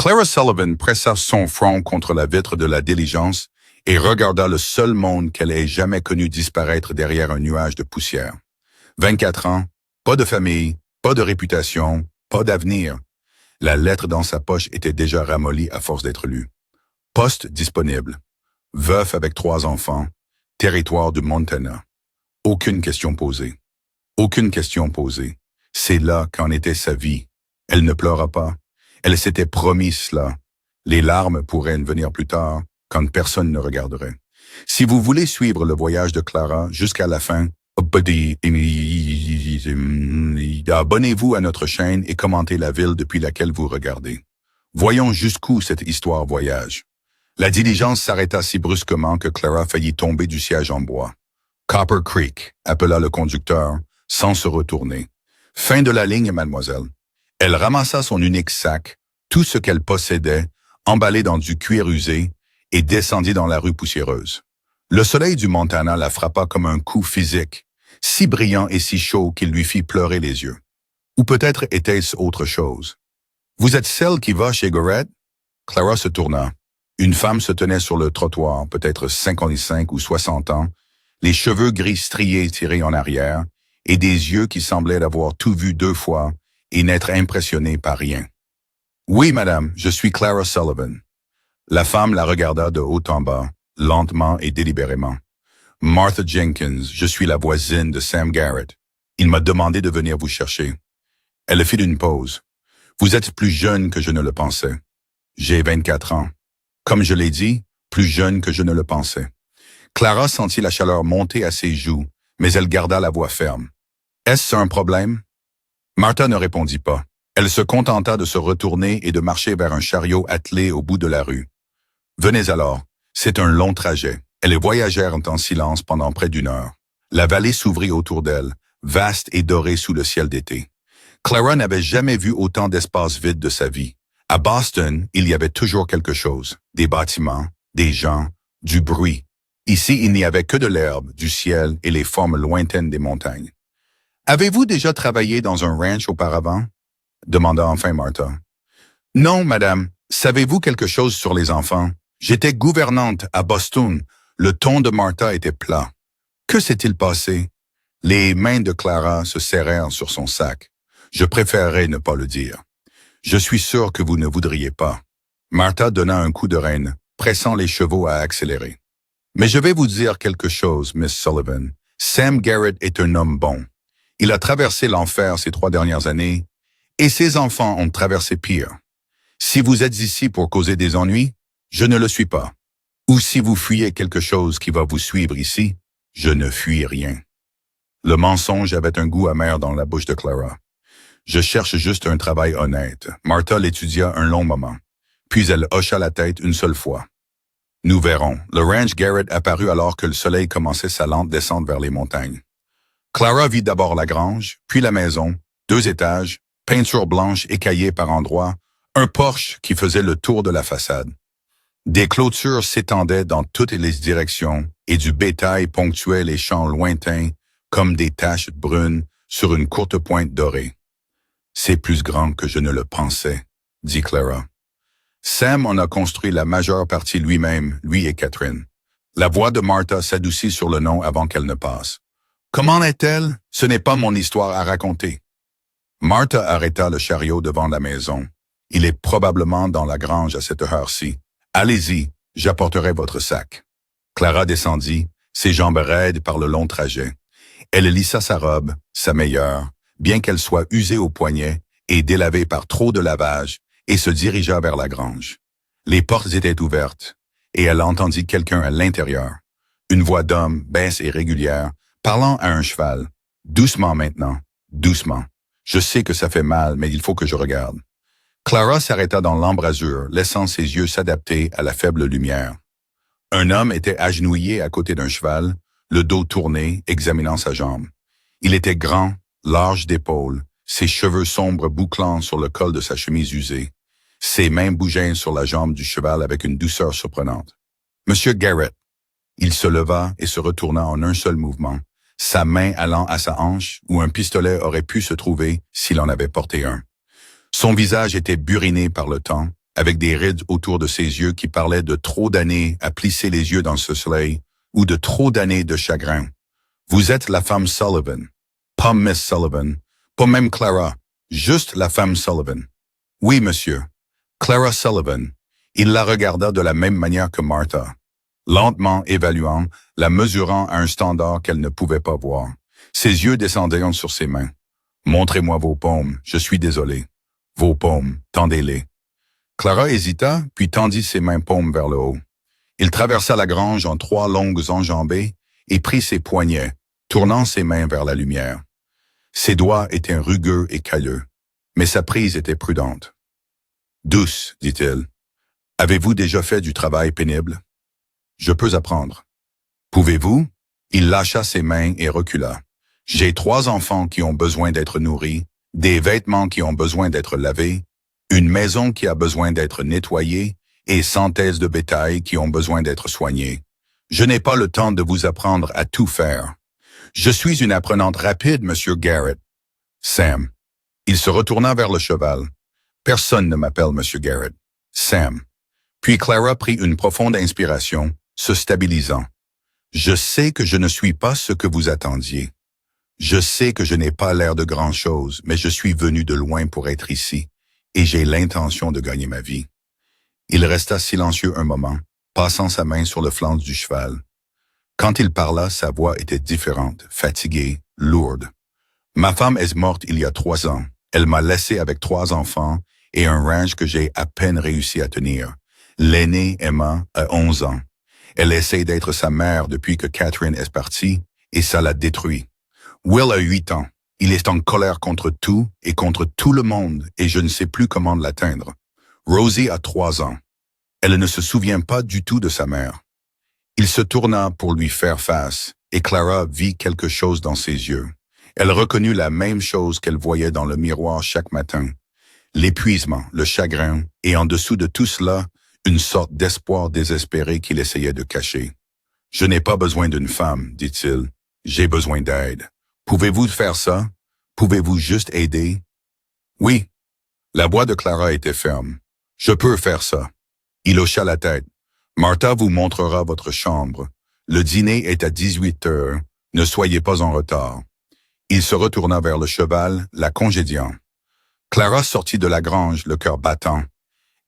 Clara Sullivan pressa son front contre la vitre de la diligence et regarda le seul monde qu'elle ait jamais connu disparaître derrière un nuage de poussière. 24 ans, pas de famille, pas de réputation, pas d'avenir. La lettre dans sa poche était déjà ramollie à force d'être lue. Poste disponible. Veuf avec 3 enfants. Territoire du Montana. Aucune question posée. Aucune question posée. C'est là qu'en était sa vie. Elle ne pleura pas. Elle s'était promis cela. Les larmes pourraient venir plus tard, quand personne ne regarderait. Si vous voulez suivre le voyage de Clara jusqu'à la fin, abonnez-vous à notre chaîne et commentez la ville depuis laquelle vous regardez. Voyons jusqu'où cette histoire voyage. La diligence s'arrêta si brusquement que Clara faillit tomber du siège en bois. Copper Creek, appela le conducteur, sans se retourner. Fin de la ligne, mademoiselle. Elle ramassa son unique sac, tout ce qu'elle possédait, emballé dans du cuir usé, et descendit dans la rue poussiéreuse. Le soleil du Montana la frappa comme un coup physique, si brillant et si chaud qu'il lui fit pleurer les yeux. Ou peut-être était-ce autre chose. « Vous êtes celle qui va chez Gorette ?» Clara se tourna. Une femme se tenait sur le trottoir, peut-être 55 ou 60 ans, les cheveux gris striés tirés en arrière, et des yeux qui semblaient avoir tout vu 2 fois et n'être impressionnés par rien. « Oui, madame, je suis Clara Sullivan. » La femme la regarda de haut en bas, lentement et délibérément. « Martha Jenkins, je suis la voisine de Sam Garrett. Il m'a demandé de venir vous chercher. » Elle fit une pause. « Vous êtes plus jeune que je ne le pensais. J'ai 24 ans. Comme je l'ai dit, plus jeune que je ne le pensais. » Clara sentit la chaleur monter à ses joues, mais elle garda la voix ferme. « Est-ce un problème? » Martha ne répondit pas. Elle se contenta de se retourner et de marcher vers un chariot attelé au bout de la rue. « Venez alors. C'est un long trajet. » Elles voyagèrent en silence pendant près d'1 heure. La vallée s'ouvrit autour d'elle, vaste et dorée sous le ciel d'été. Clara n'avait jamais vu autant d'espace vide de sa vie. À Boston, il y avait toujours quelque chose. Des bâtiments, des gens, du bruit. Ici, il n'y avait que de l'herbe, du ciel et les formes lointaines des montagnes. « Avez-vous déjà travaillé dans un ranch auparavant? » demanda enfin Martha. « Non, madame. Savez-vous quelque chose sur les enfants? J'étais gouvernante à Boston. » Le ton de Martha était plat. Que s'est-il passé? Les mains de Clara se serrèrent sur son sac. Je préférerais ne pas le dire. Je suis sûr que vous ne voudriez pas. Martha donna un coup de rêne, pressant les chevaux à accélérer. Mais je vais vous dire quelque chose, Miss Sullivan. Sam Garrett est un homme bon. Il a traversé l'enfer ces 3 dernières années, et ses enfants ont traversé pire. Si vous êtes ici pour causer des ennuis, je ne le suis pas. Ou si vous fuyez quelque chose qui va vous suivre ici, je ne fuis rien. Le mensonge avait un goût amer dans la bouche de Clara. Je cherche juste un travail honnête. Martha l'étudia un long moment. Puis elle hocha la tête une seule fois. Nous verrons. Le ranch Garrett apparut alors que le soleil commençait sa lente descente vers les montagnes. Clara vit d'abord la grange, puis la maison, 2 étages, peinture blanche écaillée par endroits, un porche qui faisait le tour de la façade. Des clôtures s'étendaient dans toutes les directions et du bétail ponctuait les champs lointains comme des taches brunes sur une courte pointe dorée. « C'est plus grand que je ne le pensais, » dit Clara. Sam en a construit la majeure partie lui-même, lui et Catherine. La voix de Martha s'adoucit sur le nom avant qu'elle ne passe. « Comment est-elle? Ce n'est pas mon histoire à raconter. » Martha arrêta le chariot devant la maison. Il est probablement dans la grange à cette heure-ci. Allez-y, j'apporterai votre sac. Clara descendit, ses jambes raides par le long trajet. Elle lissa sa robe, sa meilleure, bien qu'elle soit usée au poignet et délavée par trop de lavage, et se dirigea vers la grange. Les portes étaient ouvertes, et elle entendit quelqu'un à l'intérieur. Une voix d'homme, basse et régulière, parlant à un cheval. Doucement maintenant, doucement. Je sais que ça fait mal, mais il faut que je regarde. Clara s'arrêta dans l'embrasure, laissant ses yeux s'adapter à la faible lumière. Un homme était agenouillé à côté d'un cheval, le dos tourné, examinant sa jambe. Il était grand, large d'épaules, ses cheveux sombres bouclant sur le col de sa chemise usée. Ses mains bougeaient sur la jambe du cheval avec une douceur surprenante. « Monsieur Garrett !» Il se leva et se retourna en un seul mouvement, sa main allant à sa hanche où un pistolet aurait pu se trouver s'il en avait porté un. Son visage était buriné par le temps, avec des rides autour de ses yeux qui parlaient de trop d'années à plisser les yeux dans ce soleil ou de trop d'années de chagrin. Vous êtes la femme Sullivan. Pas Miss Sullivan, pas même Clara, juste la femme Sullivan. Oui, monsieur. Clara Sullivan. Il la regarda de la même manière que Martha, lentement évaluant, la mesurant à un standard qu'elle ne pouvait pas voir. Ses yeux descendirent sur ses mains. Montrez-moi vos paumes, je suis désolé. Vos paumes, tendez-les. Clara hésita, puis tendit ses mains paumes vers le haut. Il traversa la grange en 3 longues enjambées et prit ses poignets, tournant ses mains vers la lumière. Ses doigts étaient rugueux et calleux, mais sa prise était prudente. « Douce, dit-il. Avez-vous déjà fait du travail pénible? Je peux apprendre. Pouvez-vous? Il lâcha ses mains et recula. J'ai 3 enfants qui ont besoin d'être nourris, des vêtements qui ont besoin d'être lavés, une maison qui a besoin d'être nettoyée et centaines de bétail qui ont besoin d'être soignés. Je n'ai pas le temps de vous apprendre à tout faire. Je suis une apprenante rapide, monsieur Garrett. Sam. Il se retourna vers le cheval. Personne ne m'appelle monsieur Garrett. Sam. Puis Clara prit une profonde inspiration, se stabilisant. Je sais que je ne suis pas ce que vous attendiez. Je sais que je n'ai pas l'air de grand-chose, mais je suis venu de loin pour être ici, et j'ai l'intention de gagner ma vie. Il resta silencieux un moment, passant sa main sur le flanc du cheval. Quand il parla, sa voix était différente, fatiguée, lourde. Ma femme est morte il y a 3 ans. Elle m'a laissé avec 3 enfants et un ranch que j'ai à peine réussi à tenir. L'aînée, Emma, a 11 ans. Elle essaie d'être sa mère depuis que Catherine est partie, et ça l'a détruit. Will a 8 ans. Il est en colère contre tout et contre tout le monde, et je ne sais plus comment l'atteindre. Rosie a 3 ans. Elle ne se souvient pas du tout de sa mère. Il se tourna pour lui faire face, et Clara vit quelque chose dans ses yeux. Elle reconnut la même chose qu'elle voyait dans le miroir chaque matin. L'épuisement, le chagrin, et en dessous de tout cela, une sorte d'espoir désespéré qu'il essayait de cacher. « Je n'ai pas besoin d'une femme, dit-il. J'ai besoin d'aide. Pouvez-vous faire ça? Pouvez-vous juste aider? » Oui. La voix de Clara était ferme. « Je peux faire ça. » Il hocha la tête. « Martha vous montrera votre chambre. Le dîner est à 18 heures. Ne soyez pas en retard. » Il se retourna vers le cheval, la congédiant. Clara sortit de la grange, le cœur battant.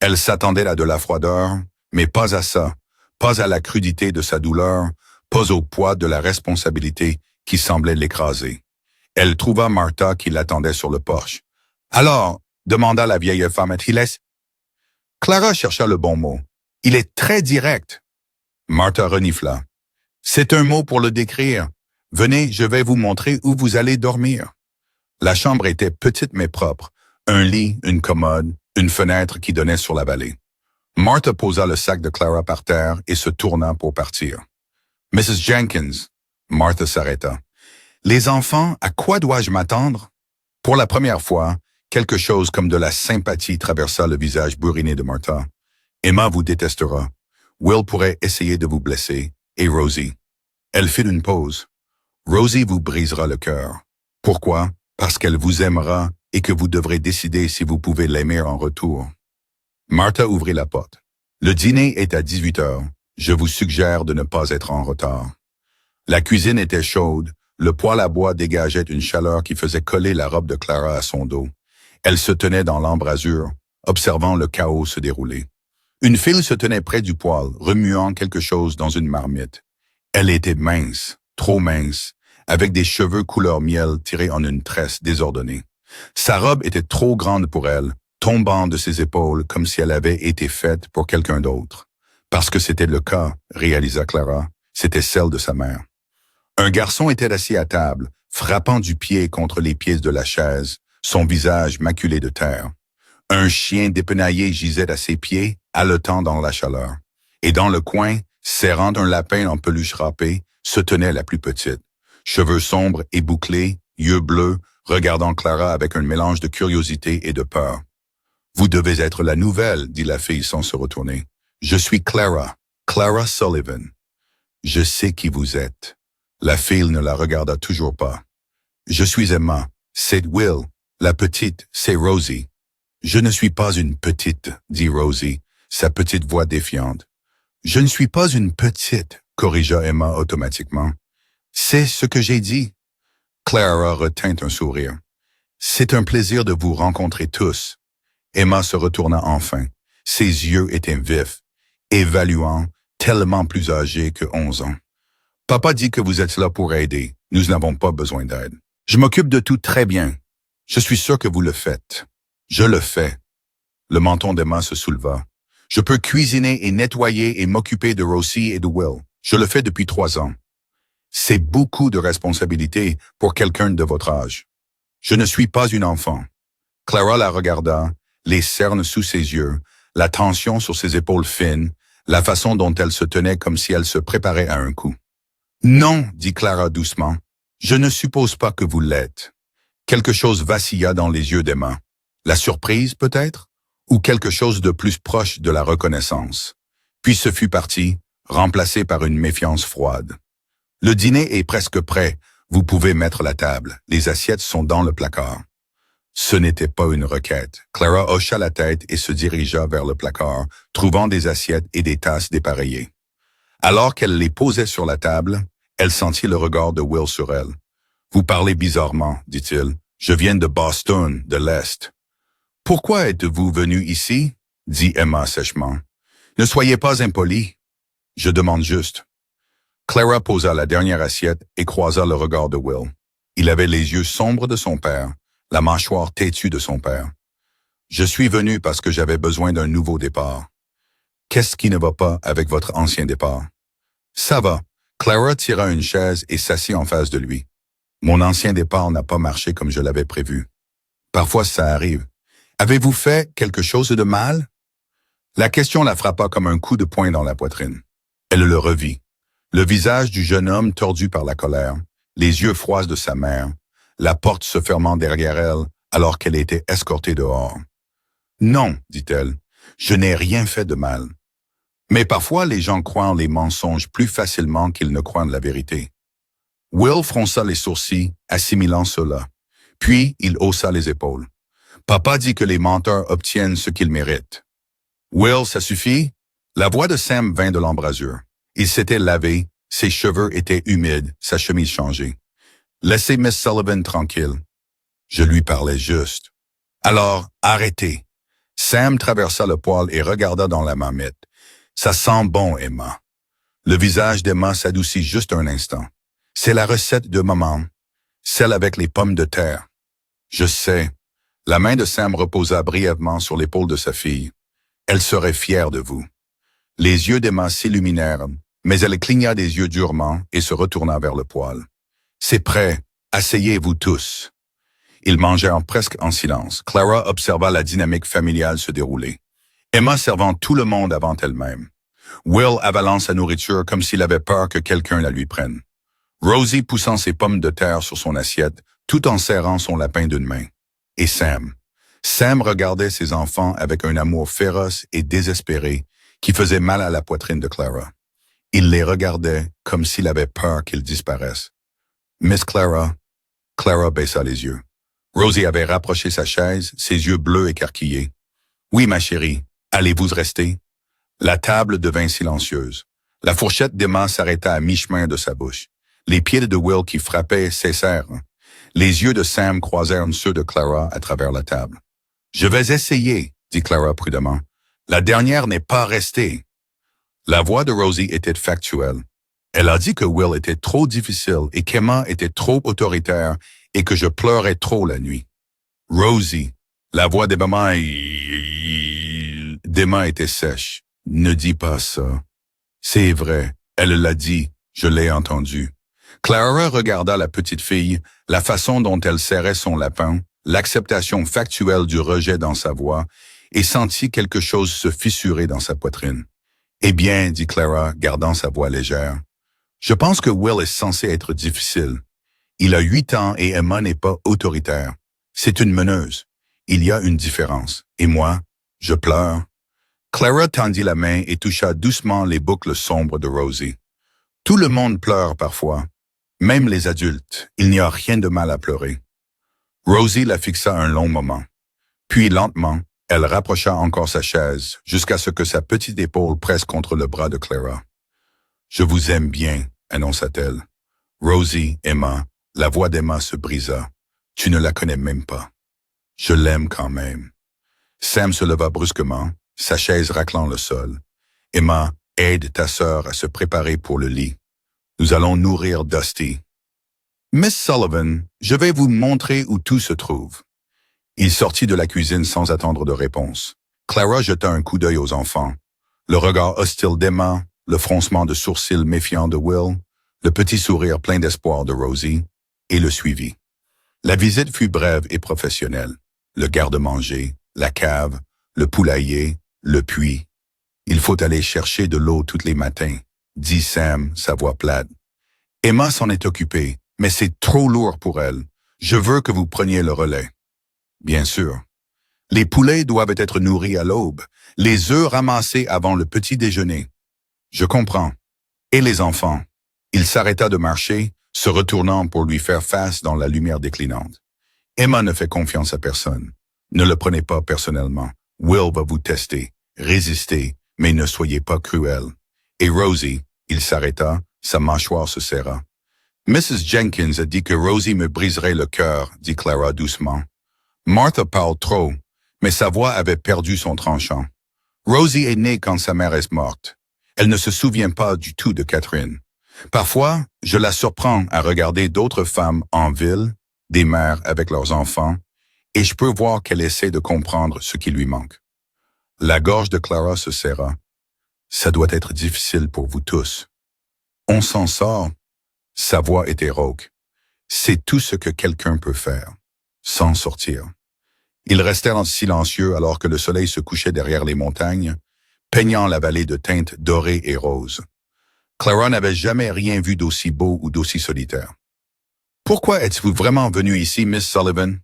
Elle s'attendait à de la froideur, mais pas à ça, pas à la crudité de sa douleur, pas au poids de la responsabilité qui semblait l'écraser. Elle trouva Martha qui l'attendait sur le porche. « Alors » demanda la vieille femme à Thiles. Clara chercha le bon mot. « Il est très direct. » Martha renifla. « C'est un mot pour le décrire. Venez, je vais vous montrer où vous allez dormir. » La chambre était petite mais propre. Un lit, une commode, une fenêtre qui donnait sur la vallée. Martha posa le sac de Clara par terre et se tourna pour partir. « Mrs. Jenkins » Martha s'arrêta. « Les enfants, à quoi dois-je m'attendre? » Pour la première fois, quelque chose comme de la sympathie traversa le visage bourriné de Martha. « Emma vous détestera. Will pourrait essayer de vous blesser. Et Rosie. » Elle fit une pause. « Rosie vous brisera le cœur. Pourquoi? Parce qu'elle vous aimera et que vous devrez décider si vous pouvez l'aimer en retour. » Martha ouvrit la porte. « Le dîner est à 18 heures. Je vous suggère de ne pas être en retard. » La cuisine était chaude, le poêle à bois dégageait une chaleur qui faisait coller la robe de Clara à son dos. Elle se tenait dans l'embrasure, observant le chaos se dérouler. Une file se tenait près du poêle, remuant quelque chose dans une marmite. Elle était mince, trop mince, avec des cheveux couleur miel tirés en une tresse désordonnée. Sa robe était trop grande pour elle, tombant de ses épaules comme si elle avait été faite pour quelqu'un d'autre. Parce que c'était le cas, réalisa Clara, c'était celle de sa mère. Un garçon était assis à table, frappant du pied contre les pieds de la chaise, son visage maculé de terre. Un chien dépenaillé gisait à ses pieds, haletant dans la chaleur. Et dans le coin, serrant un lapin en peluche râpée, se tenait la plus petite. Cheveux sombres et bouclés, yeux bleus, regardant Clara avec un mélange de curiosité et de peur. « Vous devez être la nouvelle, » dit la fille sans se retourner. « Je suis Clara, Clara Sullivan. »« Je sais qui vous êtes. » La fille ne la regarda toujours pas. « Je suis Emma, c'est Will. La petite, c'est Rosie. » Je ne suis pas une petite, dit Rosie, sa petite voix défiante. Je ne suis pas une petite, corrigea Emma automatiquement. C'est ce que j'ai dit. Clara retint un sourire. C'est un plaisir de vous rencontrer tous. Emma se retourna enfin. Ses yeux étaient vifs, évaluants, tellement plus âgés que 11 ans. Papa dit que vous êtes là pour aider. Nous n'avons pas besoin d'aide. Je m'occupe de tout très bien. Je suis sûr que vous le faites. Je le fais. Le menton d'Emma se souleva. Je peux cuisiner et nettoyer et m'occuper de Rosie et de Will. Je le fais depuis 3 ans. C'est beaucoup de responsabilité pour quelqu'un de votre âge. Je ne suis pas une enfant. Clara la regarda, les cernes sous ses yeux, la tension sur ses épaules fines, la façon dont elle se tenait comme si elle se préparait à un coup. Non, dit Clara doucement. Je ne suppose pas que vous l'êtes. Quelque chose vacilla dans les yeux d'Emma. La surprise, peut-être? Ou quelque chose de plus proche de la reconnaissance. Puis ce fut parti, remplacé par une méfiance froide. Le dîner est presque prêt. Vous pouvez mettre la table. Les assiettes sont dans le placard. Ce n'était pas une requête. Clara hocha la tête et se dirigea vers le placard, trouvant des assiettes et des tasses dépareillées. Alors qu'elle les posait sur la table, elle sentit le regard de Will sur elle. « Vous parlez bizarrement, dit-il. Je viens de Boston, de l'Est. »« Pourquoi êtes-vous venu ici? » dit Emma sèchement. « Ne soyez pas impoli. Je demande juste. » Clara posa la dernière assiette et croisa le regard de Will. Il avait les yeux sombres de son père, la mâchoire têtue de son père. « Je suis venu parce que j'avais besoin d'un nouveau départ. » « Qu'est-ce qui ne va pas avec votre ancien départ? »« Ça va. » Clara tira une chaise et s'assit en face de lui. « Mon ancien départ n'a pas marché comme je l'avais prévu. Parfois, ça arrive. Avez-vous fait quelque chose de mal? » La question la frappa comme un coup de poing dans la poitrine. Elle le revit. Le visage du jeune homme tordu par la colère, les yeux froids de sa mère, la porte se fermant derrière elle alors qu'elle était escortée dehors. « Non, dit-elle, je n'ai rien fait de mal. » Mais parfois, les gens croient les mensonges plus facilement qu'ils ne croient la vérité. Will fronça les sourcils, assimilant cela. Puis, il haussa les épaules. Papa dit que les menteurs obtiennent ce qu'ils méritent. Will, ça suffit? La voix de Sam vint de l'embrasure. Il s'était lavé, ses cheveux étaient humides, sa chemise changée. Laissez Miss Sullivan tranquille. Je lui parlais juste. Alors, arrêtez. Sam traversa le poêle et regarda dans la marmite. Ça sent bon, Emma. Le visage d'Emma s'adoucit juste un instant. C'est la recette de maman, celle avec les pommes de terre. Je sais. La main de Sam reposa brièvement sur l'épaule de sa fille. Elle serait fière de vous. Les yeux d'Emma s'illuminèrent, mais elle cligna des yeux durement et se retourna vers le poêle. C'est prêt. Asseyez-vous tous. Ils mangèrent presque en silence. Clara observa la dynamique familiale se dérouler. Emma servant tout le monde avant elle-même. Will avalant sa nourriture comme s'il avait peur que quelqu'un la lui prenne. Rosie poussant ses pommes de terre sur son assiette, tout en serrant son lapin d'une main. Et Sam. Sam regardait ses enfants avec un amour féroce et désespéré qui faisait mal à la poitrine de Clara. Il les regardait comme s'il avait peur qu'ils disparaissent. Miss Clara. Clara baissa les yeux. Rosie avait rapproché sa chaise, ses yeux bleus écarquillés. Oui, ma chérie. Allez-vous rester? La table devint silencieuse. La fourchette d'Emma s'arrêta à mi-chemin de sa bouche. Les pieds de Will qui frappaient cessèrent. Les yeux de Sam croisèrent ceux de Clara à travers la table. « Je vais essayer, » dit Clara prudemment. « La dernière n'est pas restée. » La voix de Rosie était factuelle. Elle a dit que Will était trop difficile et qu'Emma était trop autoritaire et que je pleurais trop la nuit. Rosie, la voix d'Emma était sèche. Ne dis pas ça. C'est vrai, elle l'a dit, je l'ai entendu. Clara regarda la petite fille, la façon dont elle serrait son lapin, l'acceptation factuelle du rejet dans sa voix, et sentit quelque chose se fissurer dans sa poitrine. Eh bien, dit Clara, gardant sa voix légère, je pense que Will est censé être difficile. Il a 8 ans et Emma n'est pas autoritaire. C'est une meneuse. Il y a une différence. Et moi, je pleure. Clara tendit la main et toucha doucement les boucles sombres de Rosie. Tout le monde pleure parfois. Même les adultes. Il n'y a rien de mal à pleurer. Rosie la fixa un long moment. Puis lentement, Elle rapprocha encore sa chaise jusqu'à ce que sa petite épaule presse contre le bras de Clara. « Je vous aime bien, annonça-t-elle. Rosie, Emma, la voix d'Emma se brisa. Tu ne la connais même pas. Je l'aime quand même. Sam se leva brusquement, sa chaise raclant le sol. Emma, aide ta sœur à se préparer pour le lit. Nous allons nourrir Dusty. Miss Sullivan, je vais vous montrer où tout se trouve. Il sortit de la cuisine sans attendre de réponse. Clara jeta un coup d'œil aux enfants. Le regard hostile d'Emma, le froncement de sourcils méfiant de Will, le petit sourire plein d'espoir de Rosie, et le suivit. La visite fut brève et professionnelle. Le garde-manger, la cave, le poulailler, le puits. Il faut aller chercher de l'eau tous les matins, dit Sam, sa voix plate. Emma s'en est occupée, mais c'est trop lourd pour elle. Je veux que vous preniez le relais. Bien sûr. Les poulets doivent être nourris à l'aube, les œufs ramassés avant le petit déjeuner. Je comprends. Et les enfants? Il s'arrêta de marcher, se retournant pour lui faire face dans la lumière déclinante. Emma ne fait confiance à personne. Ne le prenez pas personnellement. Will va vous tester. Résistez, mais ne soyez pas cruel. Et Rosie, il s'arrêta, sa mâchoire se serra. Mrs. Jenkins a dit que Rosie me briserait le cœur, dit Clara doucement. Martha parle trop, mais sa voix avait perdu son tranchant. Rosie est née quand sa mère est morte. Elle ne se souvient pas du tout de Catherine. Parfois, je la surprends à regarder d'autres femmes en ville, des mères avec leurs enfants, et je peux voir qu'elle essaie de comprendre ce qui lui manque. La gorge de Clara se serra. Ça doit être difficile pour vous tous. On s'en sort. Sa voix était rauque. C'est tout ce que quelqu'un peut faire. S'en sortir. Ils restèrent silencieux alors que le soleil se couchait derrière les montagnes, peignant la vallée de teintes dorées et roses. Clara n'avait jamais rien vu d'aussi beau ou d'aussi solitaire. « Pourquoi êtes-vous vraiment venu ici, Miss Sullivan? »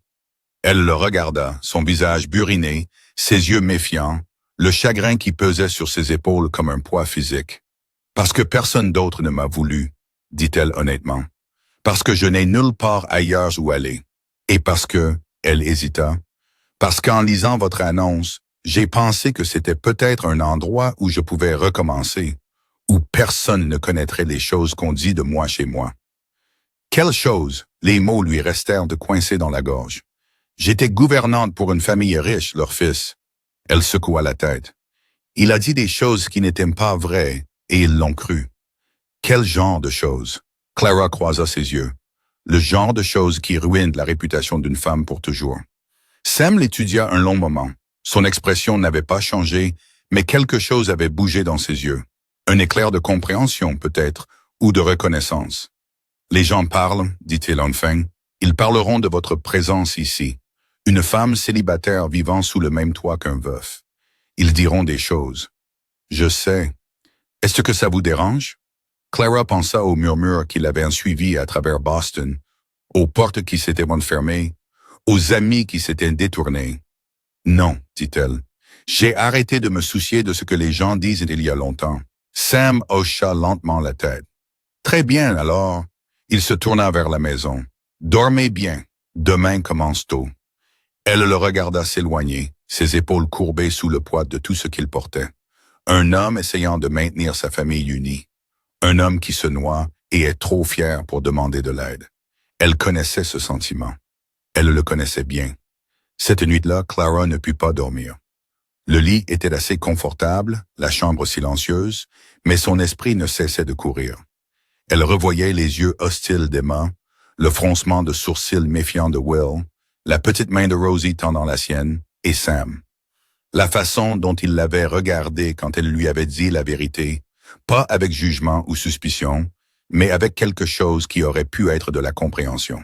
Elle le regarda, son visage buriné, ses yeux méfiants, le chagrin qui pesait sur ses épaules comme un poids physique. « Parce que personne d'autre ne m'a voulu, » dit-elle honnêtement. « Parce que je n'ai nulle part ailleurs où aller. Et parce que, » elle hésita, « parce qu'en lisant votre annonce, j'ai pensé que c'était peut-être un endroit où je pouvais recommencer, où personne ne connaîtrait les choses qu'on dit de moi chez moi. » Quelles choses? Les mots lui restèrent de coincer dans la gorge. J'étais gouvernante pour une famille riche, leur fils. Elle secoua la tête. Il a dit des choses qui n'étaient pas vraies, et ils l'ont cru. Quel genre de choses? Clara croisa ses yeux. Le genre de choses qui ruinent la réputation d'une femme pour toujours. Sam l'étudia un long moment. Son expression n'avait pas changé, mais quelque chose avait bougé dans ses yeux. Un éclair de compréhension, peut-être, ou de reconnaissance. « Les gens parlent, dit-il enfin. Ils parleront de votre présence ici. Une femme célibataire vivant sous le même toit qu'un veuf. Ils diront des choses. Je sais. Est-ce que ça vous dérange? » Clara pensa aux murmures qui l'avaient suivi à travers Boston, aux portes qui s'étaient fermées, aux amis qui s'étaient détournés. « Non, dit-elle. J'ai arrêté de me soucier de ce que les gens disent il y a longtemps. » Sam hocha lentement la tête. « Très bien, alors. » Il se tourna vers la maison. « Dormez bien. Demain commence tôt. » Elle le regarda s'éloigner, ses épaules courbées sous le poids de tout ce qu'il portait. Un homme essayant de maintenir sa famille unie. Un homme qui se noie et est trop fier pour demander de l'aide. Elle connaissait ce sentiment. Elle le connaissait bien. Cette nuit-là, Clara ne put pas dormir. Le lit était assez confortable, la chambre silencieuse, mais son esprit ne cessait de courir. Elle revoyait les yeux hostiles d'Emma, le froncement de sourcils méfiant de Will, la petite main de Rosie tendant la sienne, et Sam. La façon dont il l'avait regardée quand elle lui avait dit la vérité, pas avec jugement ou suspicion, mais avec quelque chose qui aurait pu être de la compréhension.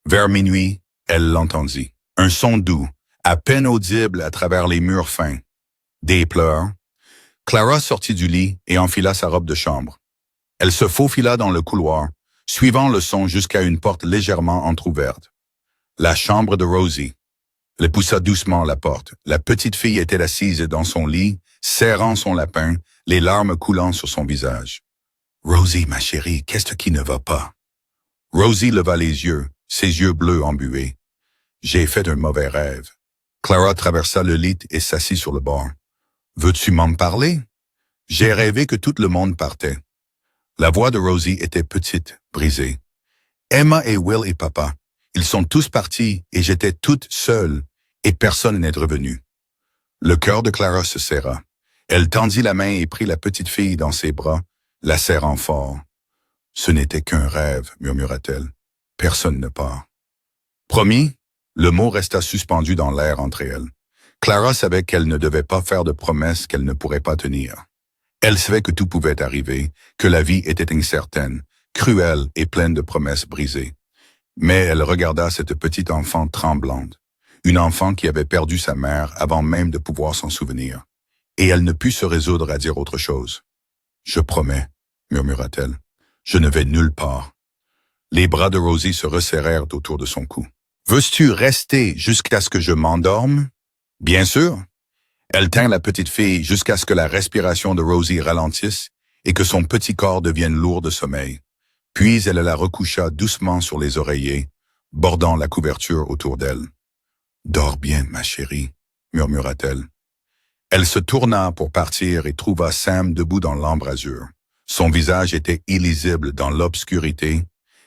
Vers minuit, elle l'entendit. Un son doux, à peine audible à travers les murs fins. Des pleurs. Clara sortit du lit et enfila sa robe de chambre. Elle se faufila dans le couloir, suivant le son jusqu'à une porte légèrement entr'ouverte. La chambre de Rosie. Elle poussa doucement la porte. La petite fille était assise dans son lit, serrant son lapin, les larmes coulant sur son visage. « Rosie, ma chérie, qu'est-ce qui ne va pas? » Rosie leva les yeux, ses yeux bleus embués. « J'ai fait un mauvais rêve. » Clara traversa le lit et s'assit sur le bord. « Veux-tu m'en parler? J'ai rêvé que tout le monde partait. » La voix de Rosie était petite, brisée. « Emma et Will et papa, ils sont tous partis et j'étais toute seule et personne n'est revenu. » Le cœur de Clara se serra. Elle tendit la main et prit la petite fille dans ses bras, la serrant fort. « Ce n'était qu'un rêve, murmura-t-elle. Personne ne part. » Promis, le mot resta suspendu dans l'air entre elles. Clara savait qu'elle ne devait pas faire de promesses qu'elle ne pourrait pas tenir. Elle savait que tout pouvait arriver, que la vie était incertaine, cruelle et pleine de promesses brisées. Mais elle regarda cette petite enfant tremblante, une enfant qui avait perdu sa mère avant même de pouvoir s'en souvenir. Et elle ne put se résoudre à dire autre chose. « Je promets, » murmura-t-elle, « je ne vais nulle part. » Les bras de Rosie se resserrèrent autour de son cou. « Veux-tu rester jusqu'à ce que je m'endorme? »« Bien sûr. » Elle tint la petite fille jusqu'à ce que la respiration de Rosie ralentisse et que son petit corps devienne lourd de sommeil. Puis elle la recoucha doucement sur les oreillers, bordant la couverture autour d'elle. « Dors bien, ma chérie, » murmura-t-elle. Elle se tourna pour partir et trouva Sam debout dans l'embrasure. Son visage était illisible dans l'obscurité,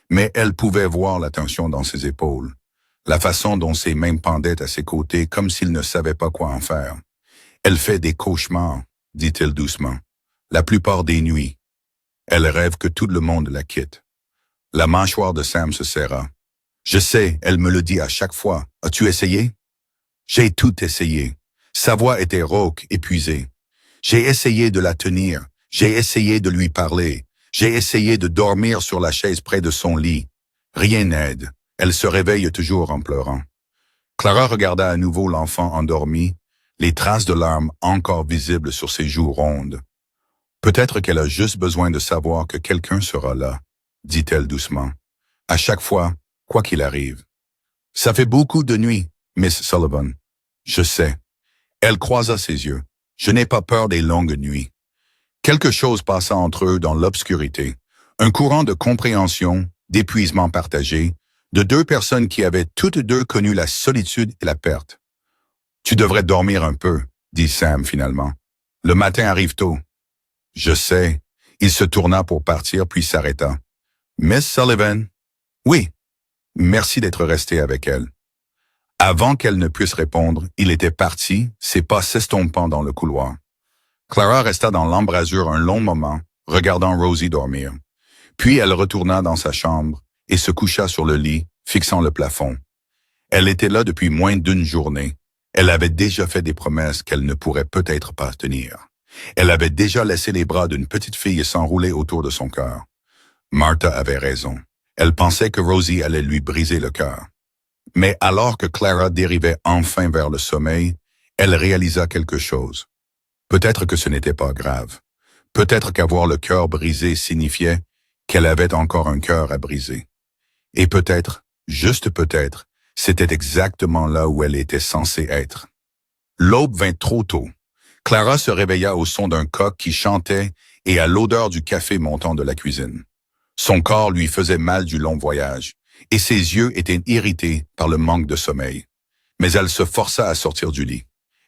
mais elle pouvait voir la tension dans ses épaules, la façon dont ses mains pendaient à ses côtés comme s'il ne savait pas quoi en faire. « Elle fait des cauchemars, » dit-il doucement, « la plupart des nuits. Elle rêve que tout le monde la quitte. » La mâchoire de Sam se serra. « Je sais, elle me le dit à chaque fois. As-tu essayé? » « J'ai tout essayé. » Sa voix était rauque, épuisée. « J'ai essayé de la tenir. J'ai essayé de lui parler. J'ai essayé de dormir sur la chaise près de son lit. Rien n'aide. Elle se réveille toujours en pleurant. » Clara regarda à nouveau l'enfant endormi, les traces de larmes encore visibles sur ses joues rondes. « Peut-être qu'elle a juste besoin de savoir que quelqu'un sera là, » dit-elle doucement. « À chaque fois, quoi qu'il arrive. »« Ça fait beaucoup de nuits, Miss Sullivan. »« Je sais. » Elle croisa ses yeux. « Je n'ai pas peur des longues nuits. » Quelque chose passa entre eux dans l'obscurité, un courant de compréhension, d'épuisement partagé, de deux personnes qui avaient toutes deux connu la solitude et la perte. « Tu devrais dormir un peu, » dit Sam finalement. « Le matin arrive tôt. »« Je sais. » Il se tourna pour partir puis s'arrêta. « Miss Sullivan? »« Oui. » « Merci d'être resté avec elle. » Avant qu'elle ne puisse répondre, il était parti, ses pas s'estompant dans le couloir. Clara resta dans l'embrasure un long moment, regardant Rosie dormir. Puis elle retourna dans sa chambre et se coucha sur le lit, fixant le plafond. Elle était là depuis moins d'une journée. Elle avait déjà fait des promesses qu'elle ne pourrait peut-être pas tenir. Elle avait déjà laissé les bras d'une petite fille s'enrouler autour de son cœur. Martha avait raison. Elle pensait que Rosie allait lui briser le cœur. Mais alors que Clara dérivait enfin vers le sommeil, elle réalisa quelque chose. Peut-être que ce n'était pas grave. Peut-être qu'avoir le cœur brisé signifiait qu'elle avait encore un cœur à briser. Et peut-être, juste peut-être, c'était exactement là où elle était censée être. L'aube vint trop tôt. Clara se réveilla au son d'un coq qui chantait et à l'odeur du café montant de la cuisine. Son corps lui faisait mal du long voyage, et ses yeux étaient irrités par le manque de sommeil. Mais elle se força à sortir du lit.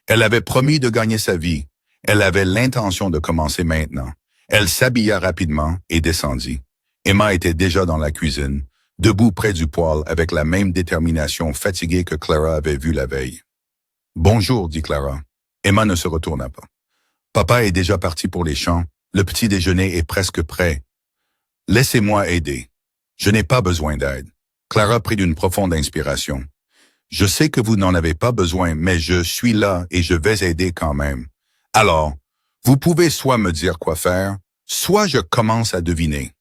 Elle avait promis de gagner sa vie. Elle avait l'intention de commencer maintenant. Elle s'habilla rapidement et descendit. Emma était déjà dans la cuisine, debout près du poêle avec la même détermination fatiguée que Clara avait vue la veille. « Bonjour, » dit Clara. Emma ne se retourna pas. « Papa est déjà parti pour les champs. Le petit déjeuner est presque prêt. Laissez-moi aider. Je n'ai pas besoin d'aide. » Clara prit une profonde inspiration. « Je sais que vous n'en avez pas besoin, mais je suis là et je vais aider quand même. Alors, vous pouvez soit me dire quoi faire, soit je commence à deviner. »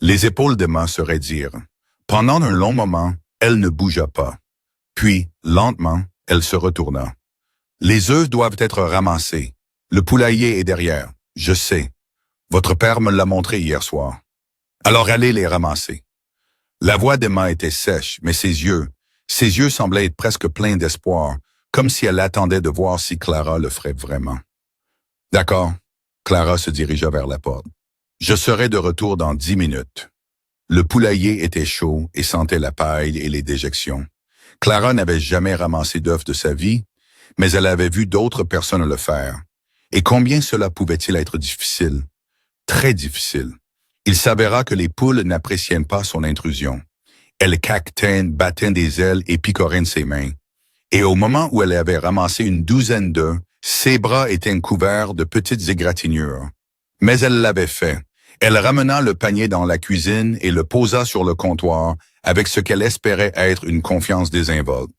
Les épaules d'Emma se raidirent. Pendant un long moment, elle ne bougea pas. Puis, lentement, elle se retourna. « Les œufs doivent être ramassés. Le poulailler est derrière. Je sais. Votre père me l'a montré hier soir. Alors allez les ramasser. » La voix d'Emma était sèche, mais ses yeux semblaient être presque pleins d'espoir, comme si elle attendait de voir si Clara le ferait vraiment. « D'accord. » Clara se dirigea vers la porte. « Je serai de retour dans 10 minutes. » Le poulailler était chaud et sentait la paille et les déjections. Clara n'avait jamais ramassé d'œufs de sa vie, mais elle avait vu d'autres personnes le faire. Et combien cela pouvait-il être difficile? Très difficile. Il s'avéra que les poules n'appréciaient pas son intrusion. Elles caquetaient, battaient des ailes et picoraient de ses mains. Et au moment où elle avait ramassé une douzaine d'œufs, ses bras étaient couverts de petites égratignures. Mais elle l'avait fait. Elle ramena le panier dans la cuisine et le posa sur le comptoir avec ce qu'elle espérait être une confiance désinvolte.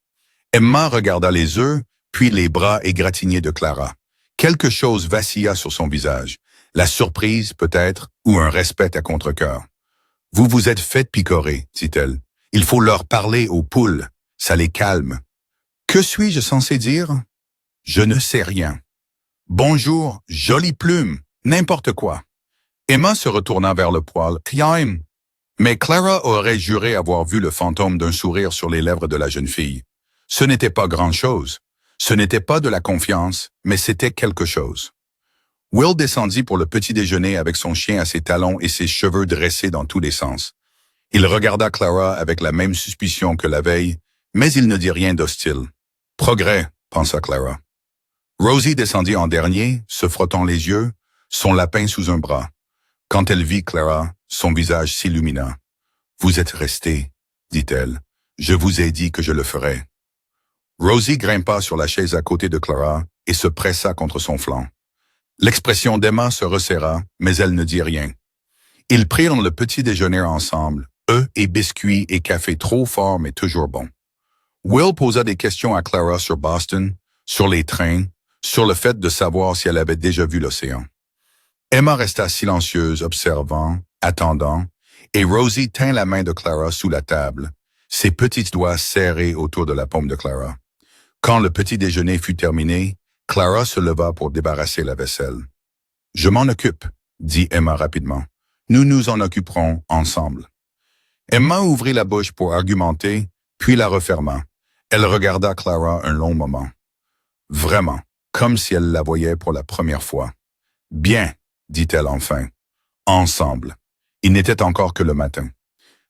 Emma regarda les œufs, puis les bras égratignés de Clara. Quelque chose vacilla sur son visage. La surprise, peut-être, ou un respect à contre-cœur. « Vous vous êtes fait picorer, dit-elle. Il faut leur parler aux poules. Ça les calme. » « Que suis-je censé dire? »« Je ne sais rien. »« Bonjour, jolie plume, n'importe quoi. » Emma se retourna vers le poêle. « Time !» Mais Clara aurait juré avoir vu le fantôme d'un sourire sur les lèvres de la jeune fille. Ce n'était pas grand-chose. Ce n'était pas de la confiance, mais c'était quelque chose. Will descendit pour le petit déjeuner avec son chien à ses talons et ses cheveux dressés dans tous les sens. Il regarda Clara avec la même suspicion que la veille, mais il ne dit rien d'hostile. « Progrès », pensa Clara. Rosie descendit en dernier, se frottant les yeux, son lapin sous un bras. Quand elle vit Clara, son visage s'illumina. « Vous êtes resté, dit-elle. Je vous ai dit que je le ferais. » Rosie grimpa sur la chaise à côté de Clara et se pressa contre son flanc. L'expression d'Emma se resserra, mais elle ne dit rien. Ils prirent le petit déjeuner ensemble, œufs et biscuits et café trop fort mais toujours bon. Will posa des questions à Clara sur Boston, sur les trains, sur le fait de savoir si elle avait déjà vu l'océan. Emma resta silencieuse, observant, attendant, et Rosie tint la main de Clara sous la table, ses petits doigts serrés autour de la paume de Clara. Quand le petit déjeuner fut terminé, Clara se leva pour débarrasser la vaisselle. « Je m'en occupe », dit Emma rapidement. « Nous nous en occuperons ensemble. » Emma ouvrit la bouche pour argumenter, puis la referma. Elle regarda Clara un long moment. Vraiment, comme si elle la voyait pour la première fois. « Bien », dit-elle enfin. « Ensemble. » Il n'était encore que le matin.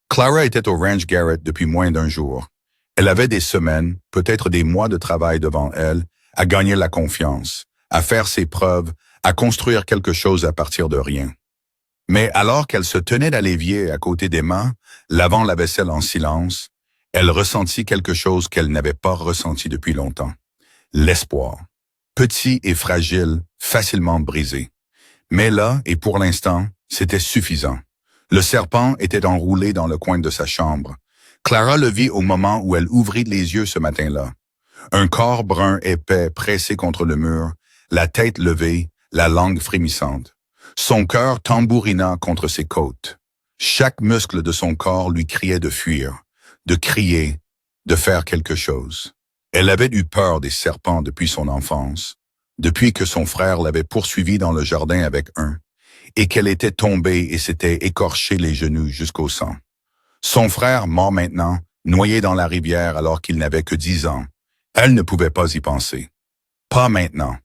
Clara était au Ranch Garrett depuis moins d'un jour. Elle avait des semaines, peut-être des mois de travail devant elle, à gagner la confiance, à faire ses preuves, à construire quelque chose à partir de rien. Mais alors qu'elle se tenait à l'évier à côté d'Emma, lavant la vaisselle en silence, elle ressentit quelque chose qu'elle n'avait pas ressenti depuis longtemps. L'espoir. Petit et fragile, facilement brisé. Mais là, et pour l'instant, c'était suffisant. Le serpent était enroulé dans le coin de sa chambre. Clara le vit au moment où elle ouvrit les yeux ce matin-là. Un corps brun épais pressé contre le mur, la tête levée, la langue frémissante. Son cœur tambourina contre ses côtes. Chaque muscle de son corps lui criait de fuir, de crier, de faire quelque chose. Elle avait eu peur des serpents depuis son enfance, depuis que son frère l'avait poursuivie dans le jardin avec un, et qu'elle était tombée et s'était écorché les genoux jusqu'au sang. Son frère, mort maintenant, noyé dans la rivière alors qu'il n'avait que 10 ans. Elle ne pouvait pas y penser. Pas maintenant.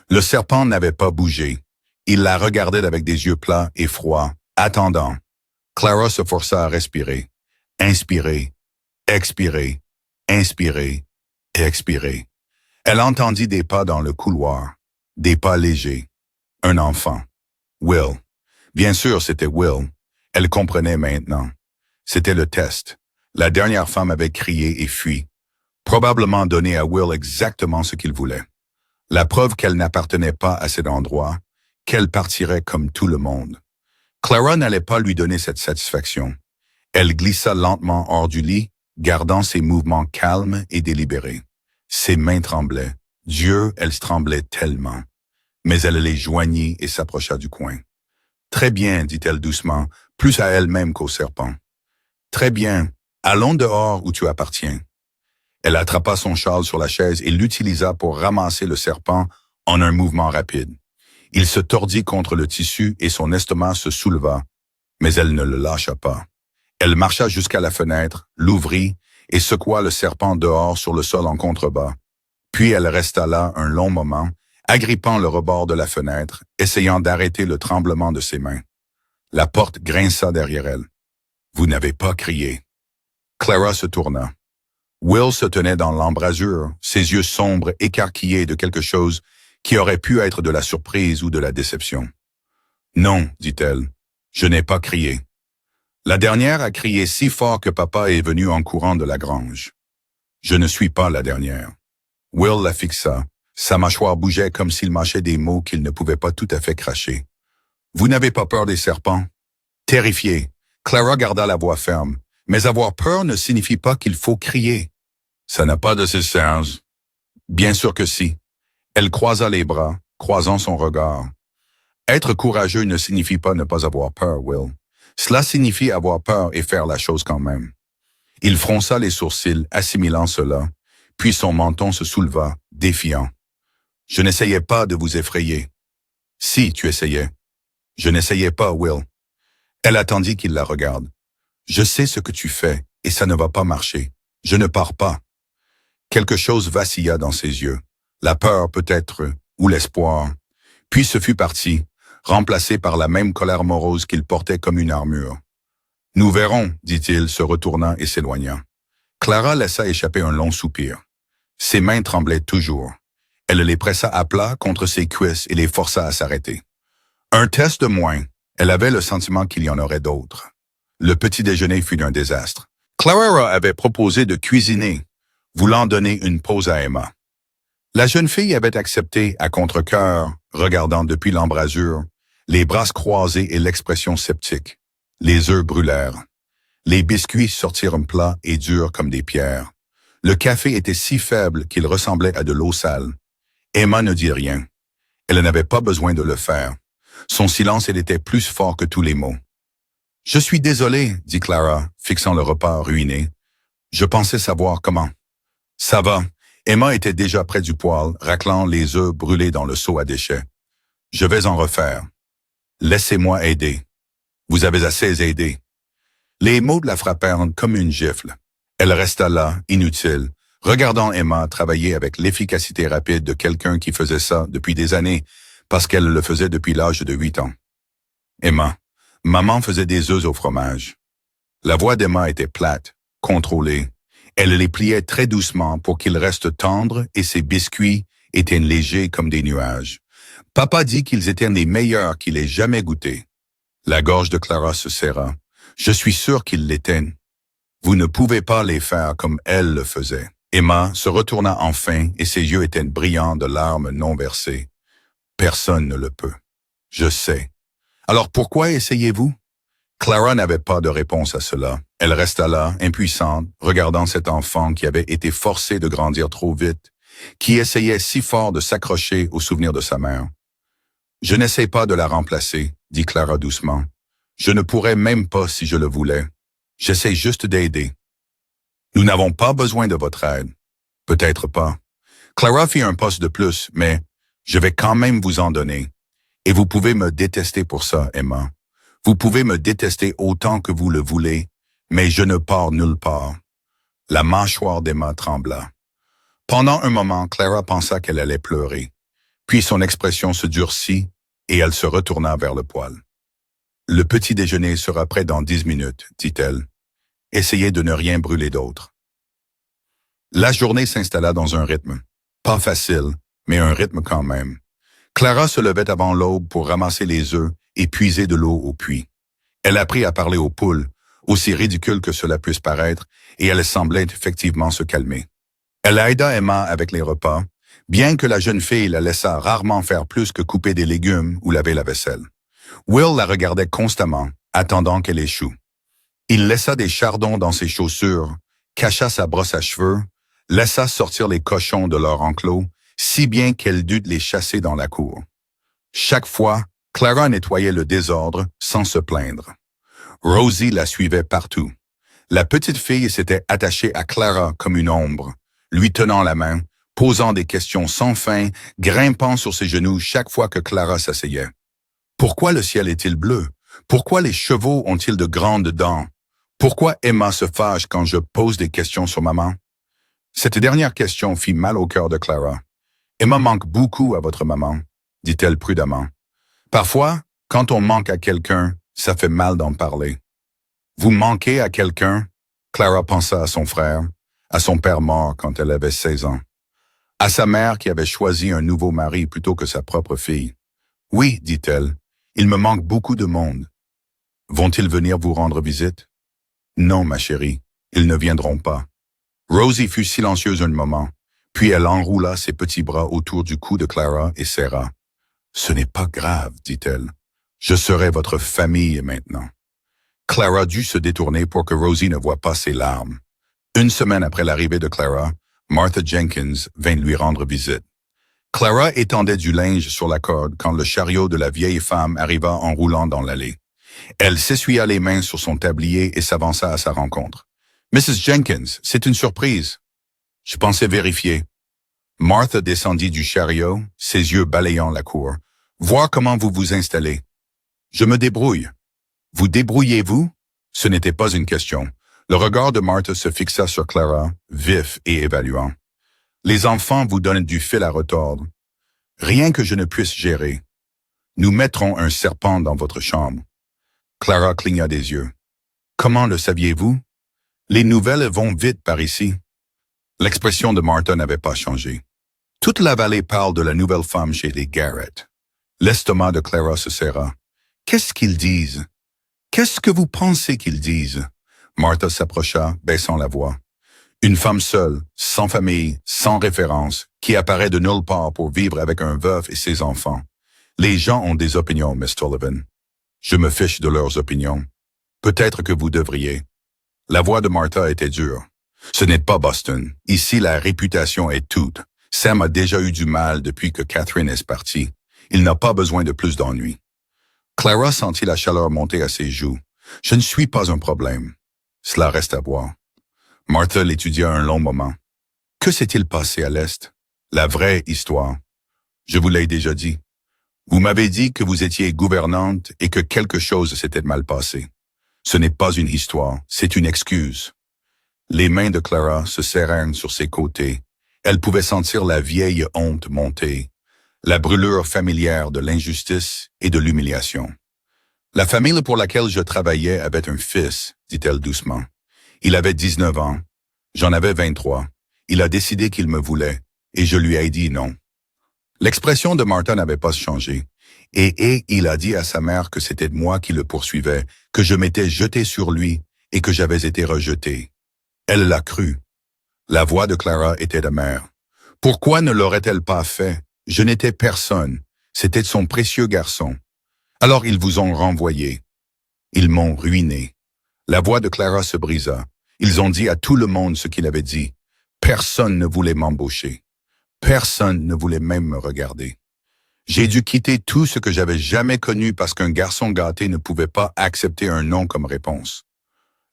Le serpent n'avait pas bougé. Il la regardait avec des yeux plats et froids, attendant. Clara se força à respirer. Inspirer, expirer, inspirer et expirer. Elle entendit des pas dans le couloir, des pas légers. Un enfant. Will. Bien sûr, c'était Will. Elle comprenait maintenant. C'était le test. La dernière femme avait crié et fui, probablement donné à Will exactement ce qu'il voulait. La preuve qu'elle n'appartenait pas à cet endroit, qu'elle partirait comme tout le monde. Clara n'allait pas lui donner cette satisfaction. Elle glissa lentement hors du lit, gardant ses mouvements calmes et délibérés. Ses mains tremblaient. Dieu, elle tremblait tellement. Mais elle les joignit et s'approcha du coin. « Très bien, dit-elle doucement, plus à elle-même qu'au serpent. « Très bien, allons dehors où tu appartiens. » Elle attrapa son châle sur la chaise et l'utilisa pour ramasser le serpent en un mouvement rapide. Il se tordit contre le tissu et son estomac se souleva, mais elle ne le lâcha pas. Elle marcha jusqu'à la fenêtre, l'ouvrit et secoua le serpent dehors sur le sol en contrebas. Puis elle resta là un long moment, agrippant le rebord de la fenêtre, essayant d'arrêter le tremblement de ses mains. La porte grinça derrière elle. « Vous n'avez pas crié. » Clara se tourna. Will se tenait dans l'embrasure, ses yeux sombres écarquillés de quelque chose qui aurait pu être de la surprise ou de la déception. « Non, dit-elle, je n'ai pas crié. » La dernière a crié si fort que papa est venu en courant de la grange. « Je ne suis pas la dernière. » Will la fixa. Sa mâchoire bougeait comme s'il mâchait des mots qu'il ne pouvait pas tout à fait cracher. « Vous n'avez pas peur des serpents? » Terrifiée, Clara garda la voix ferme. Mais avoir peur ne signifie pas qu'il faut crier. Ça n'a pas de sens. Bien sûr que si. Elle croisa les bras, croisant son regard. Être courageux ne signifie pas ne pas avoir peur, Will. Cela signifie avoir peur et faire la chose quand même. Il fronça les sourcils, assimilant cela, puis son menton se souleva, défiant. Je n'essayais pas de vous effrayer. Si, tu essayais. Je n'essayais pas, Will. Elle attendit qu'il la regarde. Je sais ce que tu fais, et ça ne va pas marcher. Je ne pars pas. Quelque chose vacilla dans ses yeux. La peur peut-être, ou l'espoir. Puis ce fut parti, remplacé par la même colère morose qu'il portait comme une armure. « Nous verrons, dit-il, se retournant et s'éloignant. Clara laissa échapper un long soupir. Ses mains tremblaient toujours. Elle les pressa à plat contre ses cuisses et les força à s'arrêter. Un test de moins. Elle avait le sentiment qu'il y en aurait d'autres. Le petit déjeuner fut un désastre. Clara avait proposé de cuisiner, voulant donner une pause à Emma. La jeune fille avait accepté à contre-cœur, regardant depuis l'embrasure, les bras croisés et l'expression sceptique. Les œufs brûlèrent. Les biscuits sortirent plats et durs comme des pierres. Le café était si faible qu'il ressemblait à de l'eau sale. Emma ne dit rien. Elle n'avait pas besoin de le faire. Son silence était plus fort que tous les mots. « Je suis désolée, dit Clara, fixant le repas ruiné. Je pensais savoir comment. »« Ça va. » Emma était déjà près du poêle, raclant les œufs brûlés dans le seau à déchets. « Je vais en refaire. Laissez-moi aider. » « Vous avez assez aidé. » Les mots la frappèrent comme une gifle. Elle resta là, inutile, regardant Emma travailler avec l'efficacité rapide de quelqu'un qui faisait ça depuis des années, parce qu'elle le faisait depuis l'âge de 8 ans. « Emma, maman faisait des œufs au fromage. » La voix d'Emma était plate, contrôlée. Elle les pliait très doucement pour qu'ils restent tendres et ses biscuits étaient légers comme des nuages. Papa dit qu'ils étaient les meilleurs qu'il ait jamais goûtés. La gorge de Clara se serra. Je suis sûr qu'ils l'étaient. Vous ne pouvez pas les faire comme elle le faisait. Emma se retourna enfin et ses yeux étaient brillants de larmes non versées. Personne ne le peut. Je sais. Alors pourquoi essayez-vous? Clara n'avait pas de réponse à cela. Elle resta là, impuissante, regardant cet enfant qui avait été forcé de grandir trop vite, qui essayait si fort de s'accrocher au souvenir de sa mère. Je n'essaie pas de la remplacer, dit Clara doucement. Je ne pourrais même pas si je le voulais. J'essaie juste d'aider. Nous n'avons pas besoin de votre aide. Peut-être pas. Clara fit un pas de plus, mais je vais quand même vous en donner. Et vous pouvez me détester pour ça, Emma. Vous pouvez me détester autant que vous le voulez, mais je ne pars nulle part. La mâchoire d'Emma trembla. Pendant un moment, Clara pensa qu'elle allait pleurer. Puis son expression se durcit et elle se retourna vers le poêle. « Le petit déjeuner sera prêt dans 10 minutes, dit-elle. Essayez de ne rien brûler d'autre. » La journée s'installa dans un rythme. Pas facile, mais un rythme quand même. Clara se levait avant l'aube pour ramasser les œufs et puiser de l'eau au puits. Elle apprit à parler aux poules, aussi ridicule que cela puisse paraître, et elle semblait effectivement se calmer. Elle aida Emma avec les repas, bien que la jeune fille la laissât rarement faire plus que couper des légumes ou laver la vaisselle. Will la regardait constamment, attendant qu'elle échoue. Il laissa des chardons dans ses chaussures, cacha sa brosse à cheveux, laissa sortir les cochons de leur enclos, si bien qu'elle dut les chasser dans la cour. Chaque fois, Clara nettoyait le désordre sans se plaindre. Rosie la suivait partout. La petite fille s'était attachée à Clara comme une ombre, lui tenant la main, posant des questions sans fin, grimpant sur ses genoux chaque fois que Clara s'asseyait. Pourquoi le ciel est-il bleu? Pourquoi les chevaux ont-ils de grandes dents? Pourquoi Emma se fâche quand je pose des questions sur maman? Cette dernière question fit mal au cœur de Clara. Emma manque beaucoup à votre maman, dit-elle prudemment. Parfois, quand on manque à quelqu'un, ça fait mal d'en parler. Vous manquez à quelqu'un? Clara pensa à son frère. à son père mort quand elle avait 16 ans, à sa mère qui avait choisi un nouveau mari plutôt que sa propre fille. Oui, dit-elle, il me manque beaucoup de monde. Vont-ils venir vous rendre visite? Non, ma chérie, ils ne viendront pas. Rosie fut silencieuse un moment, puis elle enroula ses petits bras autour du cou de Clara et serra. Ce n'est pas grave, dit-elle. Je serai votre famille maintenant. Clara dut se détourner pour que Rosie ne voie pas ses larmes. Une semaine après l'arrivée de Clara, Martha Jenkins vint lui rendre visite. Clara étendait du linge sur la corde quand le chariot de la vieille femme arriva en roulant dans l'allée. Elle s'essuya les mains sur son tablier et s'avança à sa rencontre. « Mrs. Jenkins, c'est une surprise. » Je pensais vérifier. Martha descendit du chariot, ses yeux balayant la cour. « Voir comment vous vous installez. »« Je me débrouille. »« Vous débrouillez-vous » Ce n'était pas une question. Le regard de Martha se fixa sur Clara, vif et évaluant. « Les enfants vous donnent du fil à retordre. Rien que je ne puisse gérer. Nous mettrons un serpent dans votre chambre. » Clara cligna des yeux. « Comment le saviez-vous? Les nouvelles vont vite par ici. » L'expression de Martha n'avait pas changé. Toute la vallée parle de la nouvelle femme chez les Garrett. L'estomac de Clara se serra. « Qu'est-ce qu'ils disent? Qu'est-ce que vous pensez qu'ils disent? » Martha s'approcha, baissant la voix. Une femme seule, sans famille, sans référence, qui apparaît de nulle part pour vivre avec un veuf et ses enfants. Les gens ont des opinions, Miss Sullivan. Je me fiche de leurs opinions. Peut-être que vous devriez. La voix de Martha était dure. Ce n'est pas Boston. Ici, la réputation est toute. Sam a déjà eu du mal depuis que Catherine est partie. Il n'a pas besoin de plus d'ennuis. Clara sentit la chaleur monter à ses joues. Je ne suis pas un problème. Cela reste à voir. Martha l'étudia un long moment. Que s'est-il passé à l'Est? La vraie histoire. Je vous l'ai déjà dit. Vous m'avez dit que vous étiez gouvernante et que quelque chose s'était mal passé. Ce n'est pas une histoire, c'est une excuse. Les mains de Clara se serrèrent sur ses côtés. Elle pouvait sentir la vieille honte monter, la brûlure familière de l'injustice et de l'humiliation. La famille pour laquelle je travaillais avait un fils, dit-elle doucement. Il avait 19 ans. J'en avais 23. Il a décidé qu'il me voulait, et je lui ai dit non. L'expression de Martha n'avait pas changé, et il a dit à sa mère que c'était moi qui le poursuivais, que je m'étais jeté sur lui et que j'avais été rejeté. Elle l'a cru. La voix de Clara était amère. Pourquoi ne l'aurait-elle pas fait? Je n'étais personne. C'était son précieux garçon. Alors ils vous ont renvoyé. Ils m'ont ruiné. La voix de Clara se brisa. Ils ont dit à tout le monde ce qu'il avait dit. Personne ne voulait m'embaucher. Personne ne voulait même me regarder. J'ai dû quitter tout ce que j'avais jamais connu parce qu'un garçon gâté ne pouvait pas accepter un non comme réponse.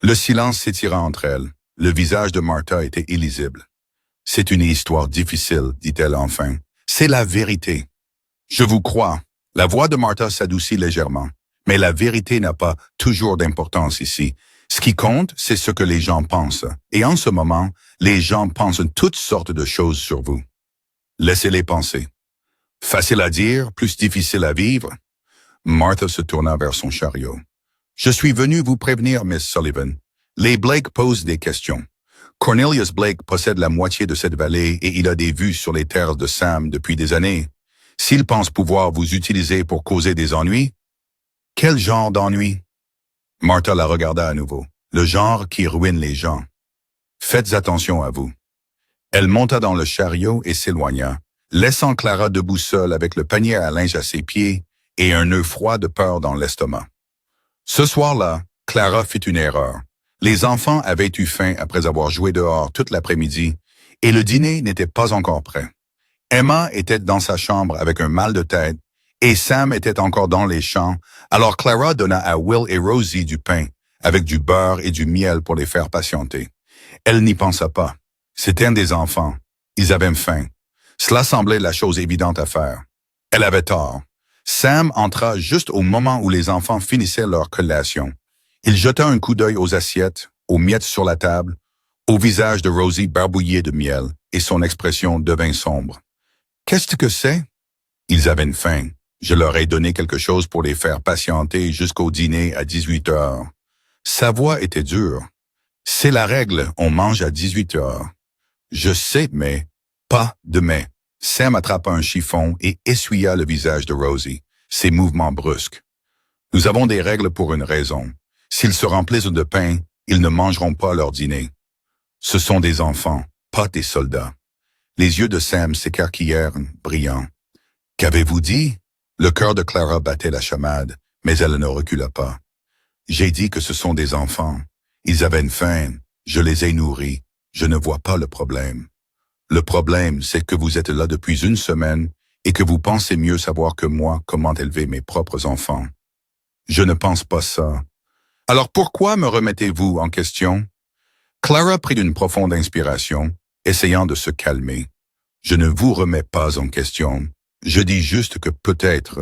Le silence s'étira entre elles. Le visage de Martha était illisible. « C'est une histoire difficile, dit-elle enfin. C'est la vérité. »« Je vous crois. » La voix de Martha s'adoucit légèrement. « Mais la vérité n'a pas toujours d'importance ici. Ce qui compte, c'est ce que les gens pensent. Et en ce moment, les gens pensent toutes sortes de choses sur vous. Laissez-les penser. Facile à dire, plus difficile à vivre. » Martha se tourna vers son chariot. « Je suis venu vous prévenir, Miss Sullivan. Les Blake posent des questions. Cornelius Blake possède la moitié de cette vallée et il a des vues sur les terres de Sam depuis des années. S'il pense pouvoir vous utiliser pour causer des ennuis, quel genre d'ennuis? » Martha la regarda à nouveau. Le genre qui ruine les gens. Faites attention à vous. Elle monta dans le chariot et s'éloigna, laissant Clara debout seule avec le panier à linge à ses pieds et un nœud froid de peur dans l'estomac. Ce soir-là, Clara fit une erreur. Les enfants avaient eu faim après avoir joué dehors toute l'après-midi et le dîner n'était pas encore prêt. Emma était dans sa chambre avec un mal de tête et Sam était encore dans les champs, alors Clara donna à Will et Rosie du pain avec du beurre et du miel pour les faire patienter. Elle n'y pensa pas. C'étaient des enfants. Ils avaient faim. Cela semblait la chose évidente à faire. Elle avait tort. Sam entra juste au moment où les enfants finissaient leur collation. Il jeta un coup d'œil aux assiettes, aux miettes sur la table, au visage de Rosie barbouillé de miel, et son expression devint sombre. « Qu'est-ce que c'est? » Ils avaient faim. Je leur ai donné quelque chose pour les faire patienter jusqu'au dîner à 18 heures. Sa voix était dure. C'est la règle, on mange à 18 heures. Je sais, mais pas de mais. Sam attrapa un chiffon et essuya le visage de Rosie, ses mouvements brusques. Nous avons des règles pour une raison. S'ils se remplissent de pain, ils ne mangeront pas leur dîner. Ce sont des enfants, pas des soldats. Les yeux de Sam s'écarquillèrent, brillants. Qu'avez-vous dit? Le cœur de Clara battait la chamade, mais elle ne recula pas. J'ai dit que ce sont des enfants. Ils avaient une faim, je les ai nourris. Je ne vois pas le problème. Le problème, c'est que vous êtes là depuis une semaine et que vous pensez mieux savoir que moi comment élever mes propres enfants. Je ne pense pas ça. Alors pourquoi me remettez-vous en question? Clara prit une profonde inspiration, essayant de se calmer. Je ne vous remets pas en question. Je dis juste que peut-être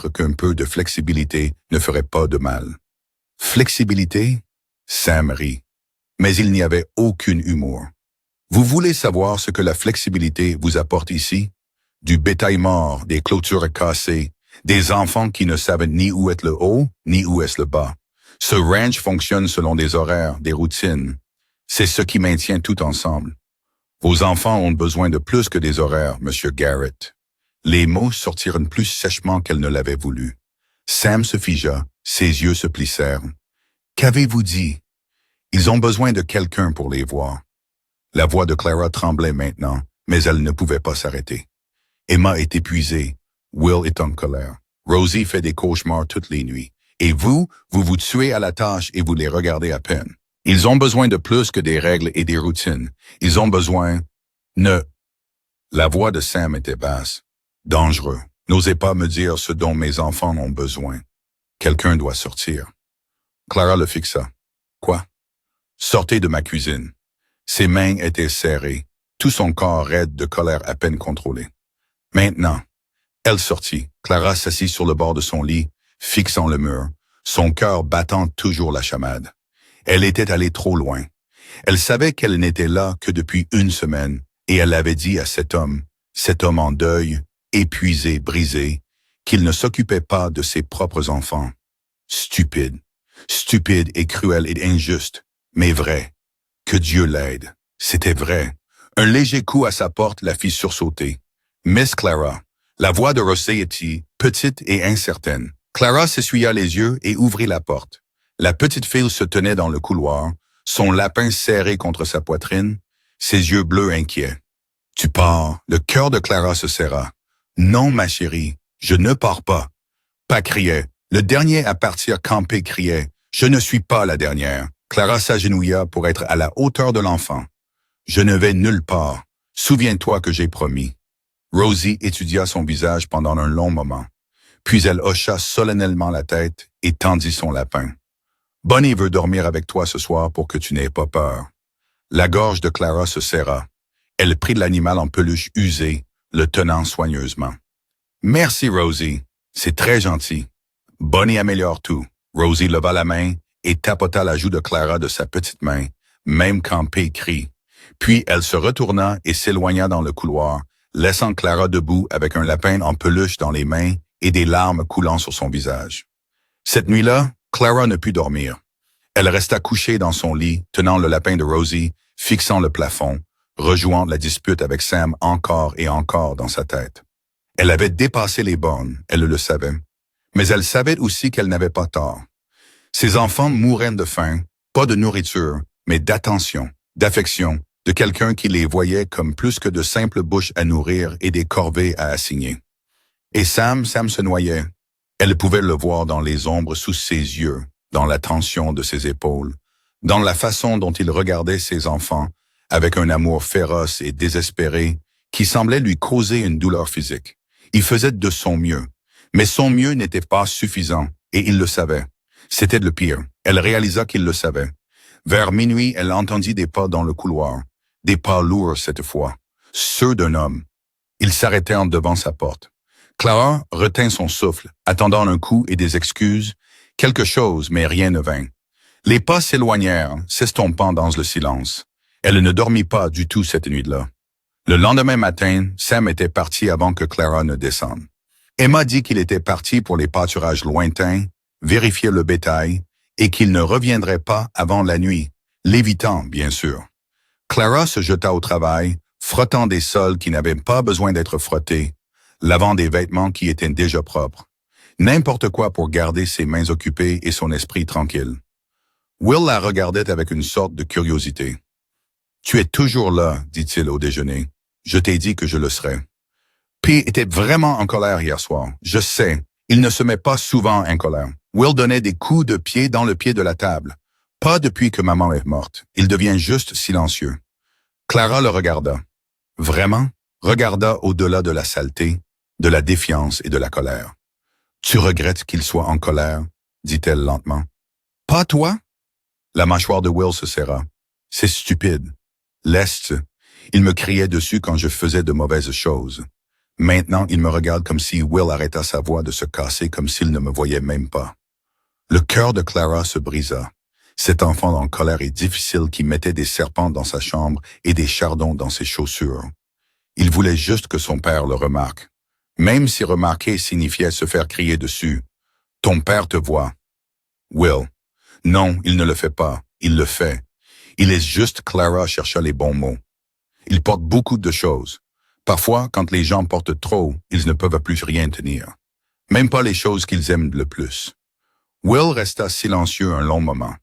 qu'un peu de flexibilité ne ferait pas de mal. Flexibilité? Sam rit. Mais il n'y avait aucun humour. Vous voulez savoir ce que la flexibilité vous apporte ici? Du bétail mort, des clôtures cassées, des enfants qui ne savent ni où est le haut, ni où est le bas. Ce ranch fonctionne selon des horaires, des routines. C'est ce qui maintient tout ensemble. Vos enfants ont besoin de plus que des horaires, Monsieur Garrett. Les mots sortirent plus sèchement qu'elle ne l'avait voulu. Sam se figea, ses yeux se plissèrent. Qu'avez-vous dit? Ils ont besoin de quelqu'un pour les voir. La voix de Clara tremblait maintenant, mais elle ne pouvait pas s'arrêter. Emma est épuisée. Will est en colère. Rosie fait des cauchemars toutes les nuits. Et vous vous tuez à la tâche et vous les regardez à peine. Ils ont besoin de plus que des règles et des routines. Ils ont besoin... La voix de Sam était basse. Dangereux. N'osez pas me dire ce dont mes enfants ont besoin. Quelqu'un doit sortir. Clara le fixa. Quoi? Sortez de ma cuisine. Ses mains étaient serrées, tout son corps raide de colère à peine contrôlée. Maintenant, elle sortit. Clara s'assit sur le bord de son lit, fixant le mur, son cœur battant toujours la chamade. Elle était allée trop loin. Elle savait qu'elle n'était là que depuis une semaine, et elle avait dit à cet homme en deuil, épuisé, brisé, qu'il ne s'occupait pas de ses propres enfants. Stupide et cruel et injuste, mais vrai. Que Dieu l'aide. C'était vrai. Un léger coup à sa porte la fit sursauter. Miss Clara. La voix de Rosie était petite et incertaine. Clara s'essuya les yeux et ouvrit la porte. La petite fille se tenait dans le couloir, son lapin serré contre sa poitrine, ses yeux bleus inquiets. Tu pars. Le cœur de Clara se serra. Non, ma chérie, je ne pars pas. Pas criait. Le dernier à partir camper criait. Je ne suis pas la dernière. Clara s'agenouilla pour être à la hauteur de l'enfant. Je ne vais nulle part. Souviens-toi que j'ai promis. Rosie étudia son visage pendant un long moment. Puis elle hocha solennellement la tête et tendit son lapin. Bonnie veut dormir avec toi ce soir pour que tu n'aies pas peur. La gorge de Clara se serra. Elle prit l'animal en peluche usé, le tenant soigneusement. Merci, Rosie. C'est très gentil. Bonnie améliore tout. Rosie leva la main et tapota la joue de Clara de sa petite main, même quand P crie. Puis elle se retourna et s'éloigna dans le couloir, laissant Clara debout avec un lapin en peluche dans les mains et des larmes coulant sur son visage. Cette nuit-là, Clara ne put dormir. Elle resta couchée dans son lit, tenant le lapin de Rosie, fixant le plafond, rejouant la dispute avec Sam encore et encore dans sa tête. Elle avait dépassé les bornes, elle le savait. Mais elle savait aussi qu'elle n'avait pas tort. Ses enfants mouraient de faim, pas de nourriture, mais d'attention, d'affection, de quelqu'un qui les voyait comme plus que de simples bouches à nourrir et des corvées à assigner. Et Sam se noyait. Elle pouvait le voir dans les ombres sous ses yeux, dans la tension de ses épaules, dans la façon dont il regardait ses enfants, avec un amour féroce et désespéré qui semblait lui causer une douleur physique. Il faisait de son mieux, mais son mieux n'était pas suffisant, et il le savait. C'était le pire. Elle réalisa qu'il le savait. Vers minuit, elle entendit des pas dans le couloir, des pas lourds cette fois, ceux d'un homme. Il s'arrêtait en devant sa porte. Clara retint son souffle, attendant un coup et des excuses, quelque chose, mais rien ne vint. Les pas s'éloignèrent, s'estompant dans le silence. Elle ne dormit pas du tout cette nuit-là. Le lendemain matin, Sam était parti avant que Clara ne descende. Emma dit qu'il était parti pour les pâturages lointains, vérifier le bétail, et qu'il ne reviendrait pas avant la nuit, L'évitant, bien sûr. Clara se jeta au travail, frottant des sols qui n'avaient pas besoin d'être frottés, lavant des vêtements qui étaient déjà propres. N'importe quoi pour garder ses mains occupées et son esprit tranquille. Will la regardait avec une sorte de curiosité. « Tu es toujours là, dit-il au déjeuner. Je t'ai dit que je le serais. » P était vraiment en colère hier soir. Je sais, il ne se met pas souvent en colère. Will donnait des coups de pied dans le pied de la table. Pas depuis que maman est morte. Il devient juste silencieux. Clara le regarda. Vraiment? Regarda au-delà de la saleté, de la défiance et de la colère. « Tu regrettes qu'il soit en colère? » dit-elle lentement. « Pas toi? » La mâchoire de Will se serra. « C'est stupide. Leste. Il me criait dessus quand je faisais de mauvaises choses. Maintenant, il me regarde comme si Will arrêta sa voix de se casser comme s'il ne me voyait même pas. » Le cœur de Clara se brisa. Cet enfant en colère et difficile qui mettait des serpents dans sa chambre et des chardons dans ses chaussures. Il voulait juste que son père le remarque. Même si remarquer signifiait se faire crier dessus. « Ton père te voit. » Will. Non, il ne le fait pas. Il le fait. Il laisse juste Clara chercher les bons mots. Il porte beaucoup de choses. Parfois, quand les gens portent trop, ils ne peuvent plus rien tenir. Même pas les choses qu'ils aiment le plus. Will resta silencieux un long moment.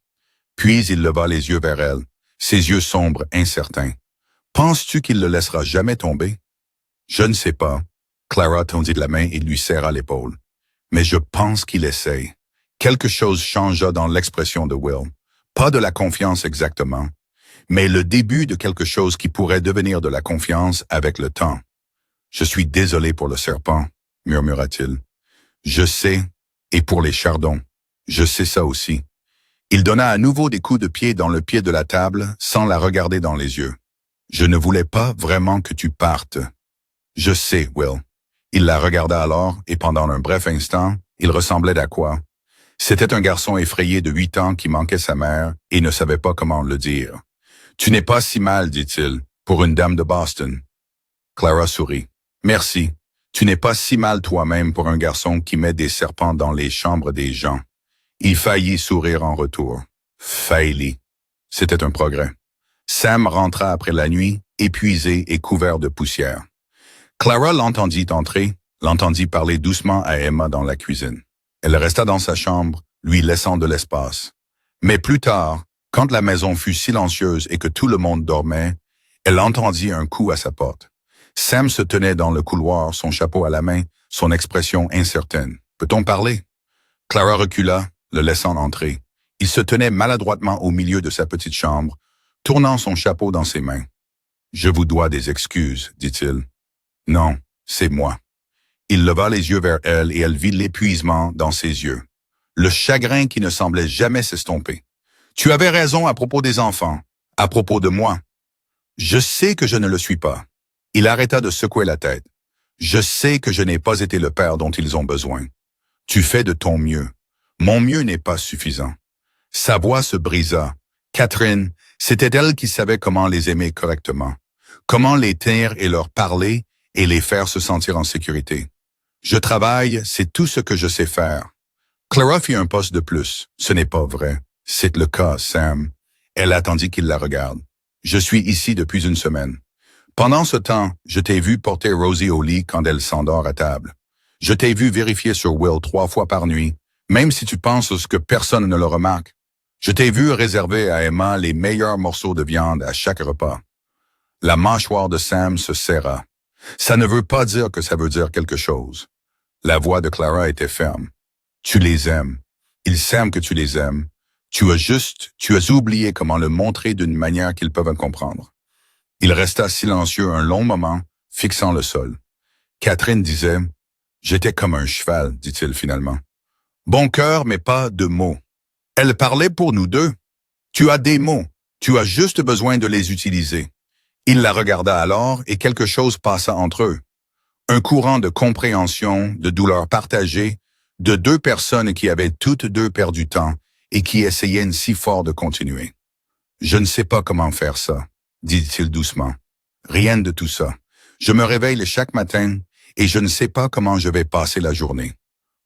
Puis il leva les yeux vers elle, ses yeux sombres, incertains. « Penses-tu qu'il le laissera jamais tomber? » « Je ne sais pas. » Clara tendit la main et lui serra l'épaule. « Mais je pense qu'il essaye. » Quelque chose changea dans l'expression de Will. Pas de la confiance exactement, mais le début de quelque chose qui pourrait devenir de la confiance avec le temps. « Je suis désolé pour le serpent, » murmura-t-il. « Je sais, et pour les chardons. Je sais ça aussi. » Il donna à nouveau des coups de pied dans le pied de la table sans la regarder dans les yeux. « Je ne voulais pas vraiment que tu partes. »« Je sais, Will. » Il la regarda alors et pendant un bref instant, il ressemblait à quoi? C'était un garçon effrayé de 8 ans qui manquait sa mère et ne savait pas comment le dire. « Tu n'es pas si mal, dit-il, pour une dame de Boston. » Clara sourit. « Merci. Tu n'es pas si mal toi-même pour un garçon qui met des serpents dans les chambres des gens. » Il faillit sourire en retour. Faillit. C'était un progrès. Sam rentra après la nuit, épuisé et couvert de poussière. Clara l'entendit entrer, l'entendit parler doucement à Emma dans la cuisine. Elle resta dans sa chambre, lui laissant de l'espace. Mais plus tard, quand la maison fut silencieuse et que tout le monde dormait, elle entendit un coup à sa porte. Sam se tenait dans le couloir, son chapeau à la main, son expression incertaine. « Peut-on parler? » Clara recula, le laissant entrer. Il se tenait maladroitement au milieu de sa petite chambre, tournant son chapeau dans ses mains. « Je vous dois des excuses, dit-il. »« Non, c'est moi. » Il leva les yeux vers elle et elle vit l'épuisement dans ses yeux. Le chagrin qui ne semblait jamais s'estomper. « Tu avais raison à propos des enfants, à propos de moi. Je sais que je ne le suis pas. » Il arrêta de secouer la tête. « Je sais que je n'ai pas été le père dont ils ont besoin. Tu fais de ton mieux. Mon mieux n'est pas suffisant. » Sa voix se brisa. Catherine, c'était elle qui savait comment les aimer correctement, comment les tenir et leur parler et les faire se sentir en sécurité. « Je travaille, c'est tout ce que je sais faire. » Clara fit un poste de plus. « Ce n'est pas vrai. C'est le cas, Sam. » Elle attendit qu'il la regarde. « Je suis ici depuis une semaine. Pendant ce temps, je t'ai vu porter Rosie au lit quand elle s'endort à table. Je t'ai vu vérifier sur Will 3 fois par nuit, même si tu penses que personne ne le remarque. Je t'ai vu réserver à Emma les meilleurs morceaux de viande à chaque repas. » La mâchoire de Sam se serra. Ça ne veut pas dire que ça veut dire quelque chose. La voix de Clara était ferme. Tu les aimes. Ils savent que tu les aimes. Tu as oublié comment le montrer d'une manière qu'ils peuvent comprendre. Il resta silencieux un long moment, fixant le sol. Catherine disait, « J'étais comme un cheval, dit-il finalement. Bon cœur, mais pas de mots. Elle parlait pour nous deux. Tu as des mots. Tu as juste besoin de les utiliser. » Il la regarda alors et quelque chose passa entre eux. Un courant de compréhension, de douleur partagée, de 2 personnes qui avaient toutes 2 perdu temps et qui essayaient si fort de continuer. « Je ne sais pas comment faire ça, » dit-il doucement. « Rien de tout ça. Je me réveille chaque matin et je ne sais pas comment je vais passer la journée. »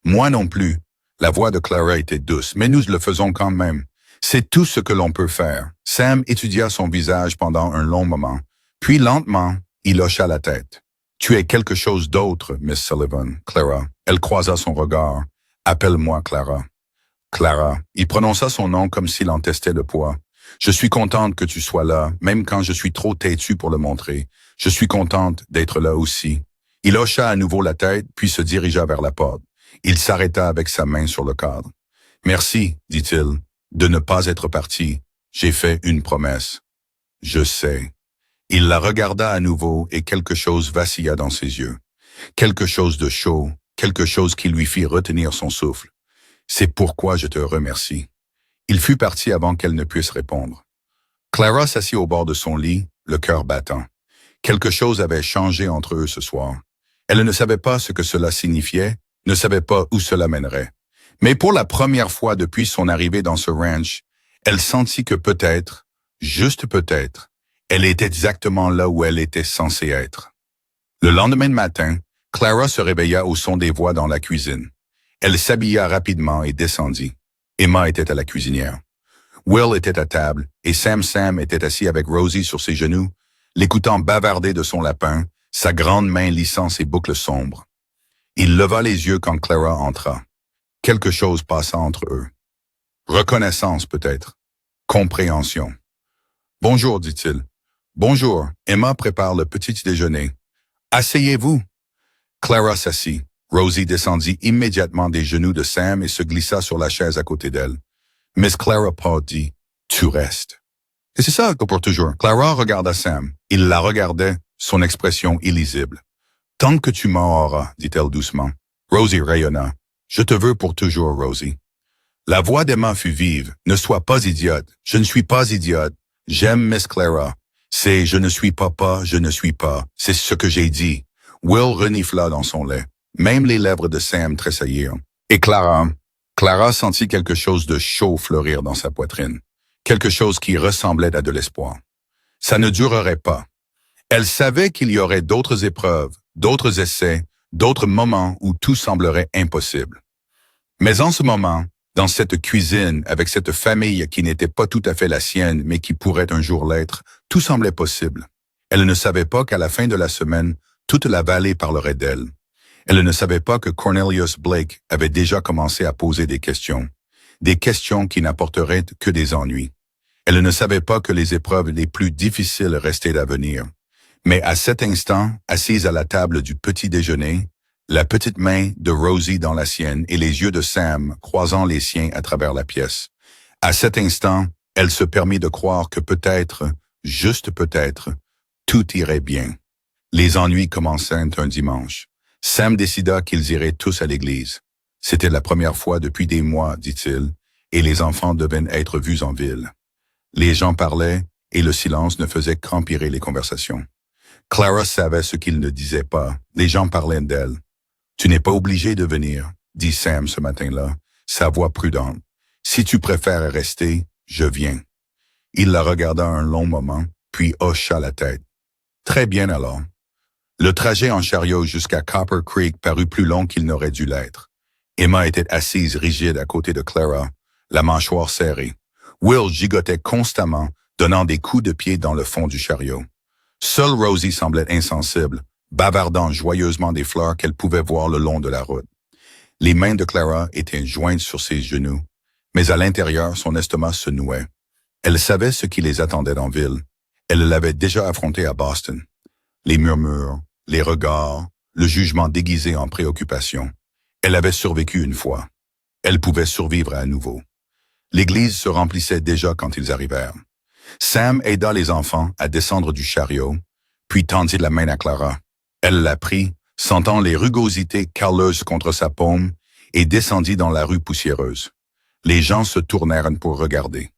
Moi non plus. La voix de Clara était douce, mais nous le faisons quand même. C'est tout ce que l'on peut faire. Sam étudia son visage pendant un long moment, puis lentement, il hocha la tête. Tu es quelque chose d'autre, Miss Sullivan, Clara. Elle croisa son regard. Appelle-moi Clara. Clara. Il prononça son nom comme s'il en testait le poids. Je suis contente que tu sois là, même quand je suis trop têtu pour le montrer. Je suis contente d'être là aussi. Il hocha à nouveau la tête, puis se dirigea vers la porte. Il s'arrêta avec sa main sur le cadre. Merci, dit-il, de ne pas être parti. J'ai fait une promesse. Je sais. Il la regarda à nouveau et quelque chose vacilla dans ses yeux. Quelque chose de chaud, quelque chose qui lui fit retenir son souffle. C'est pourquoi je te remercie. Il fut parti avant qu'elle ne puisse répondre. Clara s'assit au bord de son lit, le cœur battant. Quelque chose avait changé entre eux ce soir. Elle ne savait pas ce que cela signifiait, ne savait pas où cela mènerait. Mais pour la première fois depuis son arrivée dans ce ranch, elle sentit que peut-être, juste peut-être, elle était exactement là où elle était censée être. Le lendemain matin, Clara se réveilla au son des voix dans la cuisine. Elle s'habilla rapidement et descendit. Emma était à la cuisinière. Will était à table et Sam était assis avec Rosie sur ses genoux, l'écoutant bavarder de son lapin, sa grande main lissant ses boucles sombres. Il leva les yeux quand Clara entra. Quelque chose passa entre eux. Reconnaissance peut-être. Compréhension. « Bonjour, dit-il. « Bonjour, Emma prépare le petit déjeuner. Asseyez-vous. » Clara s'assit. Rosie descendit immédiatement des genoux de Sam et se glissa sur la chaise à côté d'elle. Miss Clara Paul dit « Tu restes. » Et c'est ça que pour toujours. Clara regarda Sam. Il la regardait, son expression illisible. « Tant que tu m'en auras, dit-elle doucement. Rosie rayonna. « Je te veux pour toujours, Rosie. » La voix d'Emma fut vive. « Ne sois pas idiote. Je ne suis pas idiote. J'aime Miss Clara. C'est « je ne suis pas, je ne suis pas. » C'est ce que j'ai dit. Will renifla dans son lait. Même les lèvres de Sam tressaillirent. Et Clara sentit quelque chose de chaud fleurir dans sa poitrine. Quelque chose qui ressemblait à de l'espoir. Ça ne durerait pas. Elle savait qu'il y aurait d'autres épreuves, d'autres essais, d'autres moments où tout semblerait impossible. Mais en ce moment, dans cette cuisine, avec cette famille qui n'était pas tout à fait la sienne, mais qui pourrait un jour l'être, tout semblait possible. Elle ne savait pas qu'à la fin de la semaine, toute la vallée parlerait d'elle. Elle ne savait pas que Cornelius Blake avait déjà commencé à poser des questions qui n'apporteraient que des ennuis. Elle ne savait pas que les épreuves les plus difficiles restaient à venir. Mais à cet instant, assise à la table du petit déjeuner, la petite main de Rosie dans la sienne et les yeux de Sam croisant les siens à travers la pièce. À cet instant, elle se permit de croire que peut-être, juste peut-être, tout irait bien. Les ennuis commençaient un dimanche. Sam décida qu'ils iraient tous à l'église. C'était la première fois depuis des mois, dit-il, et les enfants devaient être vus en ville. Les gens parlaient, et le silence ne faisait qu'empirer les conversations. Clara savait ce qu'ils ne disaient pas. Les gens parlaient d'elle. « Tu n'es pas obligé de venir, » dit Sam ce matin-là, sa voix prudente. « Si tu préfères rester, je viens. » Il la regarda un long moment, puis hocha la tête. « Très bien alors. » Le trajet en chariot jusqu'à Copper Creek parut plus long qu'il n'aurait dû l'être. Emma était assise rigide à côté de Clara, la mâchoire serrée. Will gigotait constamment, donnant des coups de pied dans le fond du chariot. Seule Rosie semblait insensible, bavardant joyeusement des fleurs qu'elle pouvait voir le long de la route. Les mains de Clara étaient jointes sur ses genoux, mais à l'intérieur, son estomac se nouait. Elle savait ce qui les attendait en ville. Elle l'avait déjà affronté à Boston. Les murmures, les regards, le jugement déguisé en préoccupation. Elle avait survécu une fois. Elle pouvait survivre à nouveau. L'église se remplissait déjà quand ils arrivèrent. Sam aida les enfants à descendre du chariot, puis tendit la main à Clara. Elle la prit, sentant les rugosités calleuses contre sa paume, et descendit dans la rue poussiéreuse. Les gens se tournèrent pour regarder.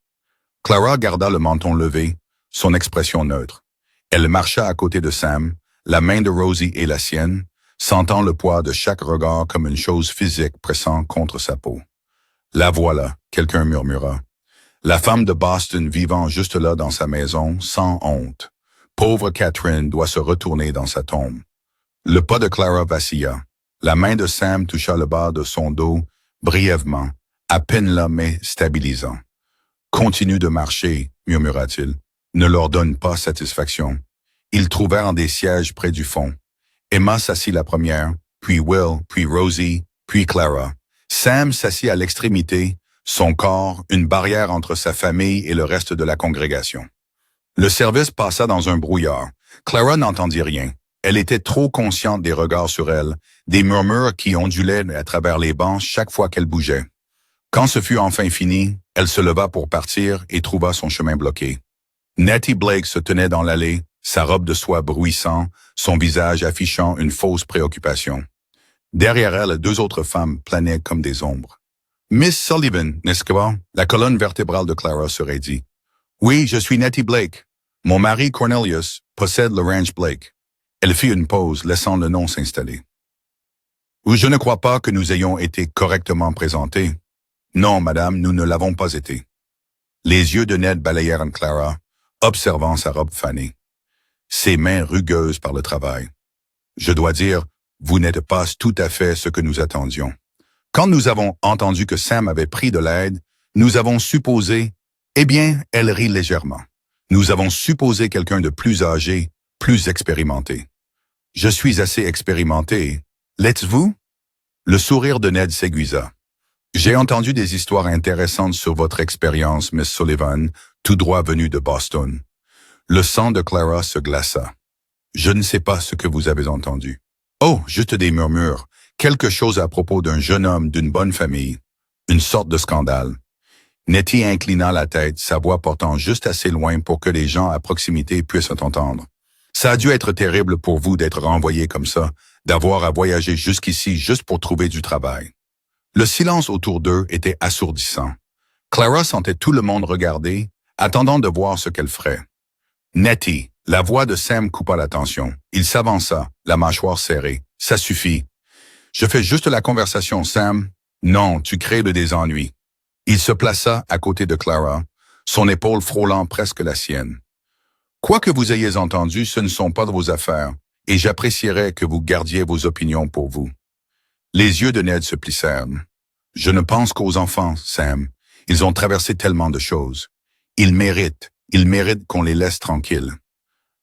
Clara garda le menton levé, son expression neutre. Elle marcha à côté de Sam, la main de Rosie et la sienne, sentant le poids de chaque regard comme une chose physique pressant contre sa peau. « La voilà », quelqu'un murmura. La femme de Boston vivant juste là dans sa maison, sans honte. Pauvre Catherine doit se retourner dans sa tombe. Le pas de Clara vacilla. La main de Sam toucha le bas de son dos, brièvement, à peine là mais stabilisant. Continue de marcher, murmura-t-il. Ne leur donne pas satisfaction. Ils trouvèrent des sièges près du fond. Emma s'assit la première, puis Will, puis Rosie, puis Clara. Sam s'assit à l'extrémité, son corps, une barrière entre sa famille et le reste de la congrégation. Le service passa dans un brouillard. Clara n'entendit rien. Elle était trop consciente des regards sur elle, des murmures qui ondulaient à travers les bancs chaque fois qu'elle bougeait. Quand ce fut enfin fini, elle se leva pour partir et trouva son chemin bloqué. Nettie Blake se tenait dans l'allée, sa robe de soie bruissant, son visage affichant une fausse préoccupation. Derrière elle, deux autres femmes planaient comme des ombres. « Miss Sullivan, n'est-ce pas? » La colonne vertébrale de Clara se raidit. « Oui, je suis Nettie Blake. Mon mari Cornelius possède le ranch Blake. » Elle fit une pause, laissant le nom s'installer. « Je ne crois pas que nous ayons été correctement présentés. »« Non, madame, nous ne l'avons pas été. » Les yeux de Ned balayèrent Clara, observant sa robe fanée. Ses mains rugueuses par le travail. « Je dois dire, vous n'êtes pas tout à fait ce que nous attendions. Quand nous avons entendu que Sam avait pris de l'aide, nous avons supposé... » Eh bien, elle rit légèrement. « Nous avons supposé quelqu'un de plus âgé, plus expérimenté. »« Je suis assez expérimenté. L'êtes-vous? » Le sourire de Ned s'aiguisa. « J'ai entendu des histoires intéressantes sur votre expérience, Miss Sullivan, tout droit venue de Boston. » Le sang de Clara se glaça. « Je ne sais pas ce que vous avez entendu. »« Oh, juste des murmures. Quelque chose à propos d'un jeune homme d'une bonne famille. Une sorte de scandale. » Nettie inclina la tête, sa voix portant juste assez loin pour que les gens à proximité puissent entendre. « Ça a dû être terrible pour vous d'être renvoyé comme ça, d'avoir à voyager jusqu'ici juste pour trouver du travail. » Le silence autour d'eux était assourdissant. Clara sentait tout le monde regarder, attendant de voir ce qu'elle ferait. « Nettie !» La voix de Sam coupa l'attention. Il s'avança, la mâchoire serrée. « Ça suffit. Je fais juste la conversation, Sam. Non, tu crées des ennuis. » Il se plaça à côté de Clara, son épaule frôlant presque la sienne. « Quoi que vous ayez entendu, ce ne sont pas de vos affaires, et j'apprécierais que vous gardiez vos opinions pour vous. » Les yeux de Ned se plissèrent. « Je ne pense qu'aux enfants, Sam. Ils ont traversé tellement de choses. Ils méritent qu'on les laisse tranquilles. »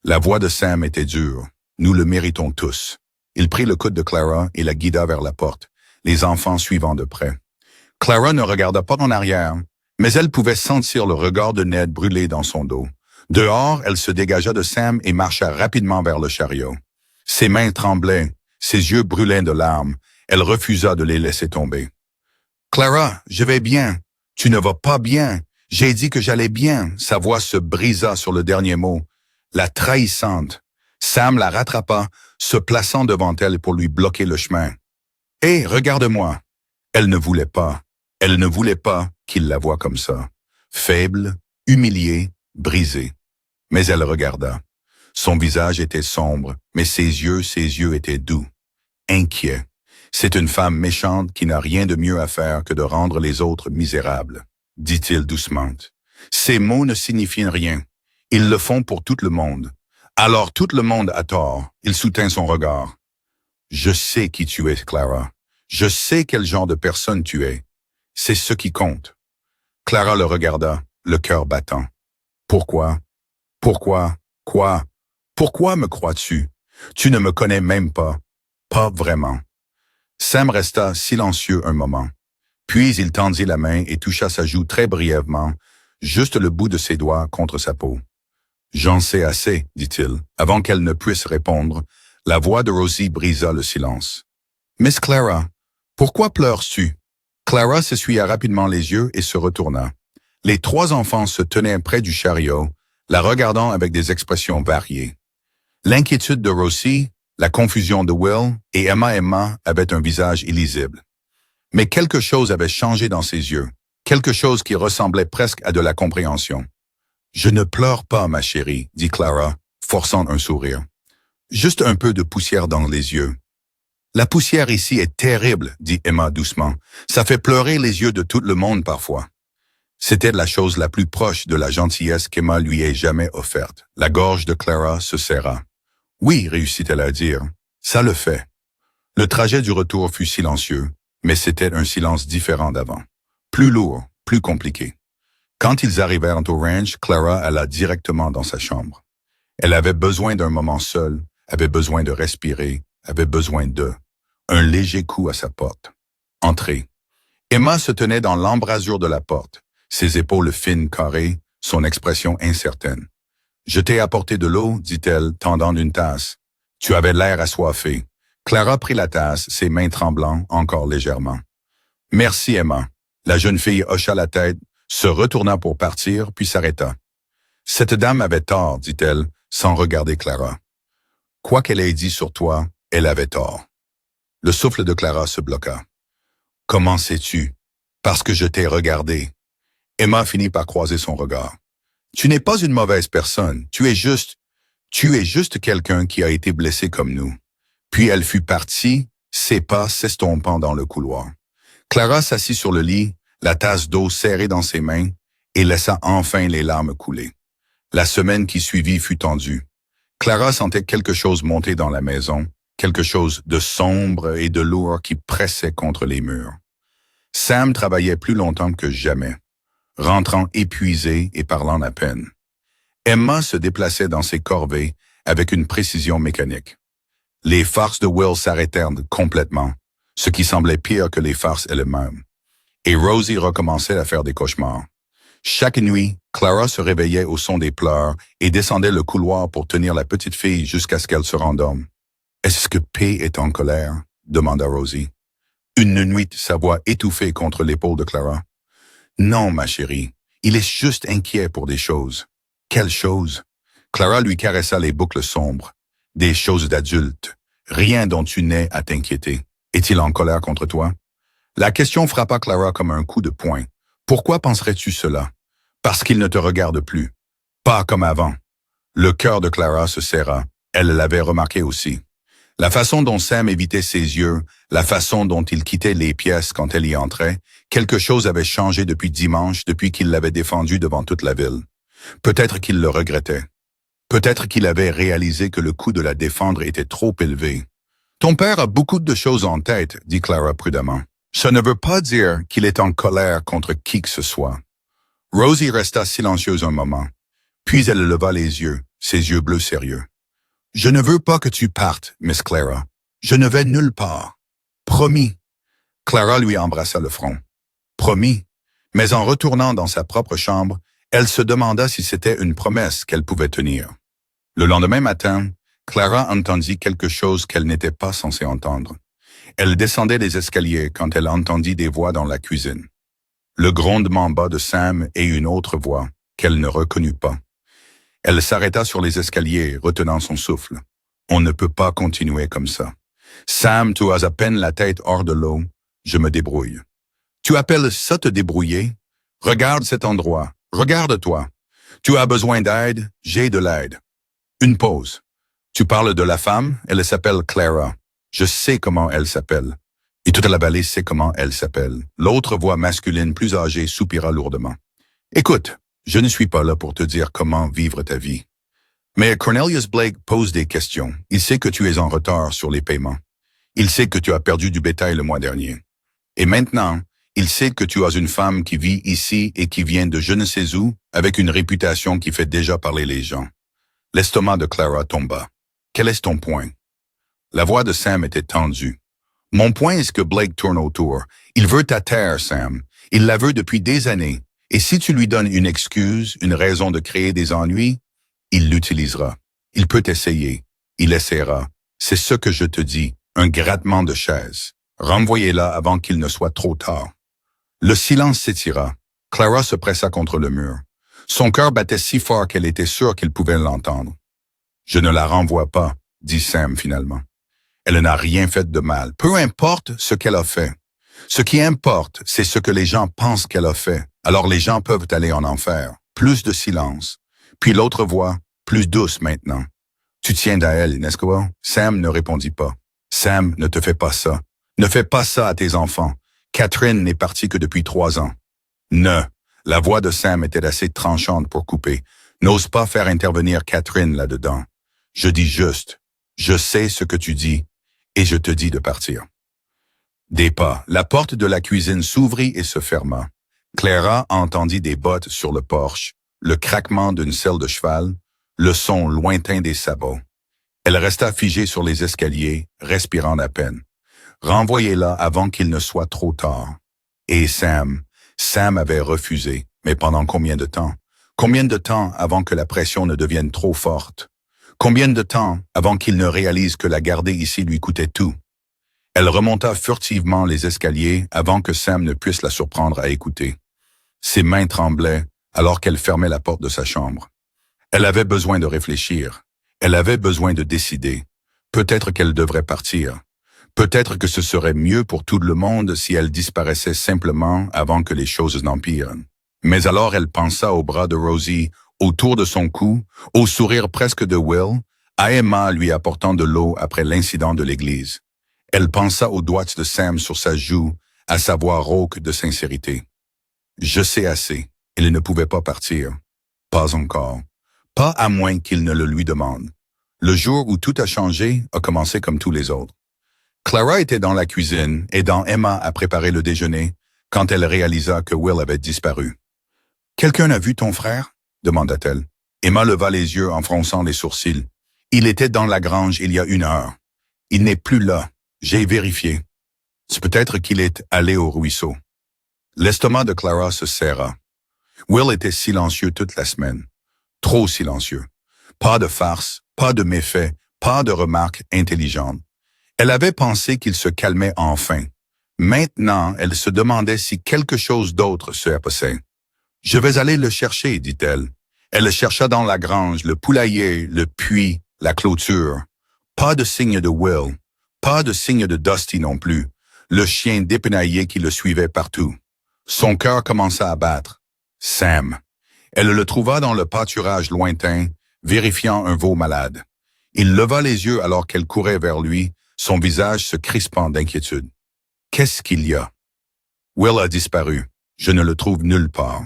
La voix de Sam était dure. « Nous le méritons tous. » Il prit le coude de Clara et la guida vers la porte, les enfants suivant de près. Clara ne regarda pas en arrière, mais elle pouvait sentir le regard de Ned brûler dans son dos. Dehors, elle se dégagea de Sam et marcha rapidement vers le chariot. Ses mains tremblaient, ses yeux brûlaient de larmes. Elle refusa de les laisser tomber. « Clara, je vais bien. Tu ne vas pas bien. J'ai dit que j'allais bien. » Sa voix se brisa sur le dernier mot. La trahissante. Sam la rattrapa, se plaçant devant elle pour lui bloquer le chemin. « Hé, regarde-moi. » Elle ne voulait pas. Elle ne voulait pas qu'il la voie comme ça. Faible, humiliée, brisée. Mais elle regarda. Son visage était sombre, mais ses yeux étaient doux. Inquiets. C'est une femme méchante qui n'a rien de mieux à faire que de rendre les autres misérables, dit-il doucement. Ces mots ne signifient rien. Ils le font pour tout le monde. Alors tout le monde a tort. Il soutint son regard. Je sais qui tu es, Clara. Je sais quel genre de personne tu es. C'est ce qui compte. Clara le regarda, le cœur battant. Pourquoi? Pourquoi? Quoi? Pourquoi me crois-tu? Tu ne me connais même pas. Pas vraiment. Sam resta silencieux un moment. Puis il tendit la main et toucha sa joue très brièvement, juste le bout de ses doigts contre sa peau. « J'en sais assez, dit-il. » Avant qu'elle ne puisse répondre, la voix de Rosie brisa le silence. « Miss Clara, pourquoi pleures-tu? » Clara s'essuya rapidement les yeux et se retourna. Les trois enfants se tenaient près du chariot, la regardant avec des expressions variées. L'inquiétude de Rosie, la confusion de Will et Emma avaient un visage illisible. Mais quelque chose avait changé dans ses yeux, quelque chose qui ressemblait presque à de la compréhension. « Je ne pleure pas, ma chérie, » dit Clara, forçant un sourire. « Juste un peu de poussière dans les yeux. »« La poussière ici est terrible, » dit Emma doucement. « Ça fait pleurer les yeux de tout le monde parfois. » C'était la chose la plus proche de la gentillesse qu'Emma lui ait jamais offerte. La gorge de Clara se serra. « Oui, » réussit-elle à dire, « ça le fait. » Le trajet du retour fut silencieux, mais c'était un silence différent d'avant. Plus lourd, plus compliqué. Quand ils arrivèrent au ranch, Clara alla directement dans sa chambre. Elle avait besoin d'un moment seul, avait besoin de respirer, avait besoin un léger coup à sa porte. Entrez. Emma se tenait dans l'embrasure de la porte, ses épaules fines carrées, son expression incertaine. « Je t'ai apporté de l'eau, dit-elle, tendant une tasse. Tu avais l'air assoiffé. » Clara prit la tasse, ses mains tremblant encore légèrement. « Merci, Emma. » La jeune fille hocha la tête, se retourna pour partir, puis s'arrêta. « Cette dame avait tort, dit-elle, sans regarder Clara. Quoi qu'elle ait dit sur toi, elle avait tort. » Le souffle de Clara se bloqua. « Comment sais-tu? »« Parce que je t'ai regardé. » Emma finit par croiser son regard. « Tu n'es pas une mauvaise personne, tu es juste quelqu'un qui a été blessé comme nous. » Puis elle fut partie, ses pas s'estompant dans le couloir. Clara s'assit sur le lit, la tasse d'eau serrée dans ses mains, et laissa enfin les larmes couler. La semaine qui suivit fut tendue. Clara sentait quelque chose monter dans la maison, quelque chose de sombre et de lourd qui pressait contre les murs. Sam travaillait plus longtemps que jamais, rentrant épuisé et parlant à peine. Emma se déplaçait dans ses corvées avec une précision mécanique. Les farces de Will s'arrêtèrent complètement, ce qui semblait pire que les farces elles-mêmes. Et Rosie recommençait à faire des cauchemars. Chaque nuit, Clara se réveillait au son des pleurs et descendait le couloir pour tenir la petite fille jusqu'à ce qu'elle se rendorme. « Est-ce que P est en colère? » demanda Rosie. Une nuit, sa voix étouffée contre l'épaule de Clara. « Non, ma chérie, il est juste inquiet pour des choses. » « Quelles choses? » Clara lui caressa les boucles sombres. « Des choses d'adultes. Rien dont tu n'aies à t'inquiéter. Est-il en colère contre toi? » La question frappa Clara comme un coup de poing. « Pourquoi penserais-tu cela? » « Parce qu'il ne te regarde plus. Pas comme avant. » Le cœur de Clara se serra. Elle l'avait remarqué aussi. La façon dont Sam évitait ses yeux, la façon dont il quittait les pièces quand elle y entrait, quelque chose avait changé depuis dimanche, depuis qu'il l'avait défendu devant toute la ville. Peut-être qu'il le regrettait. Peut-être qu'il avait réalisé que le coût de la défendre était trop élevé. « Ton père a beaucoup de choses en tête, » dit Clara prudemment. « Ça ne veut pas dire qu'il est en colère contre qui que ce soit. » Rosie resta silencieuse un moment. Puis elle leva les yeux, ses yeux bleus sérieux. « Je ne veux pas que tu partes, Miss Clara. Je ne vais nulle part. Promis. » Clara lui embrassa le front. « Promis. » Mais en retournant dans sa propre chambre, elle se demanda si c'était une promesse qu'elle pouvait tenir. Le lendemain matin, Clara entendit quelque chose qu'elle n'était pas censée entendre. Elle descendait les escaliers quand elle entendit des voix dans la cuisine. Le grondement bas de Sam et une autre voix, qu'elle ne reconnut pas. Elle s'arrêta sur les escaliers, retenant son souffle. On ne peut pas continuer comme ça. Sam, tu as à peine la tête hors de l'eau. Je me débrouille. Tu appelles ça te débrouiller? Regarde cet endroit. Regarde-toi. Tu as besoin d'aide? J'ai de l'aide. Une pause. Tu parles de la femme? Elle s'appelle Clara. Je sais comment elle s'appelle. Et toute la vallée sait comment elle s'appelle. L'autre voix masculine plus âgée soupira lourdement. Écoute, je ne suis pas là pour te dire comment vivre ta vie. Mais Cornelius Blake pose des questions. Il sait que tu es en retard sur les paiements. Il sait que tu as perdu du bétail le mois dernier. Et maintenant, il sait que tu as une femme qui vit ici et qui vient de je ne sais où, avec une réputation qui fait déjà parler les gens. L'estomac de Clara tomba. Quel est ton point? La voix de Sam était tendue. Mon point est ce que Blake tourne autour. Il veut ta terre, Sam. Il la veut depuis des années. Et si tu lui donnes une excuse, une raison de créer des ennuis, il l'utilisera. Il peut essayer. Il essaiera. C'est ce que je te dis. Un grattement de chaise. Renvoyez-la avant qu'il ne soit trop tard. Le silence s'étira. Clara se pressa contre le mur. Son cœur battait si fort qu'elle était sûre qu'il pouvait l'entendre. « Je ne la renvoie pas, » dit Sam finalement. « Elle n'a rien fait de mal. Peu importe ce qu'elle a fait. Ce qui importe, c'est ce que les gens pensent qu'elle a fait. Alors les gens peuvent aller en enfer. » Plus de silence. Puis l'autre voix, plus douce maintenant. « Tu tiens à elle, n'est-ce pas? » Sam ne répondit pas. « Sam, ne te fais pas ça. Ne fais pas ça à tes enfants. Catherine n'est partie que depuis 3 ans. » Ne. La voix de Sam était assez tranchante pour couper. N'ose pas faire intervenir Catherine là-dedans. Je dis juste, je sais ce que tu dis, et je te dis de partir. Des pas. La porte de la cuisine s'ouvrit et se ferma. Clara entendit des bottes sur le porche, le craquement d'une selle de cheval, le son lointain des sabots. Elle resta figée sur les escaliers, respirant à peine. Renvoyez-la avant qu'il ne soit trop tard. Et Sam avait refusé. Mais pendant combien de temps? Combien de temps avant que la pression ne devienne trop forte? Combien de temps avant qu'il ne réalise que la garder ici lui coûtait tout? Elle remonta furtivement les escaliers avant que Sam ne puisse la surprendre à écouter. Ses mains tremblaient alors qu'elle fermait la porte de sa chambre. Elle avait besoin de réfléchir. Elle avait besoin de décider. Peut-être qu'elle devrait partir. Peut-être que ce serait mieux pour tout le monde si elle disparaissait simplement avant que les choses n'empirent. Mais alors elle pensa au bras de Rosie, autour de son cou, au sourire presque de Will, à Emma lui apportant de l'eau après l'incident de l'église. Elle pensa aux doigts de Sam sur sa joue, à sa voix rauque de sincérité. Je sais assez. Il ne pouvait pas partir. Pas encore. Pas à moins qu'il ne le lui demande. Le jour où tout a changé a commencé comme tous les autres. Clara était dans la cuisine, aidant Emma à préparer le déjeuner, quand elle réalisa que Will avait disparu. « Quelqu'un a vu ton frère ?» demanda-t-elle. Emma leva les yeux en fronçant les sourcils. « Il était dans la grange il y a 1 heure. Il n'est plus là. J'ai vérifié. C'est peut-être qu'il est allé au ruisseau. » L'estomac de Clara se serra. Will était silencieux toute la semaine. Trop silencieux. Pas de farce, pas de méfaits, pas de remarques intelligentes. Elle avait pensé qu'il se calmait enfin. Maintenant, elle se demandait si quelque chose d'autre se passait. « Je vais aller le chercher, dit-elle. Elle le chercha dans la grange, le poulailler, le puits, la clôture. Pas de signe de Will, pas de signe de Dusty non plus, le chien dépenaillé qui le suivait partout. Son cœur commença à battre. Sam. Elle le trouva dans le pâturage lointain, vérifiant un veau malade. Il leva les yeux alors qu'elle courait vers lui, son visage se crispant d'inquiétude. « Qu'est-ce qu'il y a? » « Will a disparu. Je ne le trouve nulle part. »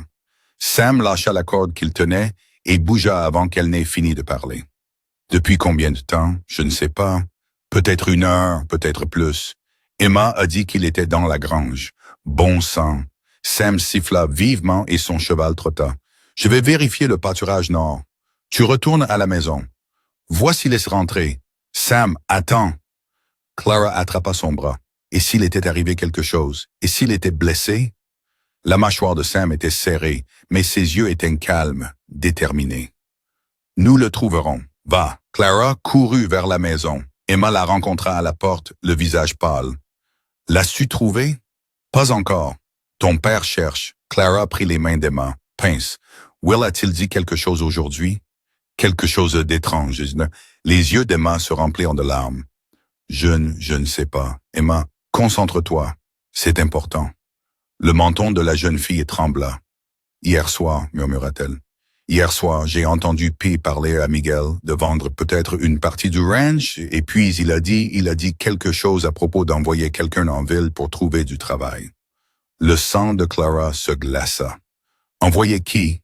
Sam lâcha la corde qu'il tenait et bougea avant qu'elle n'ait fini de parler. « Depuis combien de temps? Je ne sais pas. Peut-être 1 heure, peut-être plus. Emma a dit qu'il était dans la grange. Bon sang. » Sam siffla vivement et son cheval trotta. « Je vais vérifier le pâturage nord. Tu retournes à la maison. Vois s'il est rentré. Sam, attends. » Clara attrapa son bras. Et s'il était arrivé quelque chose? Et s'il était blessé? La mâchoire de Sam était serrée, mais ses yeux étaient calmes, déterminés. « Nous le trouverons. Va. » Clara courut vers la maison. Emma la rencontra à la porte, le visage pâle. « L'as-tu trouvé? »« Pas encore. Ton père cherche. » Clara prit les mains d'Emma. « Pince. Will a-t-il dit quelque chose aujourd'hui? » Quelque chose d'étrange. Les yeux d'Emma se remplirent de larmes. Je ne sais pas. Emma, concentre-toi. C'est important. Le menton de la jeune fille trembla. Hier soir, murmura-t-elle. Hier soir, j'ai entendu P parler à Miguel de vendre peut-être une partie du ranch, et puis il a dit quelque chose à propos d'envoyer quelqu'un en ville pour trouver du travail. Le sang de Clara se glaça. Envoyer qui?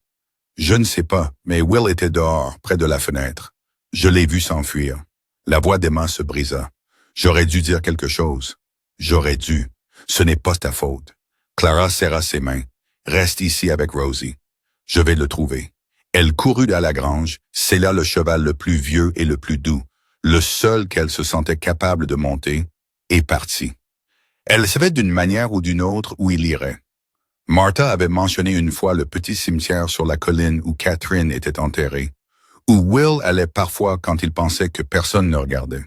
Je ne sais pas, mais Will était dehors, près de la fenêtre. Je l'ai vu s'enfuir. La voix d'Emma se brisa. J'aurais dû dire quelque chose. J'aurais dû. Ce n'est pas ta faute. Clara serra ses mains. Reste ici avec Rosie. Je vais le trouver. Elle courut à la grange, sella le cheval le plus vieux et le plus doux, le seul qu'elle se sentait capable de monter, et partit. Elle savait d'une manière ou d'une autre où il irait. Martha avait mentionné une fois le petit cimetière sur la colline où Catherine était enterrée, où Will allait parfois quand il pensait que personne ne regardait.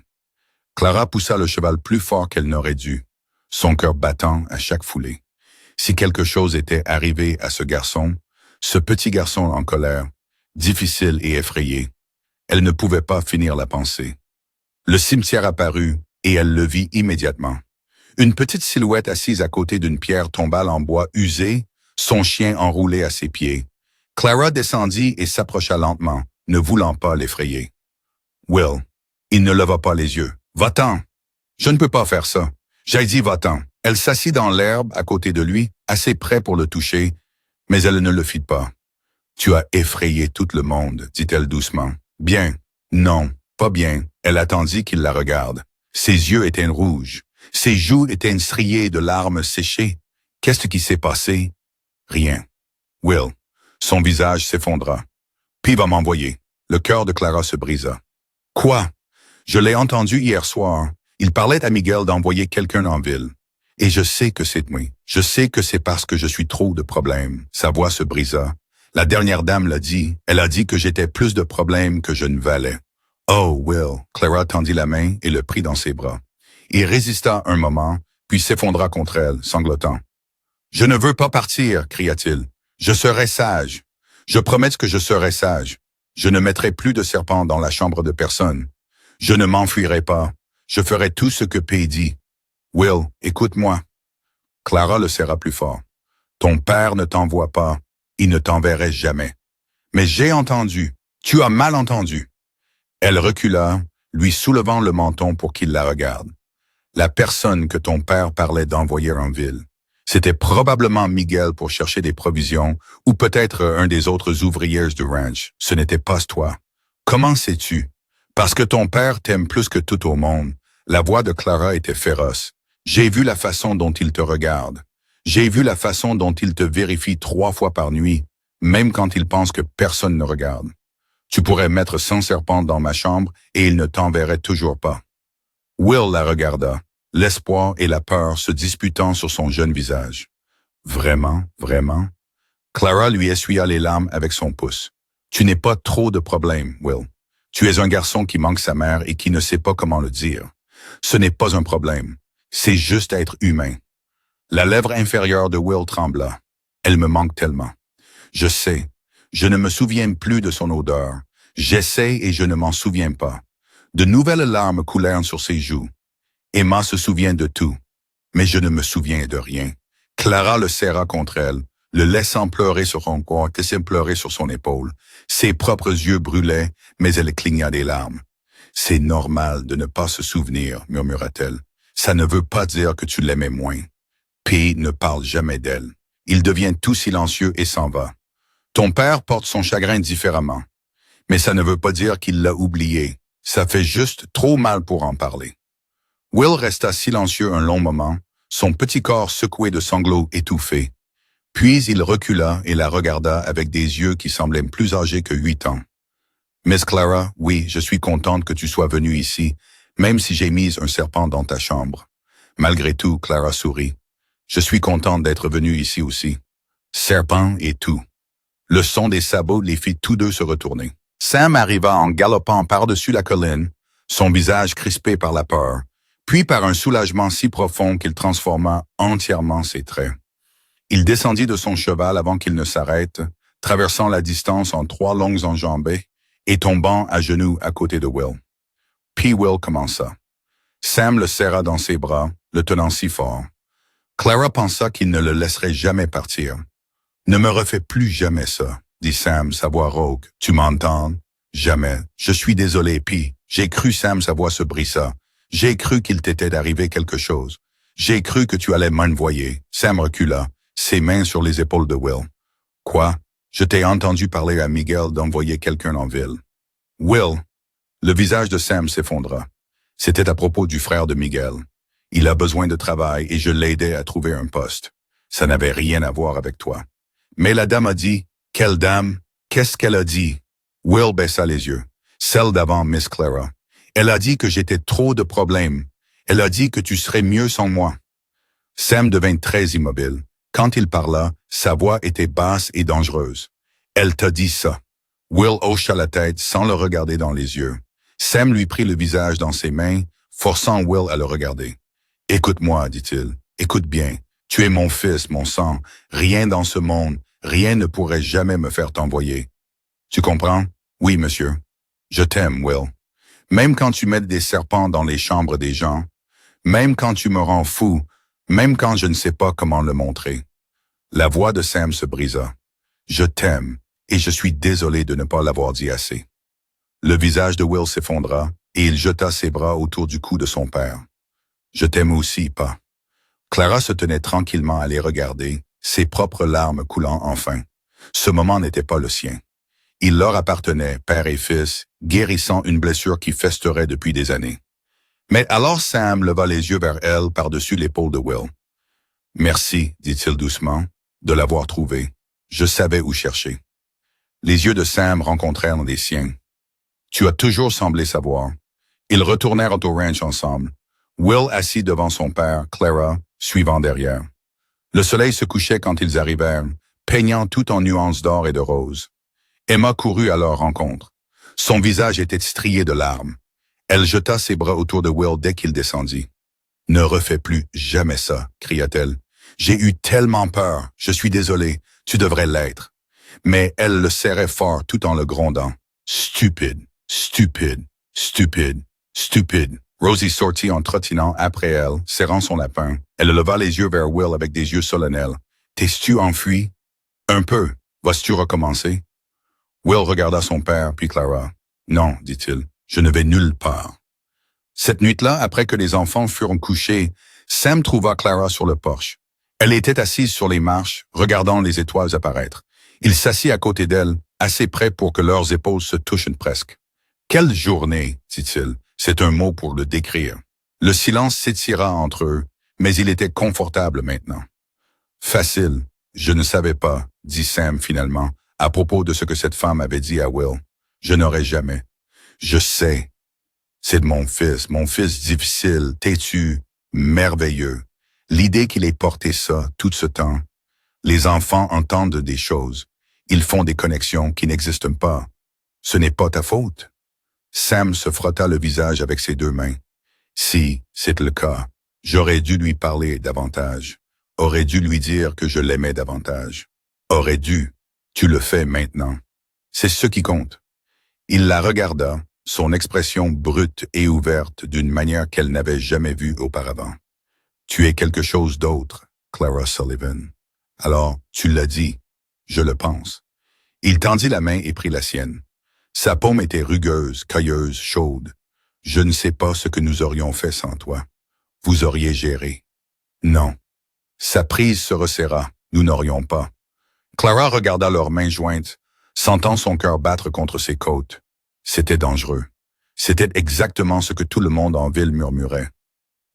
Clara poussa le cheval plus fort qu'elle n'aurait dû, son cœur battant à chaque foulée. Si quelque chose était arrivé à ce petit garçon en colère, difficile et effrayé, elle ne pouvait pas finir la pensée. Le cimetière apparut et elle le vit immédiatement. Une petite silhouette assise à côté d'une pierre tombale en bois usé, son chien enroulé à ses pieds. Clara descendit et s'approcha lentement, ne voulant pas l'effrayer. « Will, il ne leva pas les yeux. Va-t'en. Je ne peux pas faire ça. J'ai dit va-t'en. » Elle s'assit dans l'herbe à côté de lui, assez près pour le toucher, mais elle ne le fit pas. « Tu as effrayé tout le monde, dit-elle doucement. « Bien. Non, pas bien. » Elle attendit qu'il la regarde. Ses yeux étaient rouges. Ses joues étaient striées de larmes séchées. Qu'est-ce qui s'est passé? Rien. Will. Son visage s'effondra. Puis va m'envoyer. Le cœur de Clara se brisa. Quoi? Je l'ai entendu hier soir. Il parlait à Miguel d'envoyer quelqu'un en ville. Et je sais que c'est moi. Je sais que c'est parce que je suis trop de problèmes. Sa voix se brisa. La dernière dame l'a dit. Elle a dit que j'étais plus de problèmes que je ne valais. Oh, Will. Clara tendit la main et le prit dans ses bras. Il résista un moment, puis s'effondra contre elle, sanglotant. Je ne veux pas partir, cria-t-il. Je serai sage. Je promets que je serai sage. Je ne mettrai plus de serpent dans la chambre de personne. Je ne m'enfuirai pas. Je ferai tout ce que P dit. Will, écoute-moi. Clara le serra plus fort. Ton père ne t'envoie pas. Il ne t'enverrait jamais. Mais j'ai entendu. Tu as mal entendu. Elle recula, lui soulevant le menton pour qu'il la regarde. La personne que ton père parlait d'envoyer en ville, c'était probablement Miguel pour chercher des provisions ou peut-être un des autres ouvriers du ranch. Ce n'était pas toi. Comment sais-tu? Parce que ton père t'aime plus que tout au monde. La voix de Clara était féroce. J'ai vu la façon dont il te regarde. J'ai vu la façon dont il te vérifie 3 fois par nuit, même quand il pense que personne ne regarde. Tu pourrais mettre 100 serpents dans ma chambre et il ne t'enverrait toujours pas. Will la regarda, l'espoir et la peur se disputant sur son jeune visage. Vraiment, vraiment? Clara lui essuya les larmes avec son pouce. Tu n'es pas trop de problème, Will. Tu es un garçon qui manque sa mère et qui ne sait pas comment le dire. Ce n'est pas un problème. C'est juste être humain. La lèvre inférieure de Will trembla. Elle me manque tellement. Je sais. Je ne me souviens plus de son odeur. J'essaie et je ne m'en souviens pas. De nouvelles larmes coulèrent sur ses joues. Emma se souvient de tout. Mais je ne me souviens de rien. Clara le serra contre elle, le laissant pleurer sur son corps, laissant pleurer sur son épaule. Ses propres yeux brûlaient, mais elle cligna des larmes. C'est normal de ne pas se souvenir, murmura-t-elle. Ça ne veut pas dire que tu l'aimais moins. P ne parle jamais d'elle. Il devient tout silencieux et s'en va. Ton père porte son chagrin différemment. Mais ça ne veut pas dire qu'il l'a oublié. Ça fait juste trop mal pour en parler. Will resta silencieux un long moment, son petit corps secoué de sanglots étouffés. Puis il recula et la regarda avec des yeux qui semblaient plus âgés que 8 ans. Miss Clara, oui, je suis contente que tu sois venue ici, même si j'ai mis un serpent dans ta chambre. Malgré tout, Clara sourit. Je suis contente d'être venue ici aussi. Serpent et tout. Le son des sabots les fit tous deux se retourner. Sam arriva en galopant par-dessus la colline, son visage crispé par la peur, puis par un soulagement si profond qu'il transforma entièrement ses traits. Il descendit de son cheval avant qu'il ne s'arrête, traversant la distance en 3 longues enjambées et tombant à genoux à côté de Will. Puis Will commença. Sam le serra dans ses bras, le tenant si fort. Clara pensa qu'il ne le laisserait jamais partir. « Ne me refais plus jamais ça, » dit Sam, sa voix rauque. « Tu m'entends? Jamais. Je suis désolé, P. J'ai cru, Sam, sa voix se brisa. J'ai cru qu'il t'était arrivé quelque chose. J'ai cru que tu allais m'envoyer. » Sam recula, ses mains sur les épaules de Will. « Quoi? Je t'ai entendu parler à Miguel d'envoyer quelqu'un en ville. » « Will. » Le visage de Sam s'effondra. C'était à propos du frère de Miguel. Il a besoin de travail et je l'aidais à trouver un poste. Ça n'avait rien à voir avec toi. Mais la dame a dit, « Quelle dame? Qu'est-ce qu'elle a dit? » Will baissa les yeux. Celle d'avant, Miss Clara. Elle a dit que j'étais trop de problèmes. Elle a dit que tu serais mieux sans moi. Sam devint très immobile. Quand il parla, sa voix était basse et dangereuse. Elle t'a dit ça. Will hocha la tête sans le regarder dans les yeux. Sam lui prit le visage dans ses mains, forçant Will à le regarder. « Écoute-moi, dit-il. Écoute bien. Tu es mon fils, mon sang. Rien dans ce monde, rien ne pourrait jamais me faire t'envoyer. Tu comprends? Oui, monsieur. Je t'aime, Will. Même quand tu mets des serpents dans les chambres des gens, même quand tu me rends fou, même quand je ne sais pas comment le montrer. » La voix de Sam se brisa. « Je t'aime, et je suis désolé de ne pas l'avoir dit assez. » Le visage de Will s'effondra, et il jeta ses bras autour du cou de son père. « Je t'aime aussi, pas. » Clara se tenait tranquillement à les regarder, ses propres larmes coulant enfin. Ce moment n'était pas le sien. Il leur appartenait, père et fils, guérissant une blessure qui festerait depuis des années. Mais alors Sam leva les yeux vers elle par-dessus l'épaule de Will. « Merci, dit-il doucement. de l'avoir trouvé. Je savais où chercher. Les yeux de Sam rencontrèrent les siens. Tu as toujours semblé savoir. Ils retournèrent au ranch ensemble. Will assis devant son père, Clara suivant derrière. Le soleil se couchait quand ils arrivèrent, peignant tout en nuances d'or et de rose. Emma courut à leur rencontre. Son visage était strié de larmes. Elle jeta ses bras autour de Will dès qu'il descendit. « Ne refais plus jamais ça », cria-t-elle. « J'ai eu tellement peur, je suis désolée, tu devrais l'être. » Mais elle le serrait fort tout en le grondant. « Stupide, stupide, stupide, stupide. » Rosie sortit en trottinant après elle, serrant son lapin. Elle leva les yeux vers Will avec des yeux solennels. « T'es-tu enfui? »« Un peu. Vas-tu recommencer? » Will regarda son père, puis Clara. « Non, dit-il, je ne vais nulle part. » Cette nuit-là, après que les enfants furent couchés, Sam trouva Clara sur le porche. Elle était assise sur les marches, regardant les étoiles apparaître. Il s'assit à côté d'elle, assez près pour que leurs épaules se touchent presque. « Quelle journée, dit-il. C'est un mot pour le décrire. » Le silence s'étira entre eux, mais il était confortable maintenant. « Facile, je ne savais pas, dit Sam finalement, à propos de ce que cette femme avait dit à Will. Je n'aurais jamais. Je sais. C'est de mon fils difficile, têtu, merveilleux. L'idée qu'il ait porté ça tout ce temps. Les enfants entendent des choses. Ils font des connexions qui n'existent pas. Ce n'est pas ta faute. » Sam se frotta le visage avec ses deux mains. « Si, c'est le cas, j'aurais dû lui parler davantage. Aurais dû lui dire que je l'aimais davantage. Aurais dû. Tu le fais maintenant. C'est ce qui compte. » Il la regarda, son expression brute et ouverte d'une manière qu'elle n'avait jamais vue auparavant. « Tu es quelque chose d'autre, Clara Sullivan. Alors, tu l'as dit. Je le pense. » Il tendit la main et prit la sienne. Sa paume était rugueuse, cailleuse, chaude. « Je ne sais pas ce que nous aurions fait sans toi. Vous auriez géré. » « Non. » Sa prise se resserra. Nous n'aurions pas. Clara regarda leurs mains jointes, sentant son cœur battre contre ses côtes. C'était dangereux. C'était exactement ce que tout le monde en ville murmurait.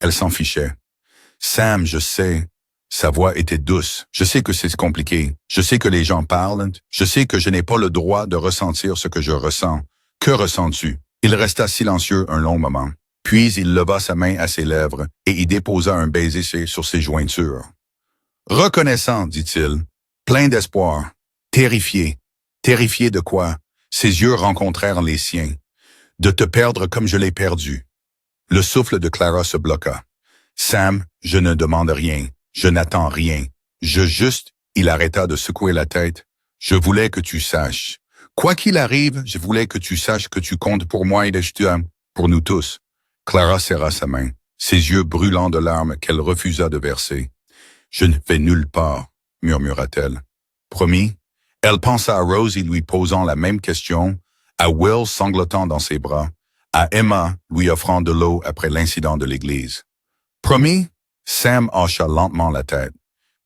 Elle s'en fichait. « Sam, je sais. » Sa voix était douce. « Je sais que c'est compliqué. Je sais que les gens parlent. Je sais que je n'ai pas le droit de ressentir ce que je ressens. Que ressens-tu? » Il resta silencieux un long moment. Puis il leva sa main à ses lèvres et y déposa un baiser sur ses jointures. « Reconnaissant, dit-il, plein d'espoir, terrifié. Terrifié de quoi? » Ses yeux rencontrèrent les siens. « De te perdre comme je l'ai perdu. » Le souffle de Clara se bloqua. « Sam, je ne demande rien. Je n'attends rien. Il arrêta de secouer la tête. Je voulais que tu saches. Quoi qu'il arrive, je voulais que tu saches que tu comptes pour moi et pour nous tous. » Clara serra sa main, ses yeux brûlants de larmes qu'elle refusa de verser. « Je ne vais nulle part, » murmura-t-elle. « Promis? » Elle pensa à Rosie lui posant la même question, à Will sanglotant dans ses bras, à Emma lui offrant de l'eau après l'incident de l'église. « Promis? » Sam hocha lentement la tête.